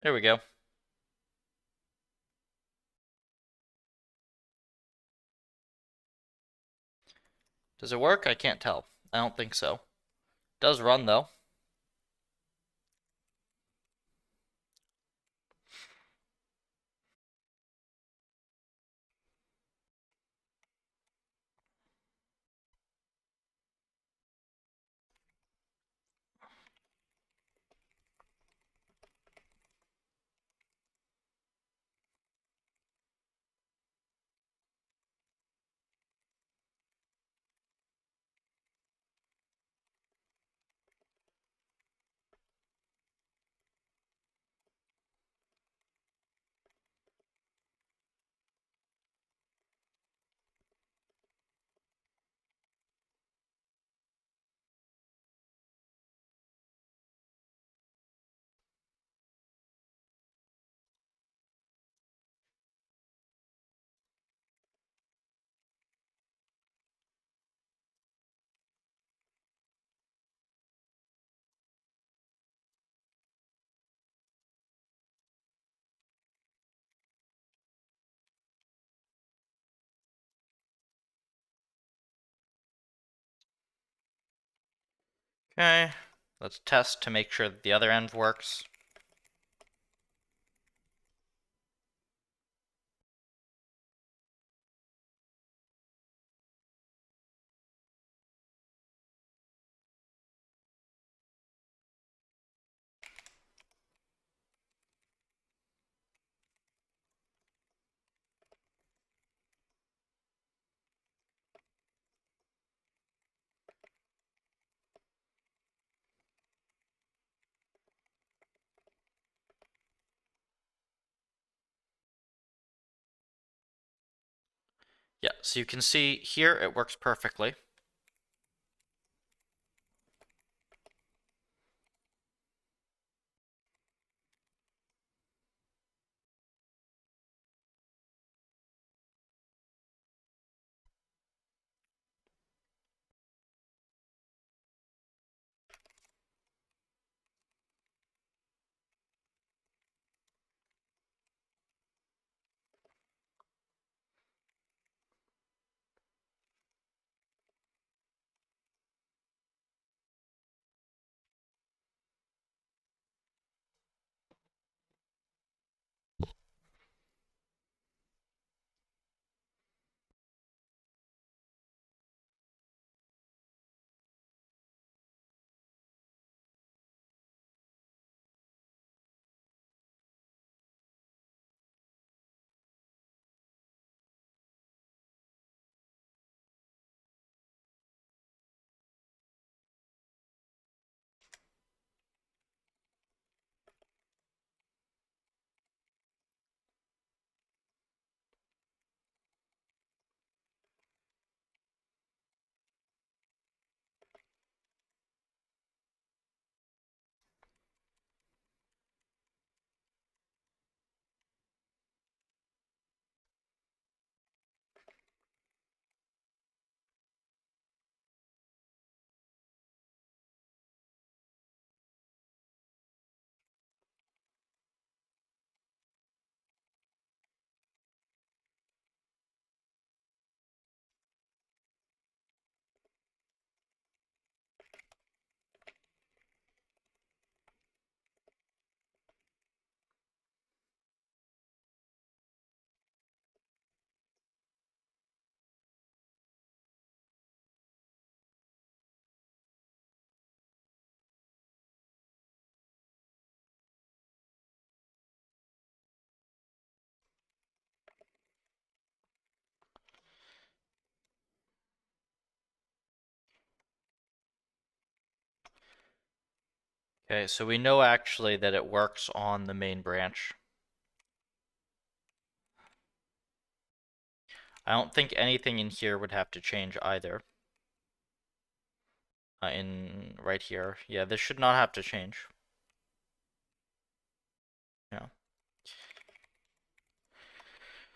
There we go. Does it work? I can't tell. I don't think so. It does run though. Okay. Let's test to make sure that the other end works. Yeah, so you can see here it works perfectly. Okay, so we know actually that it works on the main branch. I don't think anything in here would have to change either. In right here. Yeah, this should not have to change. Yeah.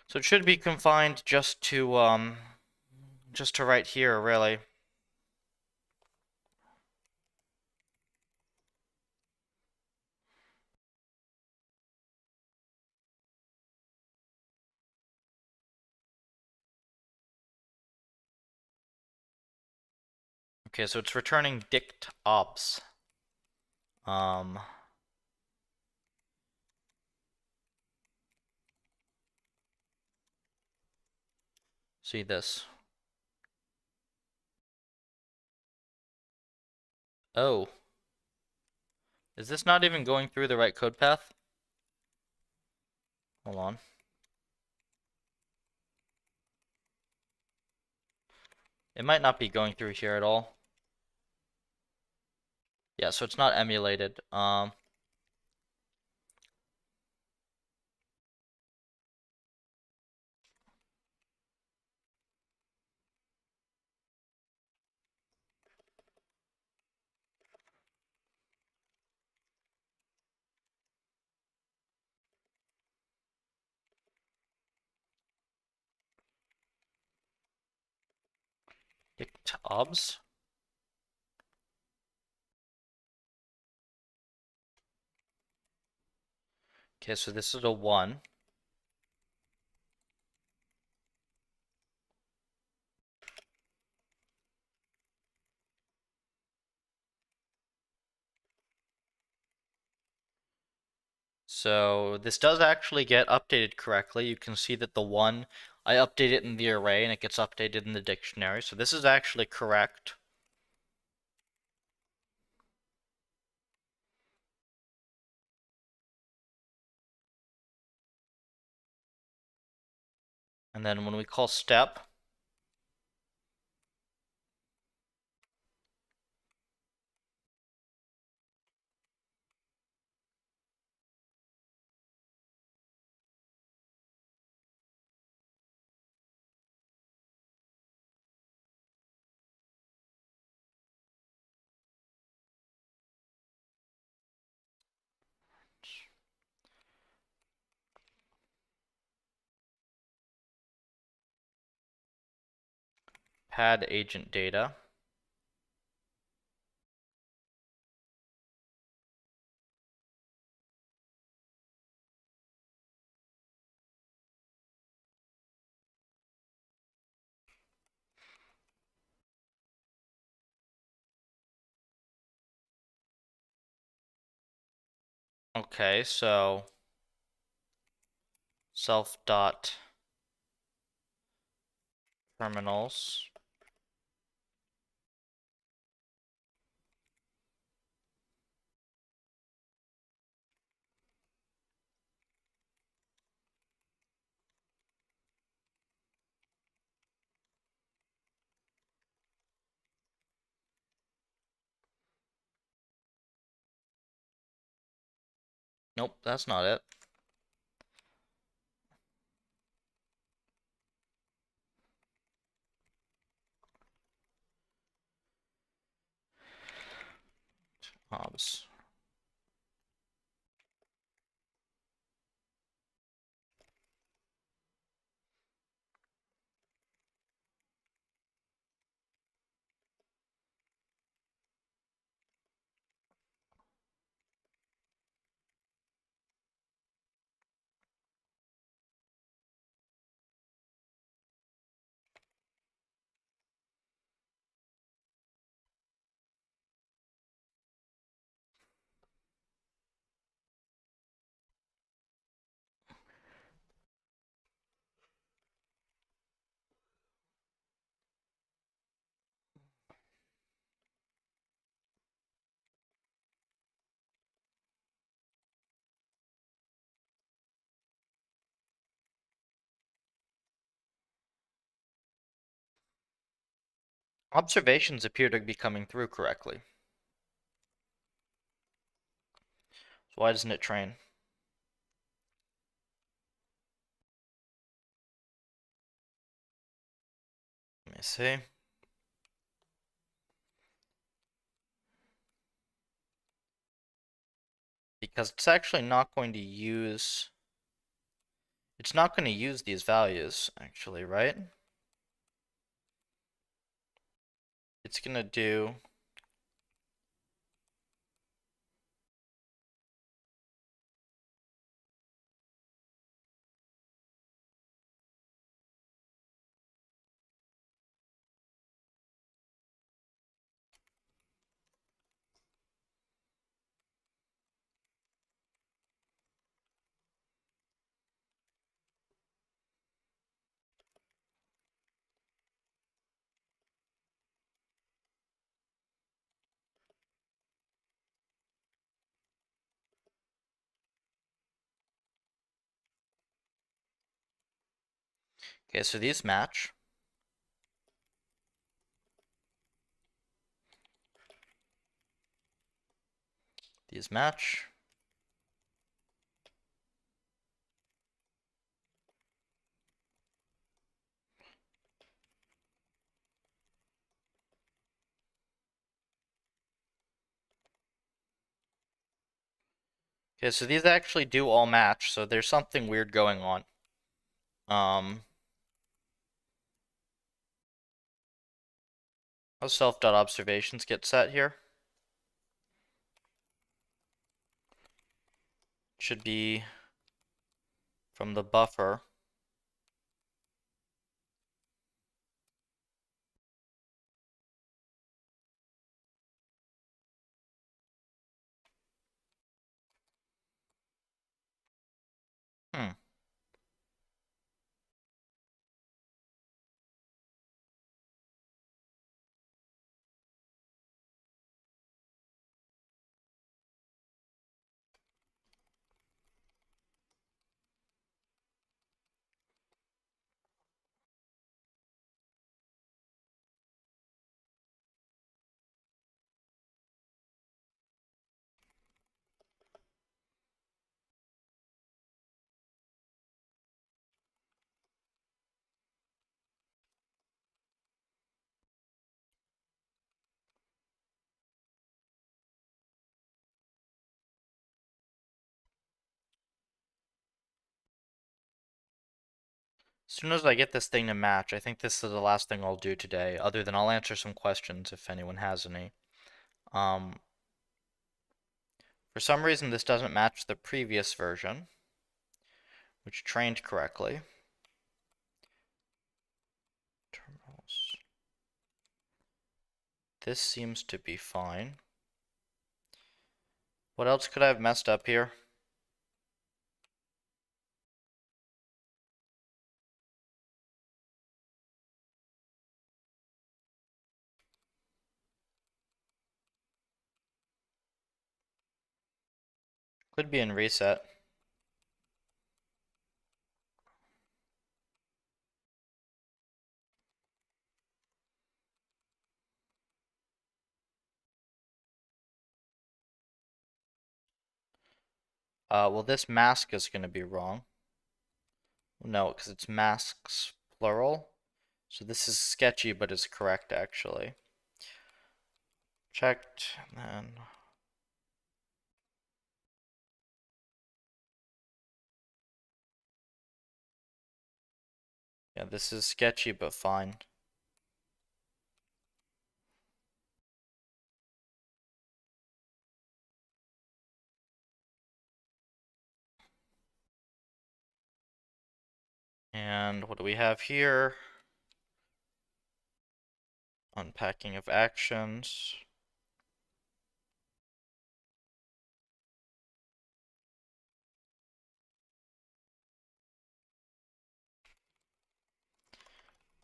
So it should be confined just to right here, really. Okay, so it's returning dict obs. See this. Oh. Is this not even going through the right code path? Hold on. It might not be going through here at all. Yeah, so it's not emulated. Dict obs. Okay, so this is a 1. So this does actually get updated correctly. You can see that the 1, I update it in the array and it gets updated in the dictionary. So this is actually correct. And then when we call step, pad agent data. Okay, so self dot terminals. Nope, that's not it. Obs. Observations appear to be coming through correctly. So why doesn't it train? Let me see. Because it's actually not going to use... It's not going to use these values, actually, right? It's going to do... Okay, so these match. These match. Okay, so these actually do all match, so there's something weird going on. How self.observations get set here? Should be from the buffer. Hmm. As soon as I get this thing to match, I think this is the last thing I'll do today, other than I'll answer some questions if anyone has any. For some reason, this doesn't match the previous version, which trained correctly. Terminals. This seems to be fine. What else could I have messed up here? Could be in reset. Well, this mask is going to be wrong. No, because it's masks plural. So this is sketchy, but it's correct actually. Checked, and then yeah, this is sketchy but fine. And what do we have here? Unpacking of actions.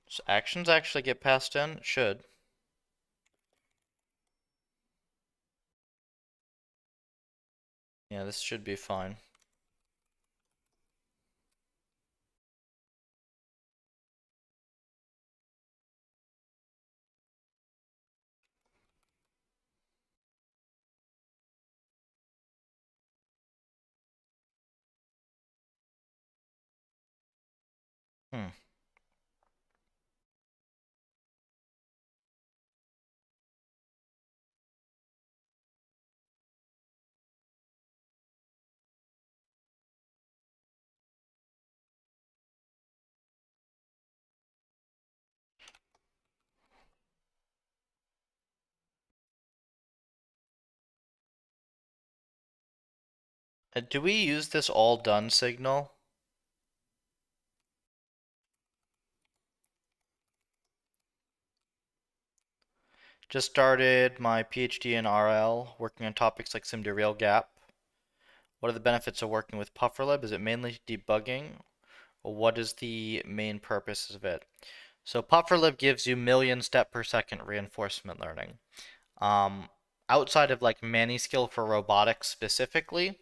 So actions actually get passed in? It should. Yeah, this should be fine. Hmm. Do we use this all done signal? Just started my PhD in RL, working on topics like sim-to-real gap. What are the benefits of working with PufferLib? Is it mainly debugging? Or what is the main purpose of it? So PufferLib gives you million step per second reinforcement learning. Um, Outside of like ManiSkill for robotics specifically,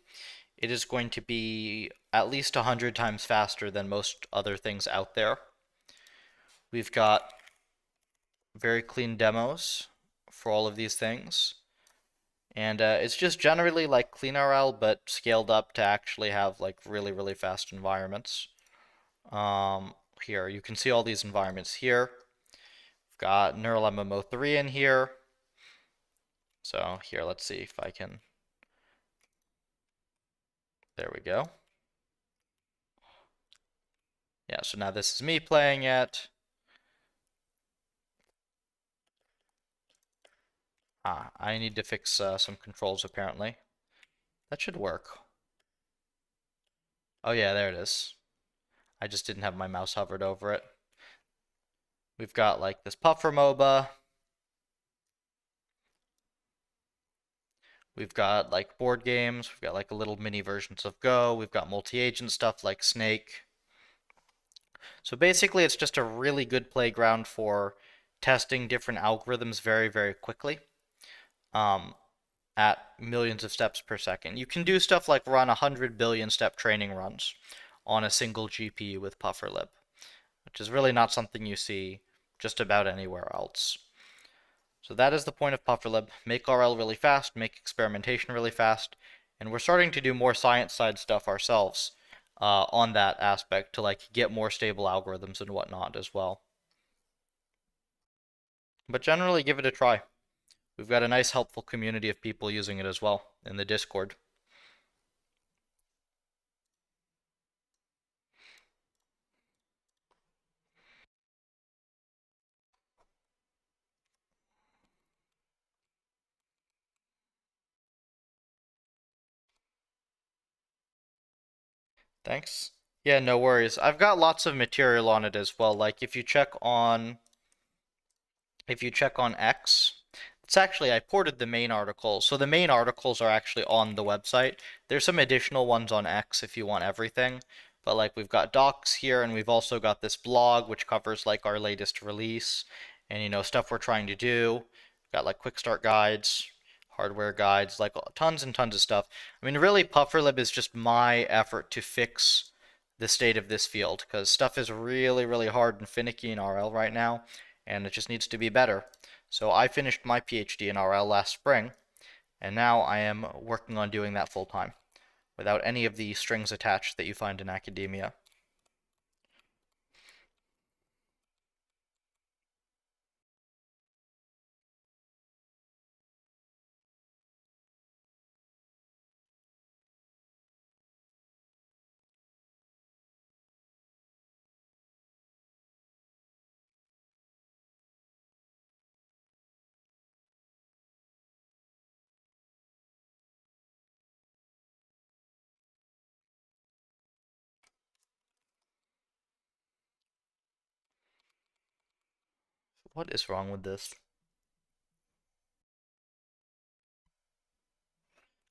it is going to be at least 100 times faster than most other things out there. We've got very clean demos for all of these things. And it's just generally like CleanRL, but scaled up to actually have like really, really fast environments. Here, you can see all these environments here. We've got Neural MMO3 in here. So here, let's see if I can. There we go. Yeah, so now this is me playing it. I need to fix some controls apparently. That should work. Oh yeah, there it is. I just didn't have my mouse hovered over it. We've got like this Puffer MOBA. We've got like board games. We've got like little mini versions of Go. We've got multi-agent stuff like Snake. So basically, it's just a really good playground for testing different algorithms very, very quickly um, at millions of steps per second. You can do stuff like run 100 billion step training runs on a single GPU with PufferLib, which is really not something you see just about anywhere else. So that is the point of PufferLib. Make RL really fast, make experimentation really fast, and we're starting to do more science side stuff ourselves on that aspect to like get more stable algorithms and whatnot as well. But generally, give it a try. We've got a nice, helpful community of people using it as well in the Discord. Thanks. Yeah, no worries. I've got lots of material on it as well. Like if you check on X, it's actually, I ported the main articles. So the main articles are actually on the website. There's some additional ones on X if you want everything. But like we've got docs here and we've also got this blog which covers like our latest release and stuff we're trying to do. We've got like quick start guides, hardware guides, like tons and tons of stuff. I mean, really, PufferLib is just my effort to fix the state of this field because stuff is really, really hard and finicky in RL right now, and it just needs to be better. So I finished my PhD in RL last spring, and now I am working on doing that full time without any of the strings attached that you find in academia. What is wrong with this?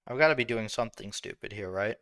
I've got to be doing something stupid here, right?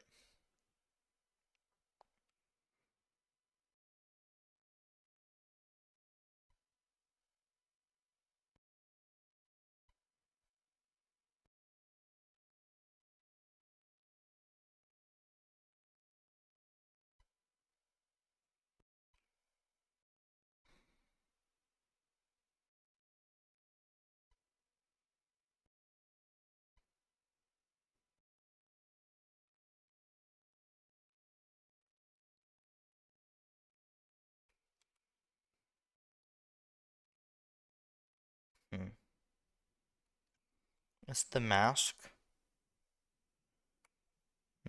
Is the mask?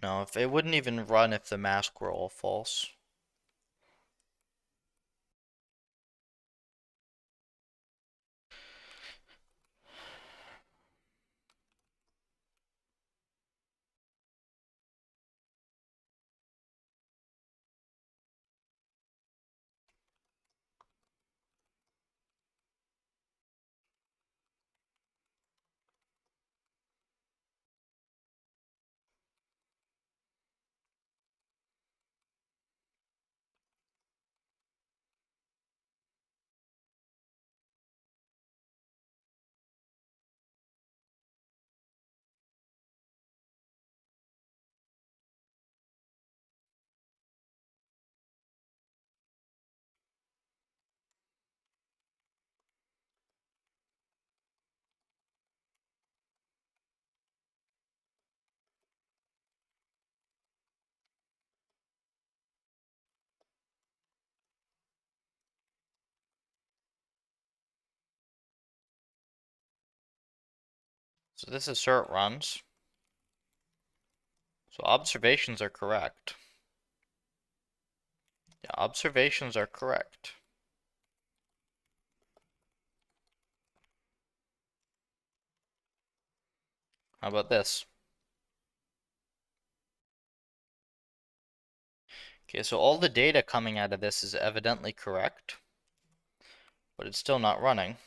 No, if it wouldn't even run if the mask were all false. So this is where it runs. So observations are correct. Yeah, observations are correct. How about this? Okay, so all the data coming out of this is evidently correct, but it's still not running.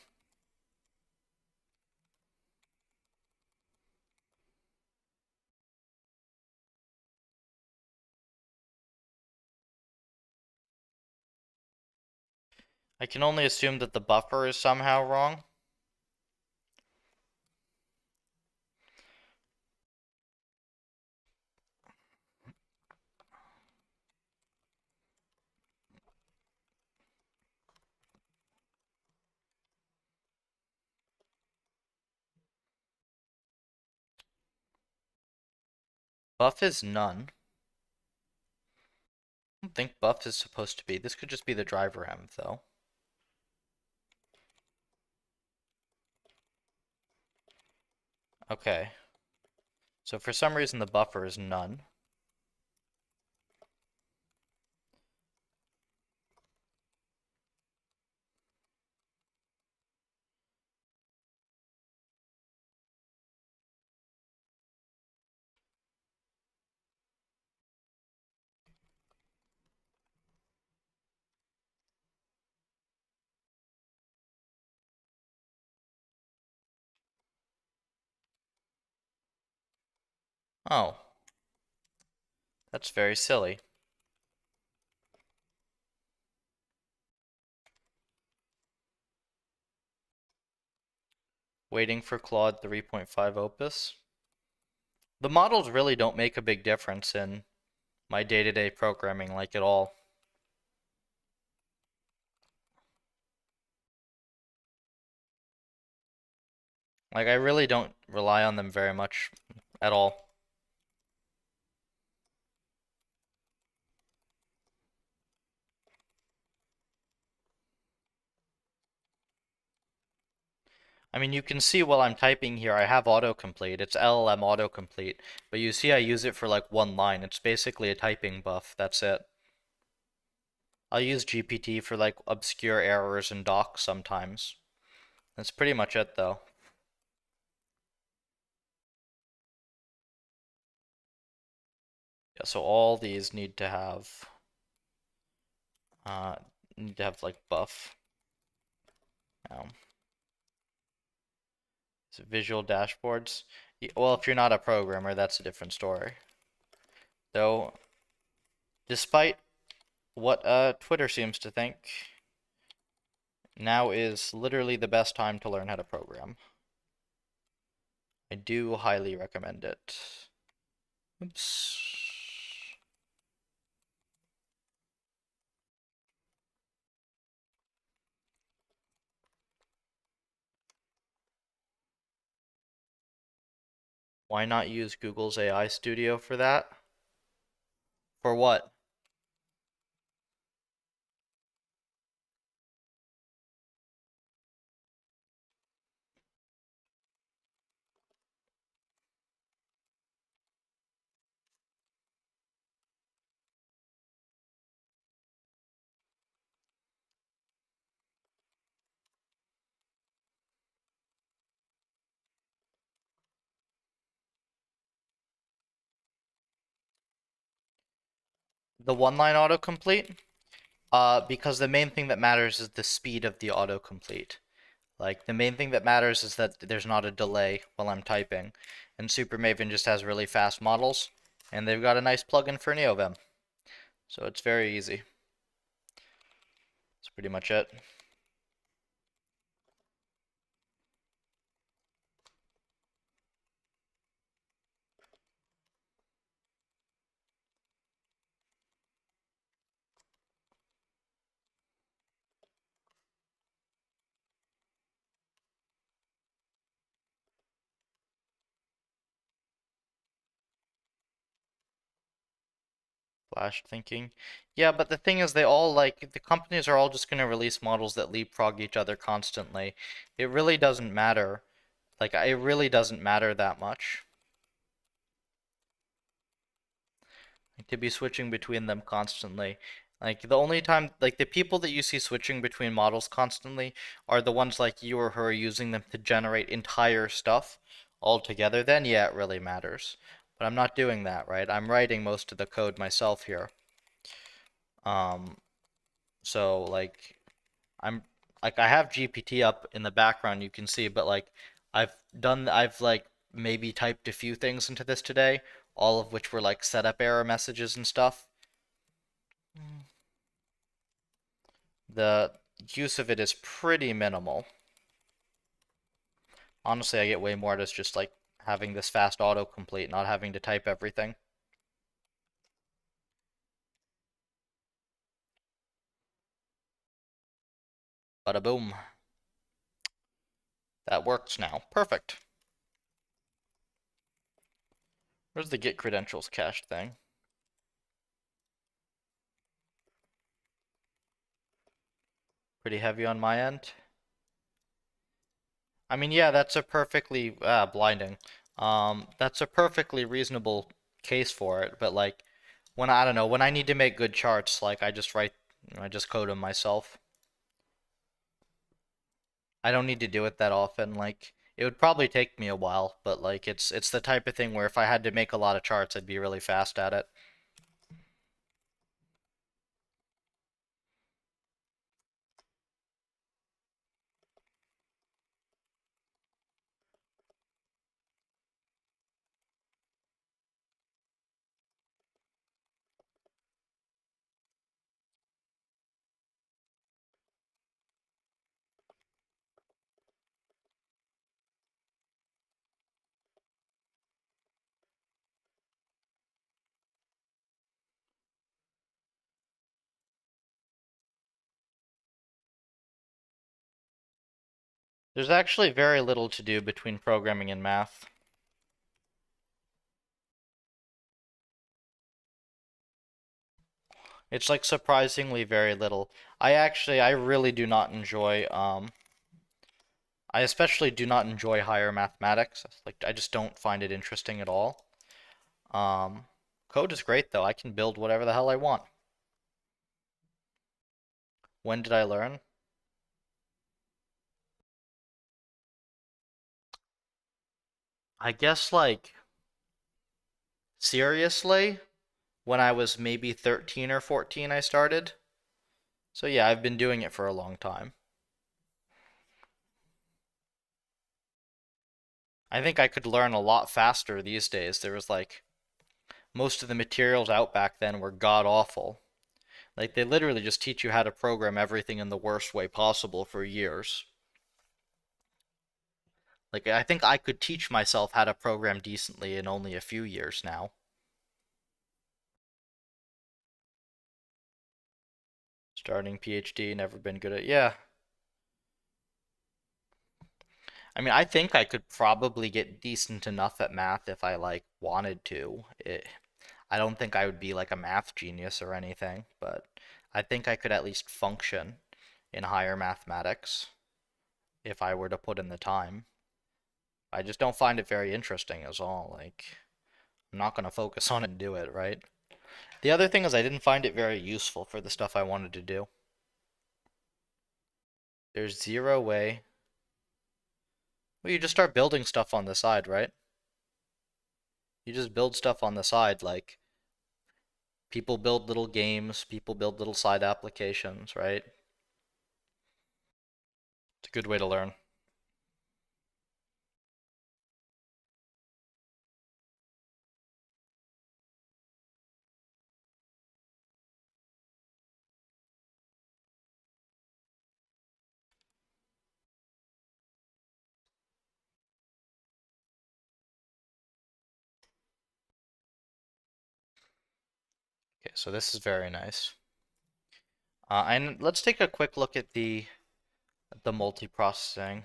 I can only assume that the buffer is somehow wrong. Buff is none. I don't think buff is supposed to be. This could just be the driver M, though. Okay. So for some reason the buffer is none. Oh. That's very silly. Waiting for Claude 3.5 Opus. The models really don't make a big difference in my day-to-day programming, like at all. Like, I really don't rely on them very much at all. I mean, you can see while I'm typing here, I have autocomplete. It's LLM autocomplete. But you see I use it for like one line. It's basically a typing buff. That's it. I'll use GPT for like obscure errors in docs sometimes. That's pretty much it though. Yeah, so all these uh need to have like buff. Now, so visual dashboards. Well, if you're not a programmer, that's a different story. Though, despite what Twitter seems to think, now is literally the best time to learn how to program. I do highly recommend it. Oops. Why not use Google's AI Studio for that? For what? The one-line autocomplete? Because the main thing that matters is the speed of the autocomplete. Like, the main thing that matters is that there's not a delay while I'm typing. And Super Maven just has really fast models, and they've got a nice plugin for NeoVim. So it's very easy. That's pretty much it. Flash thinking. Yeah, but the thing is, they all, like, the companies are all just going to release models that leapfrog each other constantly. It really doesn't matter. Like, it really doesn't matter that much. Like, to be switching between them constantly. Like, the only time, like, the people that you see switching between models constantly are the ones like you or who are using them to generate entire stuff all together. Then, yeah, it really matters. But I'm not doing that, right? I'm writing most of the code myself here. So, like, I'm like I have GPT up in the background, you can see, but like I've like maybe typed a few things into this today, all of which were like setup error messages and stuff. The use of it is pretty minimal. Honestly, I get way more out of just like having this fast autocomplete, not having to type everything. Bada boom. That works now. Perfect. Where's the get credentials cache thing? Pretty heavy on my end. I mean, yeah, that's a perfectly blinding. That's a perfectly reasonable case for it, but like when I don't know, when I need to make good charts, like I just code them myself. I don't need to do it that often. Like it would probably take me a while, but like it's the type of thing where if I had to make a lot of charts, I'd be really fast at it. There's actually very little to do between programming and math. It's like surprisingly very little. I really do not enjoy I especially do not enjoy higher mathematics. Like I just don't find it interesting at all. Um, Code is great though. I can build whatever the hell I want. When did I learn? I guess like seriously, when I was maybe 13 or 14 I started. So yeah, I've been doing it for a long time. I think I could learn a lot faster these days. There was like most of the materials out back then were god awful. Like they literally just teach you how to program everything in the worst way possible for years. Like I think I could teach myself how to program decently in only a few years now. Starting PhD, never been good at. Yeah. I mean, I think I could probably get decent enough at math if I like wanted to. I don't think I would be like a math genius or anything, but I think I could at least function in higher mathematics if I were to put in the time. I just don't find it very interesting as all. Like, I'm not going to focus on it and do it, right? The other thing is I didn't find it very useful for the stuff I wanted to do. There's zero way. Well, you just start building stuff on the side, right? You just build stuff on the side, like People build little games, people build little side applications, right? It's a good way to learn. Okay, so this is very nice. And let's take a quick look at the multiprocessing.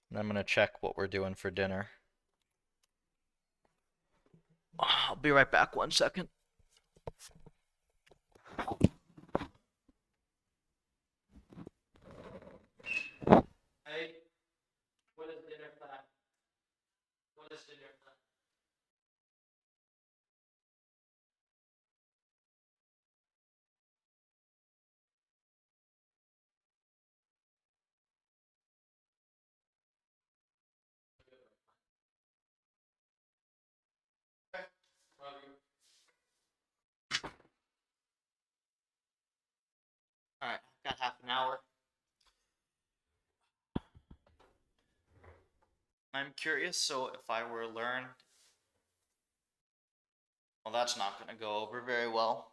And I'm gonna check what we're doing for dinner. I'll be right back 1 second. Hey, what is dinner plan? What is dinner plan? Okay, love you. Alright, got half an hour. I'm curious, so if I were to learn, well, that's not going to go over very well.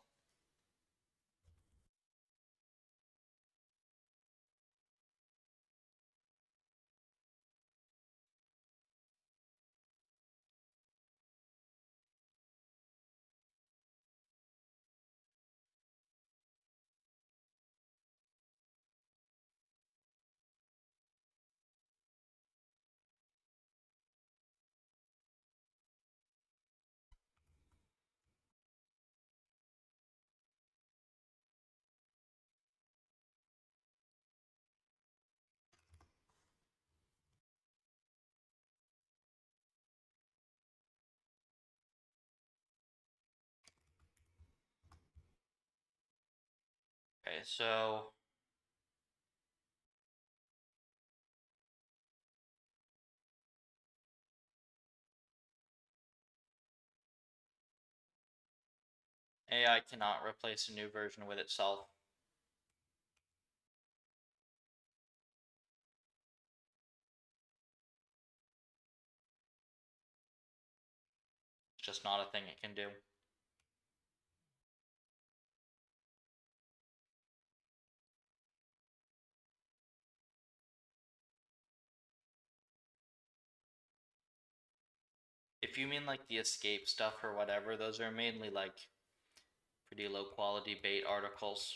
Okay, so AI cannot replace a new version with itself. It's just not a thing it can do. If you mean like the escape stuff or whatever, those are mainly like pretty low quality bait articles.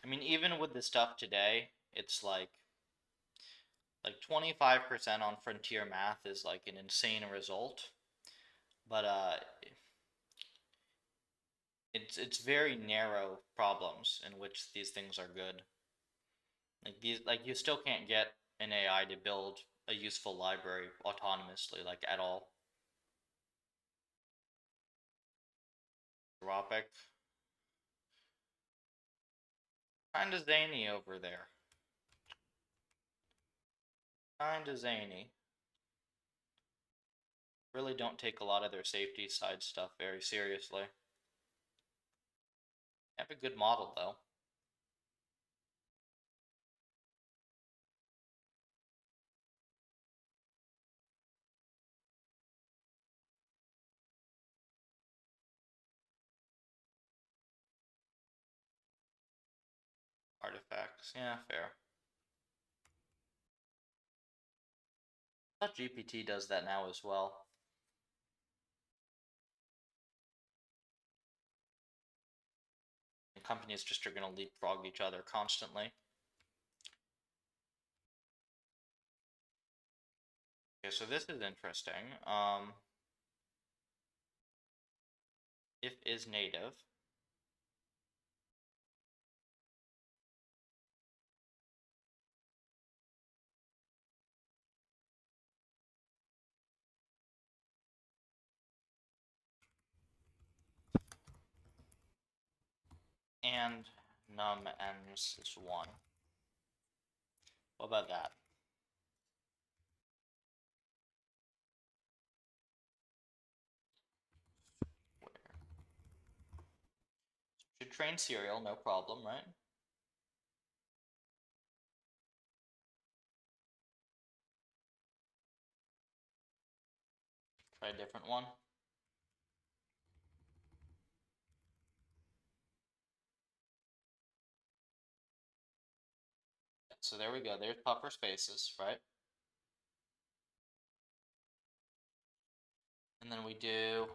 I mean, even with the stuff today, it's like 25% on frontier math is like an insane result, but it's very narrow problems in which these things are good. Like you still can't get an AI to build a useful library autonomously, like at all. Ropic, kinda zany over there. Kinda zany. Really don't take a lot of their safety side stuff very seriously. Have a good model though. Artifacts, yeah, fair. I thought GPT does that now as well. And companies just are gonna leapfrog each other constantly. Okay, so this is interesting. If is native. And num ends is 1. What about that? Should train serial, no problem, right? Try a different one. So there we go. There's puffer spaces, right? And then we do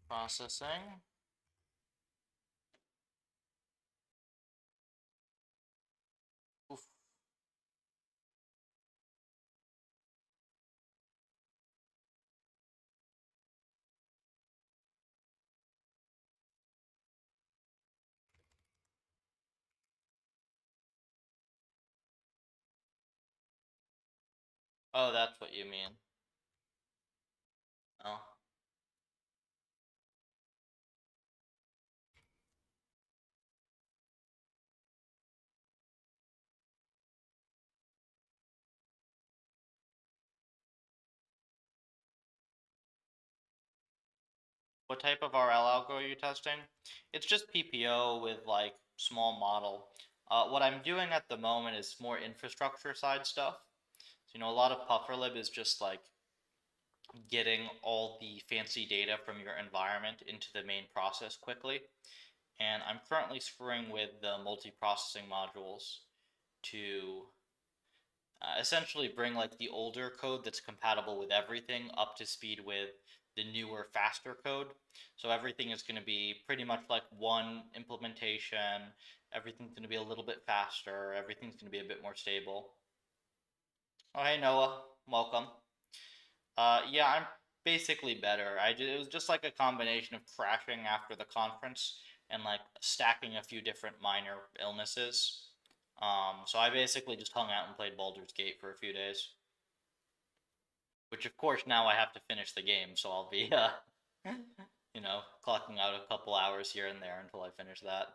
processing. Oof. Oh, that's what you mean. Oh. What type of RL algo are you testing? It's just PPO with like small model. What I'm doing at the moment is more infrastructure side stuff. So, a lot of PufferLib is just like getting all the fancy data from your environment into the main process quickly. And I'm currently screwing with the multi-processing modules to essentially bring like the older code that's compatible with everything up to speed with the newer, faster code. So everything is going to be pretty much like one implementation. Everything's going to be a little bit faster. Everything's going to be a bit more stable. Oh, hey Noah, welcome. Yeah, I'm basically better. It was just like a combination of crashing after the conference and like stacking a few different minor illnesses. So I basically just hung out and played Baldur's Gate for a few days. Which of course now I have to finish the game, so I'll be clocking out a couple hours here and there until I finish that.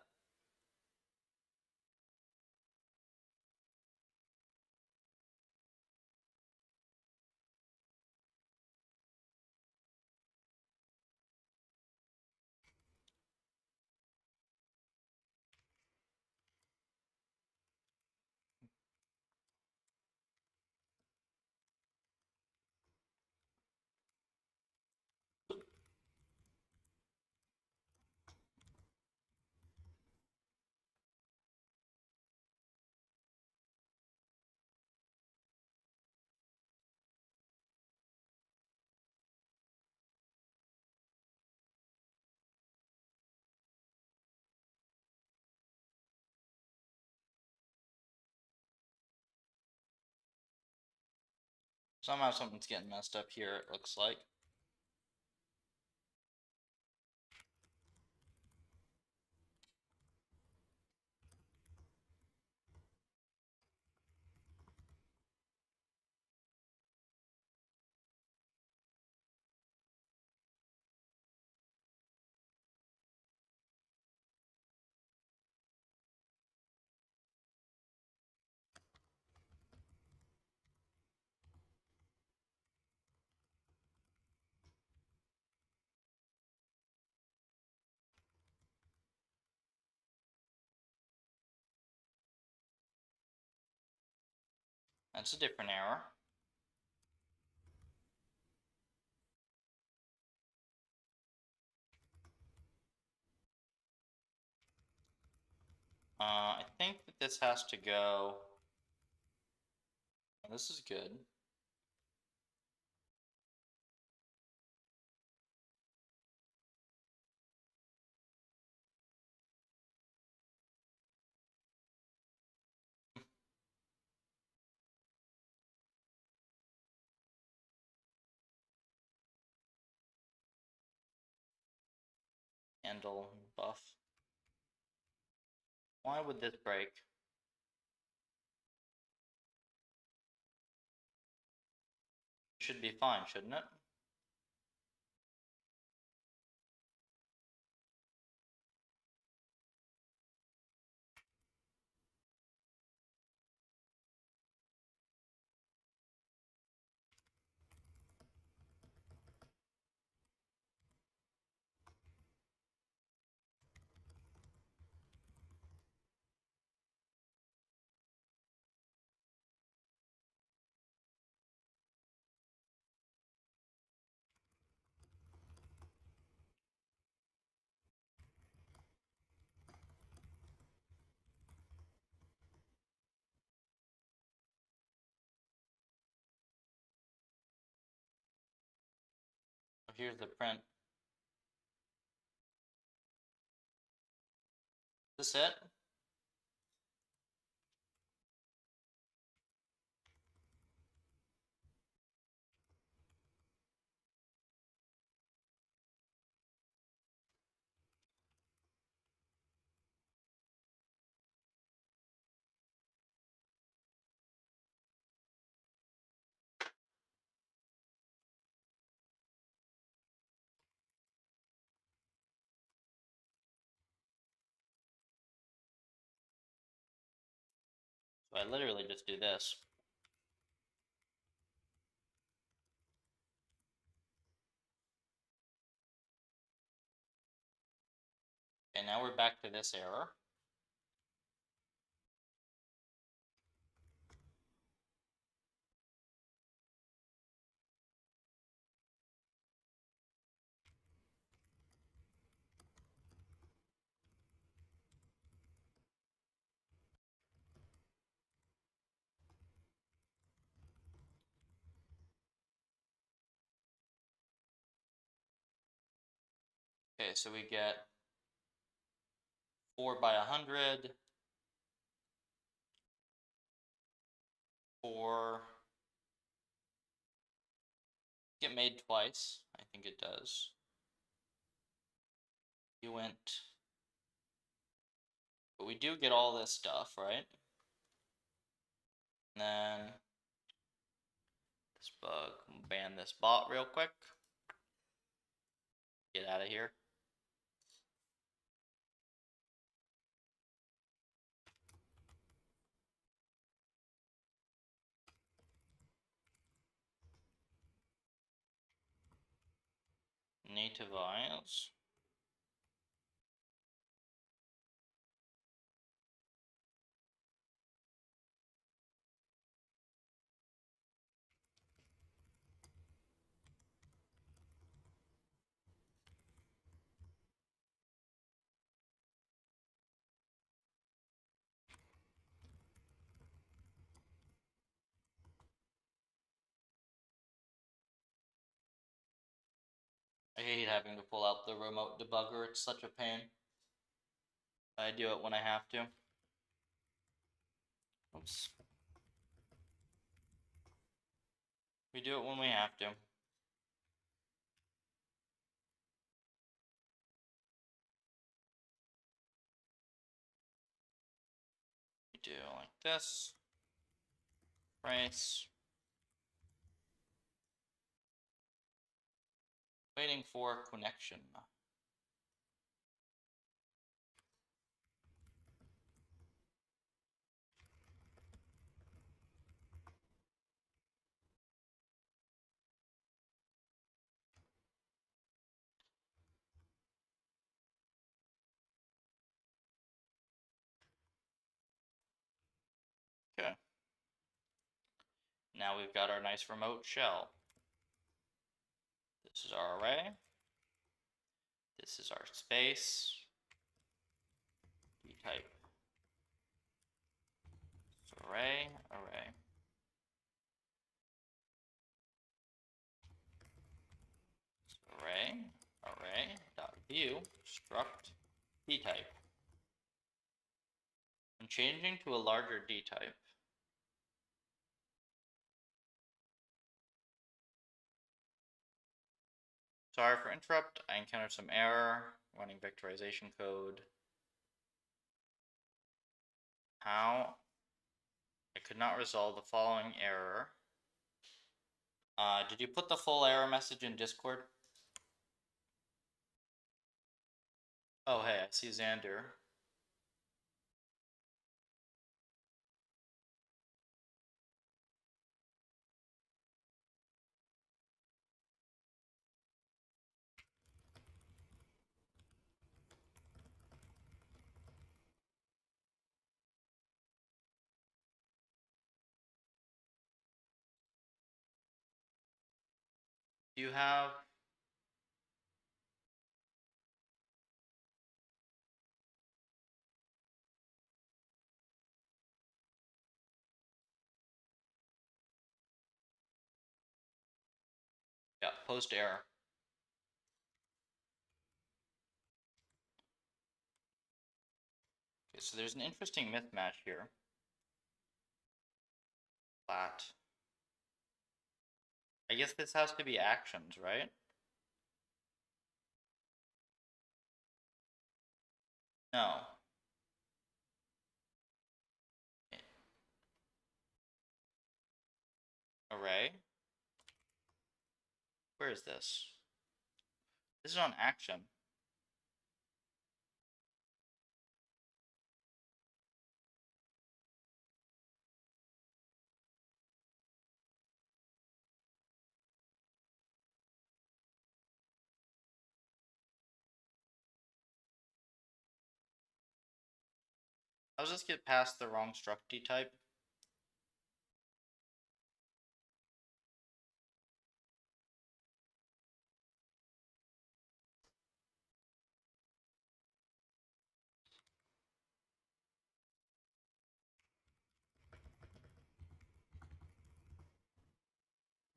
Somehow something's getting messed up here, it looks like. That's a different error. I think that this has to go. This is good. Handle buff. Why would this break? Should be fine, shouldn't it? here's the print. Is this it? So I literally just do this. Okay, now we're back to this error. Okay, so we get 4 by 100, 4, get made twice, I think it does. You went, but we do get all this stuff, right? And then this bug, ban this bot real quick. Get out of here. Native IOs. I hate having to pull out the remote debugger, it's such a pain. I do it when I have to. Oops. We do it when we have to. We do like this. Price. Waiting for connection. Okay. Now we've got our nice remote shell. This is our array. This is our space. D-type. Array, array. Array, array, dot view, struct, D-type. I'm changing to a larger D-type. Sorry for interrupt, I encountered some error, running vectorization code. How? I could not resolve the following error. Did you put the full error message in Discord? Oh, hey, I see Xander. Do you have... Yeah, post error. So there's an interesting mismatch here. Flat. I guess this has to be actions, right? No. Array? Where is this? This is on action. I'll just get past the wrong structy type.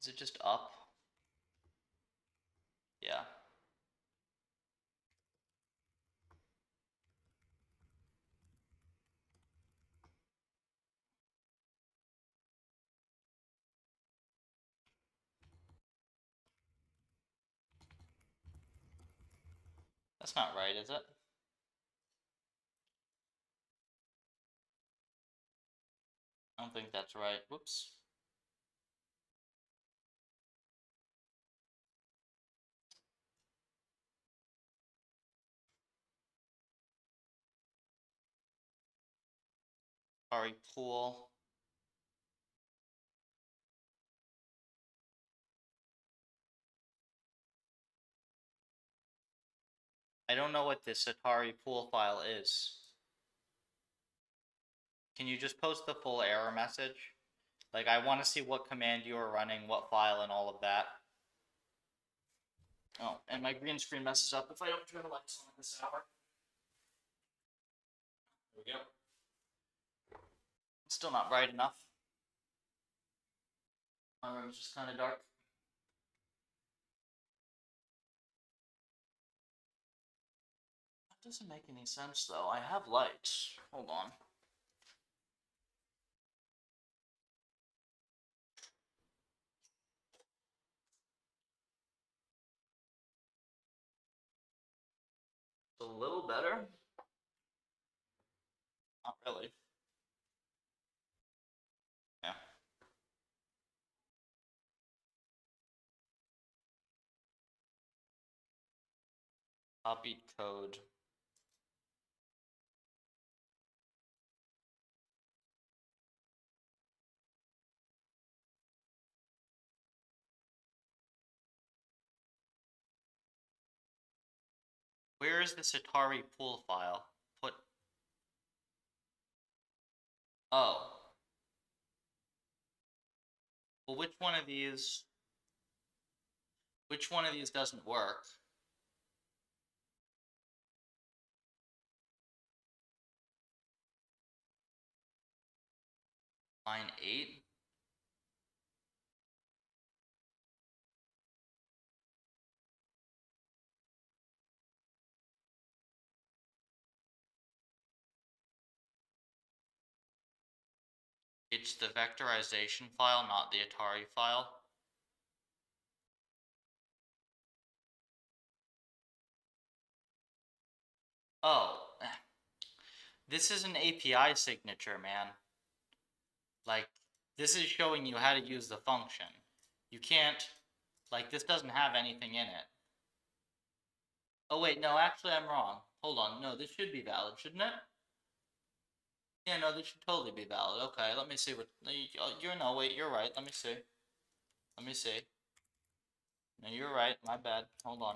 Is it just up? Yeah. That's not right, is it? I don't think that's right. Whoops. Sorry, pool. I don't know what this Atari pool file is. Can you just post the full error message? Like, I want to see what command you are running, what file, and all of that. Oh, and my green screen messes up if I don't turn the lights on in this hour. There we go. Still not bright enough. My room's just kind of dark. That doesn't make any sense, though. I have lights. Hold on. It's a little better. Not really. Yeah. Copied code. Where is this Atari pool file? Put. Oh. Well, which one of these doesn't work? Line 8? It's the vectorization file, not the Atari file. Oh. This is an API signature, man. Like, this is showing you how to use the function. You can't, like, this doesn't have anything in it. Oh wait, no, actually I'm wrong. Hold on, no, this should be valid, shouldn't it? Yeah, no, this should totally be valid. Okay, let me see what, no, wait, you're right, let me see. Let me see. No, you're right, my bad, hold on.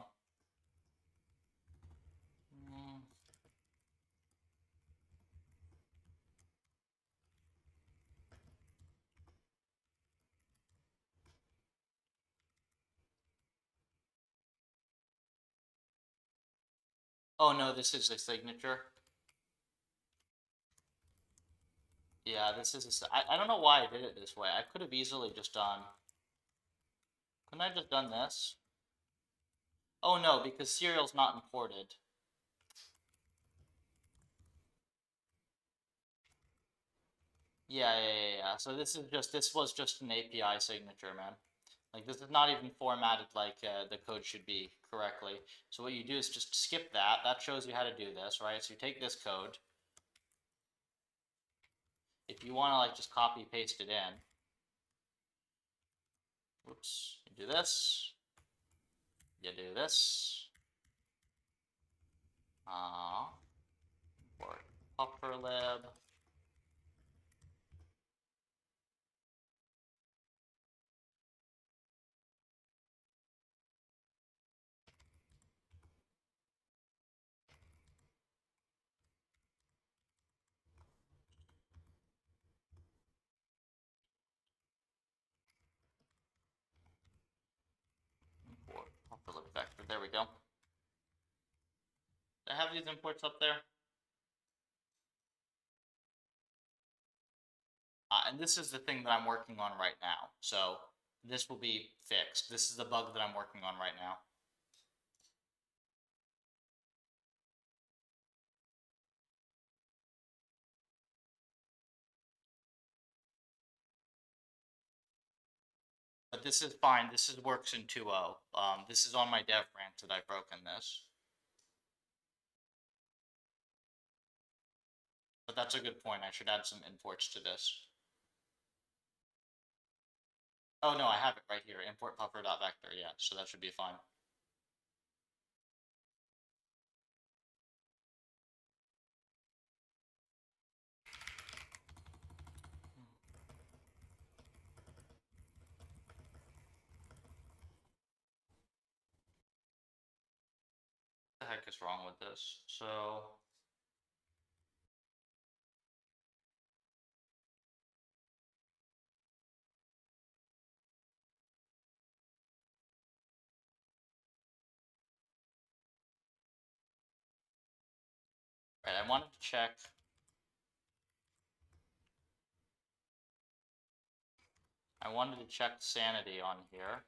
Oh no, this is a signature. Yeah, this is I don't know why I did it this way. I could have easily just done... Couldn't I just done this? Oh no, because serial's not imported. Yeah. So this was just an API signature, man. Like this is not even formatted like the code should be correctly. So what you do is just skip that. That shows you how to do this, right? So you take this code. If you want to like just copy paste it in, whoops, you do this. You do this. Or PufferLib. Import PufferLib vector. There we go. Do I have these imports up there? And this is the thing that I'm working on right now. So this will be fixed. This is the bug that I'm working on right now. But this is fine. This works in 2.0. This is on my dev branch that I've broken this. But that's a good point. I should add some imports to this. Oh no, I have it right here. Import puffer.vector. Yeah, so that should be fine. What the heck is wrong with this? So right, I wanted to check. I wanted to check sanity on here.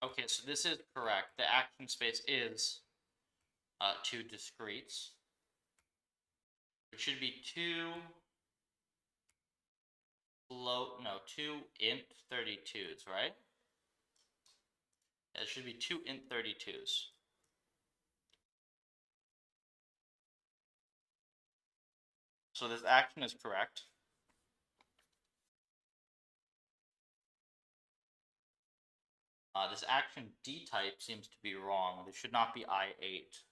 Okay, so this is correct. The action space is 2 discretes. It should be 2 2 int 32s, right? It should be 2 int 32s. So this action is correct. This action D type seems to be wrong. This should not be I8.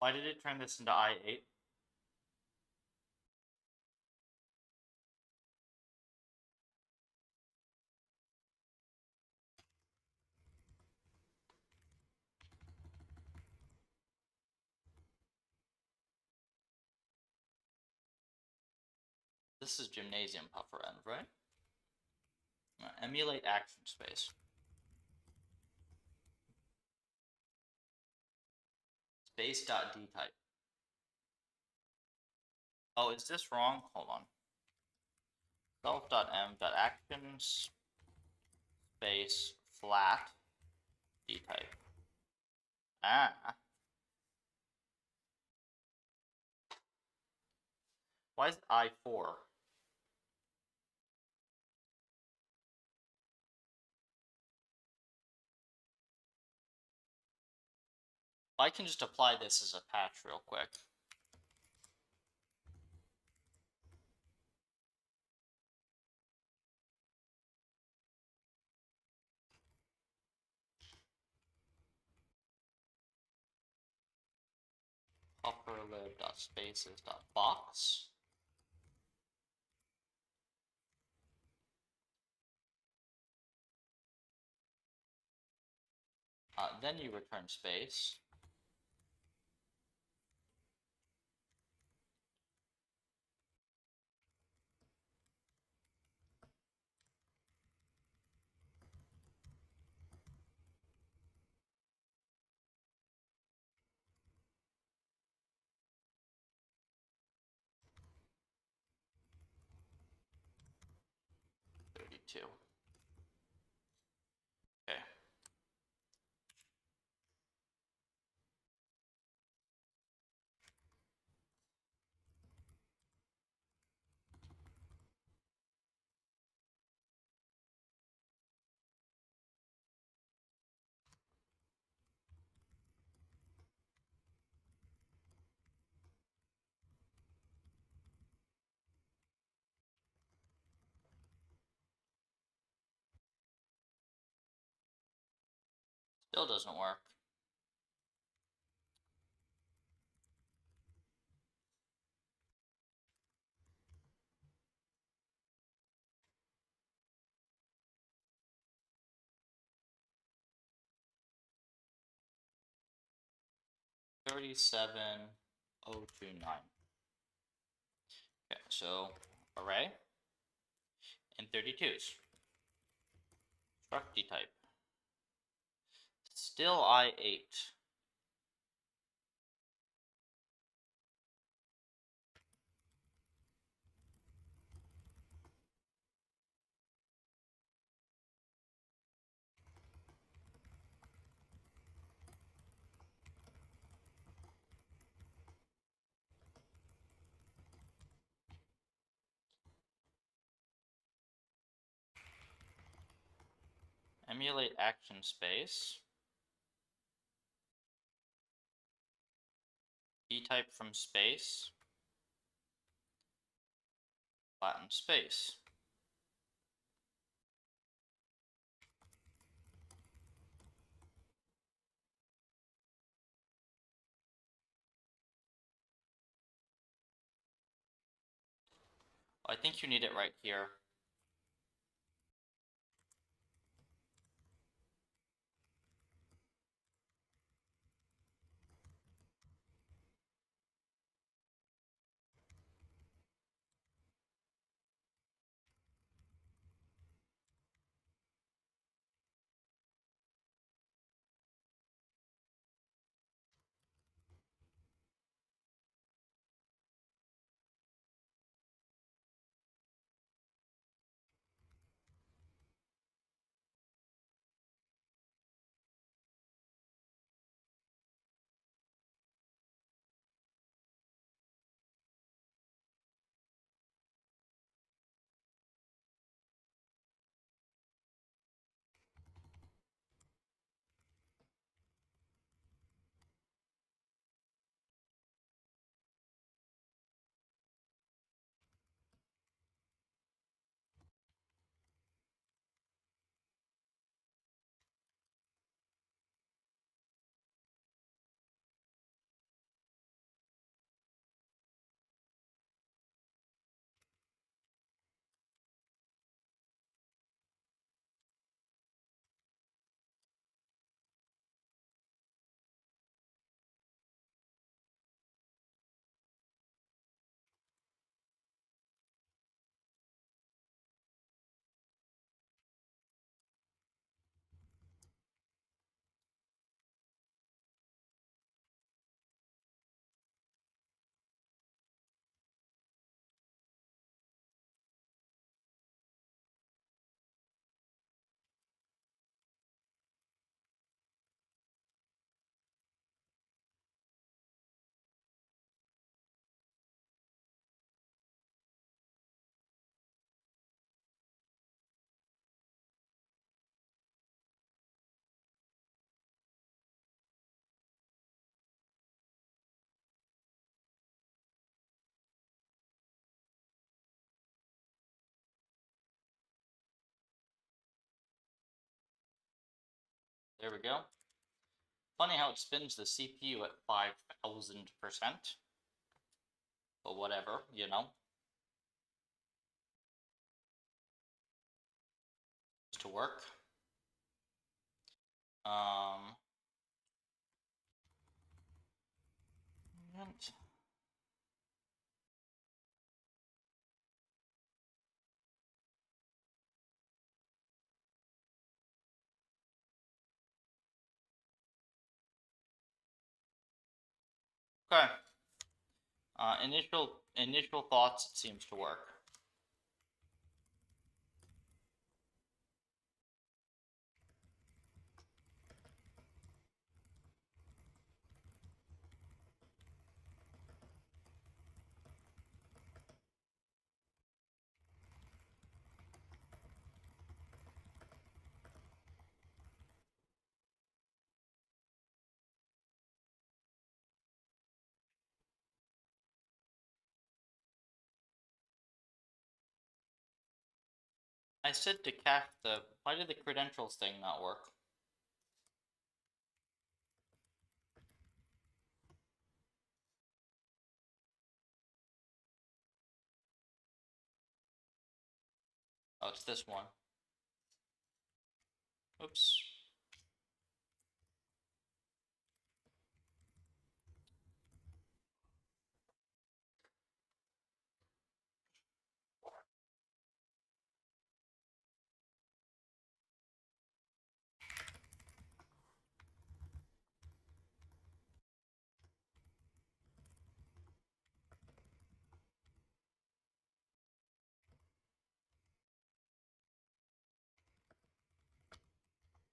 Why did it turn this into I8? This is gymnasium puffer end, right? Emulate action space. Space.dtype. Oh, is this wrong? Hold on. Self.m.actions space flat dtype. Ah. Why is it I4? I can just apply this as a patch real quick. PufferLib.spaces.box. Then you return space. 32. Okay. Still doesn't work. $37,029. Okay, so array and 32s. Struct type. Still I8. Emulate action space. Type from space. Flatten space. I think you need it right here. There we go. Funny how it spins the CPU at 5,000%. But whatever, you know. To work. And okay. Initial thoughts, it seems to work. I said to cache the... Why did the credentials thing not work? Oh, it's this one. Oops.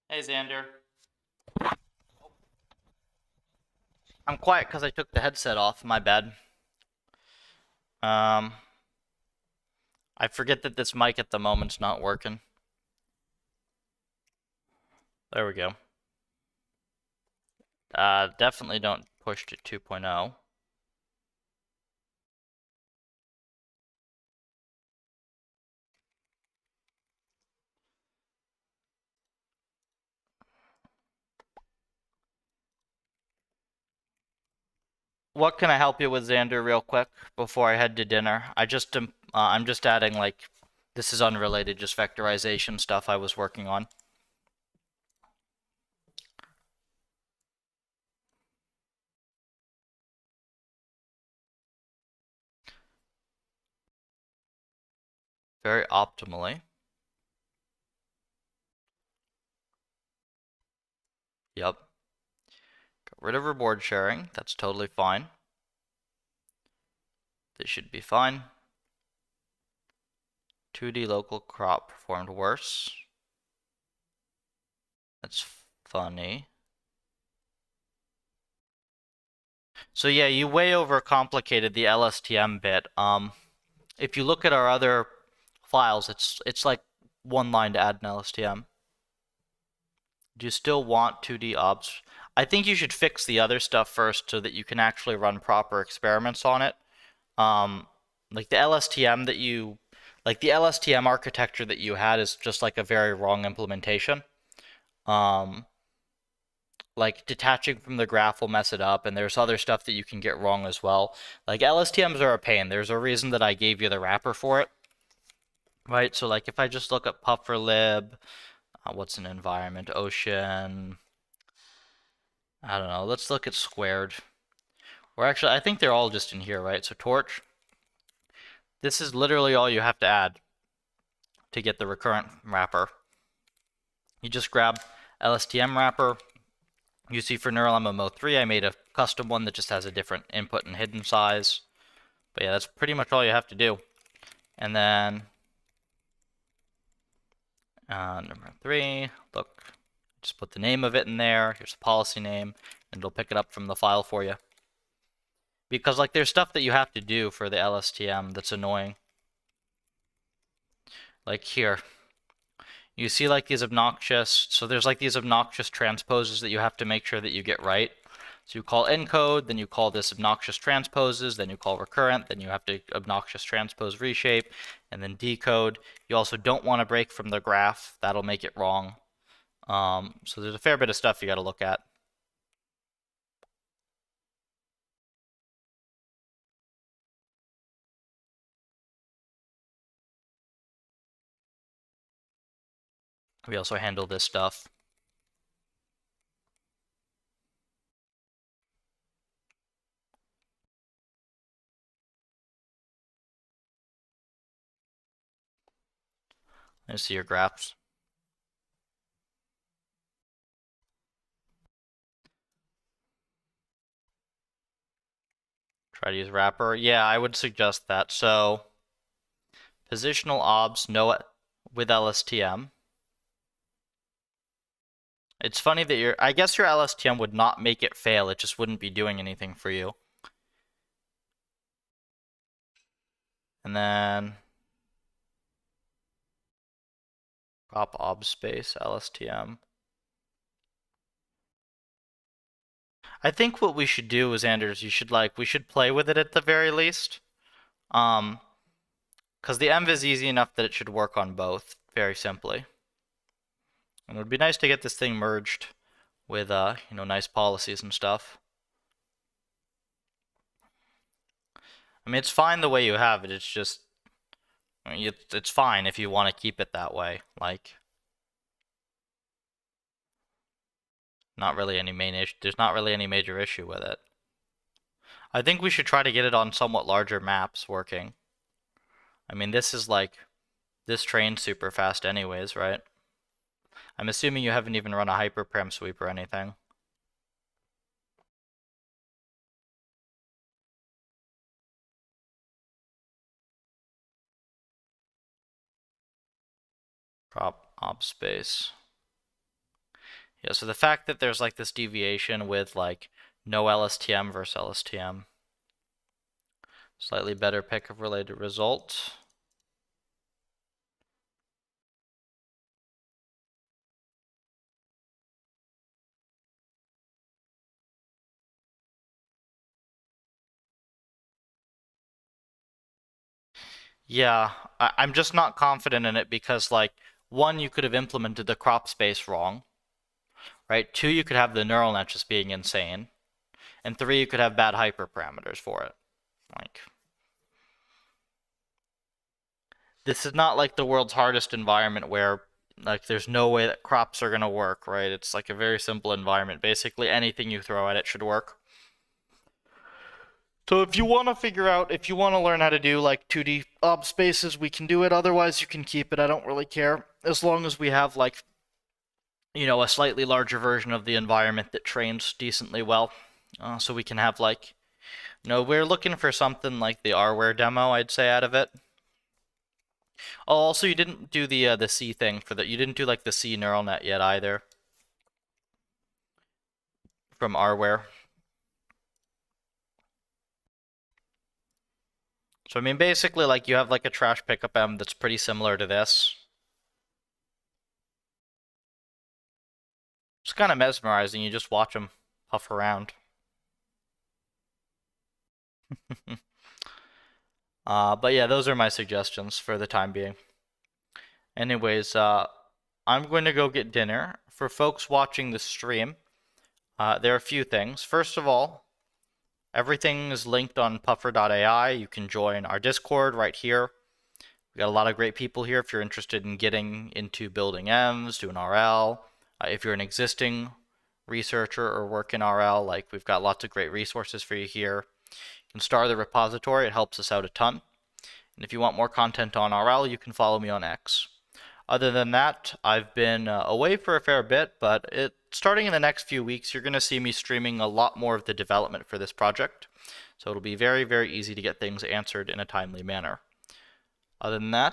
Hey, Xander. I'm quiet because I took the headset off. My bad. I forget that this mic at the moment's not working. There we go. Definitely don't push to 2.0. What can I help you with, Xander, real quick before I head to dinner? I'm just adding, like, this is unrelated, just vectorization stuff I was working on. Very optimally. Yep. Got rid of reward sharing. That's totally fine. This should be fine. 2D local crop performed worse. That's funny. So yeah, you way overcomplicated the LSTM bit. If you look at our other files, it's like one line to add an LSTM. Do you still want 2D obs? I think you should fix the other stuff first so that you can actually run proper experiments on it. Like the LSTM the LSTM architecture that you had is just like a very wrong implementation. Like detaching from the graph will mess it up, and there's other stuff that you can get wrong as well. Like LSTMs are a pain. There's a reason that I gave you the wrapper for it. Right, so like if I just look at PufferLib, what's an environment? Ocean. I don't know. Let's look at squared. Or actually, I think they're all just in here, right? So torch. This is literally all you have to add to get the recurrent wrapper. You just grab LSTM wrapper. You see for neural MMO3, I made a custom one that just has a different input and hidden size. But yeah, that's pretty much all you have to do. And then number 3, look, just put the name of it in there. Here's the policy name, and it'll pick it up from the file for you. Because like there's stuff that you have to do for the LSTM that's annoying. Like here, you see like these obnoxious, so there's like these obnoxious transposes that you have to make sure that you get right. So you call encode, then you call this obnoxious transposes, then you call recurrent, then you have to obnoxious transpose reshape, and then decode. You also don't want to break from the graph. That'll make it wrong. So there's a fair bit of stuff you got to look at. We also handle this stuff. Let's see your graphs. Try to use wrapper. Yeah, I would suggest that. So positional obs, no with LSTM. It's funny that I guess your LSTM would not make it fail, it just wouldn't be doing anything for you. And then prop ob space, LSTM. I think what we should do is, Anders, we should play with it at the very least. Because the env is easy enough that it should work on both very simply. And it would be nice to get this thing merged with, nice policies and stuff. I mean, it's fine the way you have it. It's just, it's fine if you want to keep it that way. Like, not really any main issue. There's not really any major issue with it. I think we should try to get it on somewhat larger maps working. I mean, this train's super fast anyways, right? I'm assuming you haven't even run a hyperparam sweep or anything. Prop op space. Yeah, so the fact that there's like this deviation with like no LSTM versus LSTM. Slightly better pick of related result. Yeah, I'm just not confident in it because, like, one, you could have implemented the crop space wrong, right? Two, you could have the neural net just being insane. And three, you could have bad hyperparameters for it. Like, this is not like the world's hardest environment where, like, there's no way that crops are going to work, right? It's like a very simple environment. Basically, anything you throw at it should work. So if you want to learn how to do like 2D ob spaces, we can do it. Otherwise, you can keep it. I don't really care. As long as we have like, a slightly larger version of the environment that trains decently well. So we can have like, we're looking for something like the Rware demo, I'd say, out of it. Oh, also you didn't do the C thing for that. You didn't do like the C neural net yet either. From Rware. So I mean, basically, like you have like a trash pickup M that's pretty similar to this. It's kind of mesmerizing. You just watch them puff around. But yeah, those are my suggestions for the time being. Anyways, I'm going to go get dinner. For folks watching the stream, there are a few things. First of all, everything is linked on puffer.ai. You can join our Discord right here. We got a lot of great people here if you're interested in getting into building M's, doing RL. If you're an existing researcher or work in RL, like we've got lots of great resources for you here. You can star the repository, it helps us out a ton. And if you want more content on RL, you can follow me on X. Other than that, I've been away for a fair bit, but starting in the next few weeks, you're going to see me streaming a lot more of the development for this project. So it'll be very, very easy to get things answered in a timely manner. Other than that,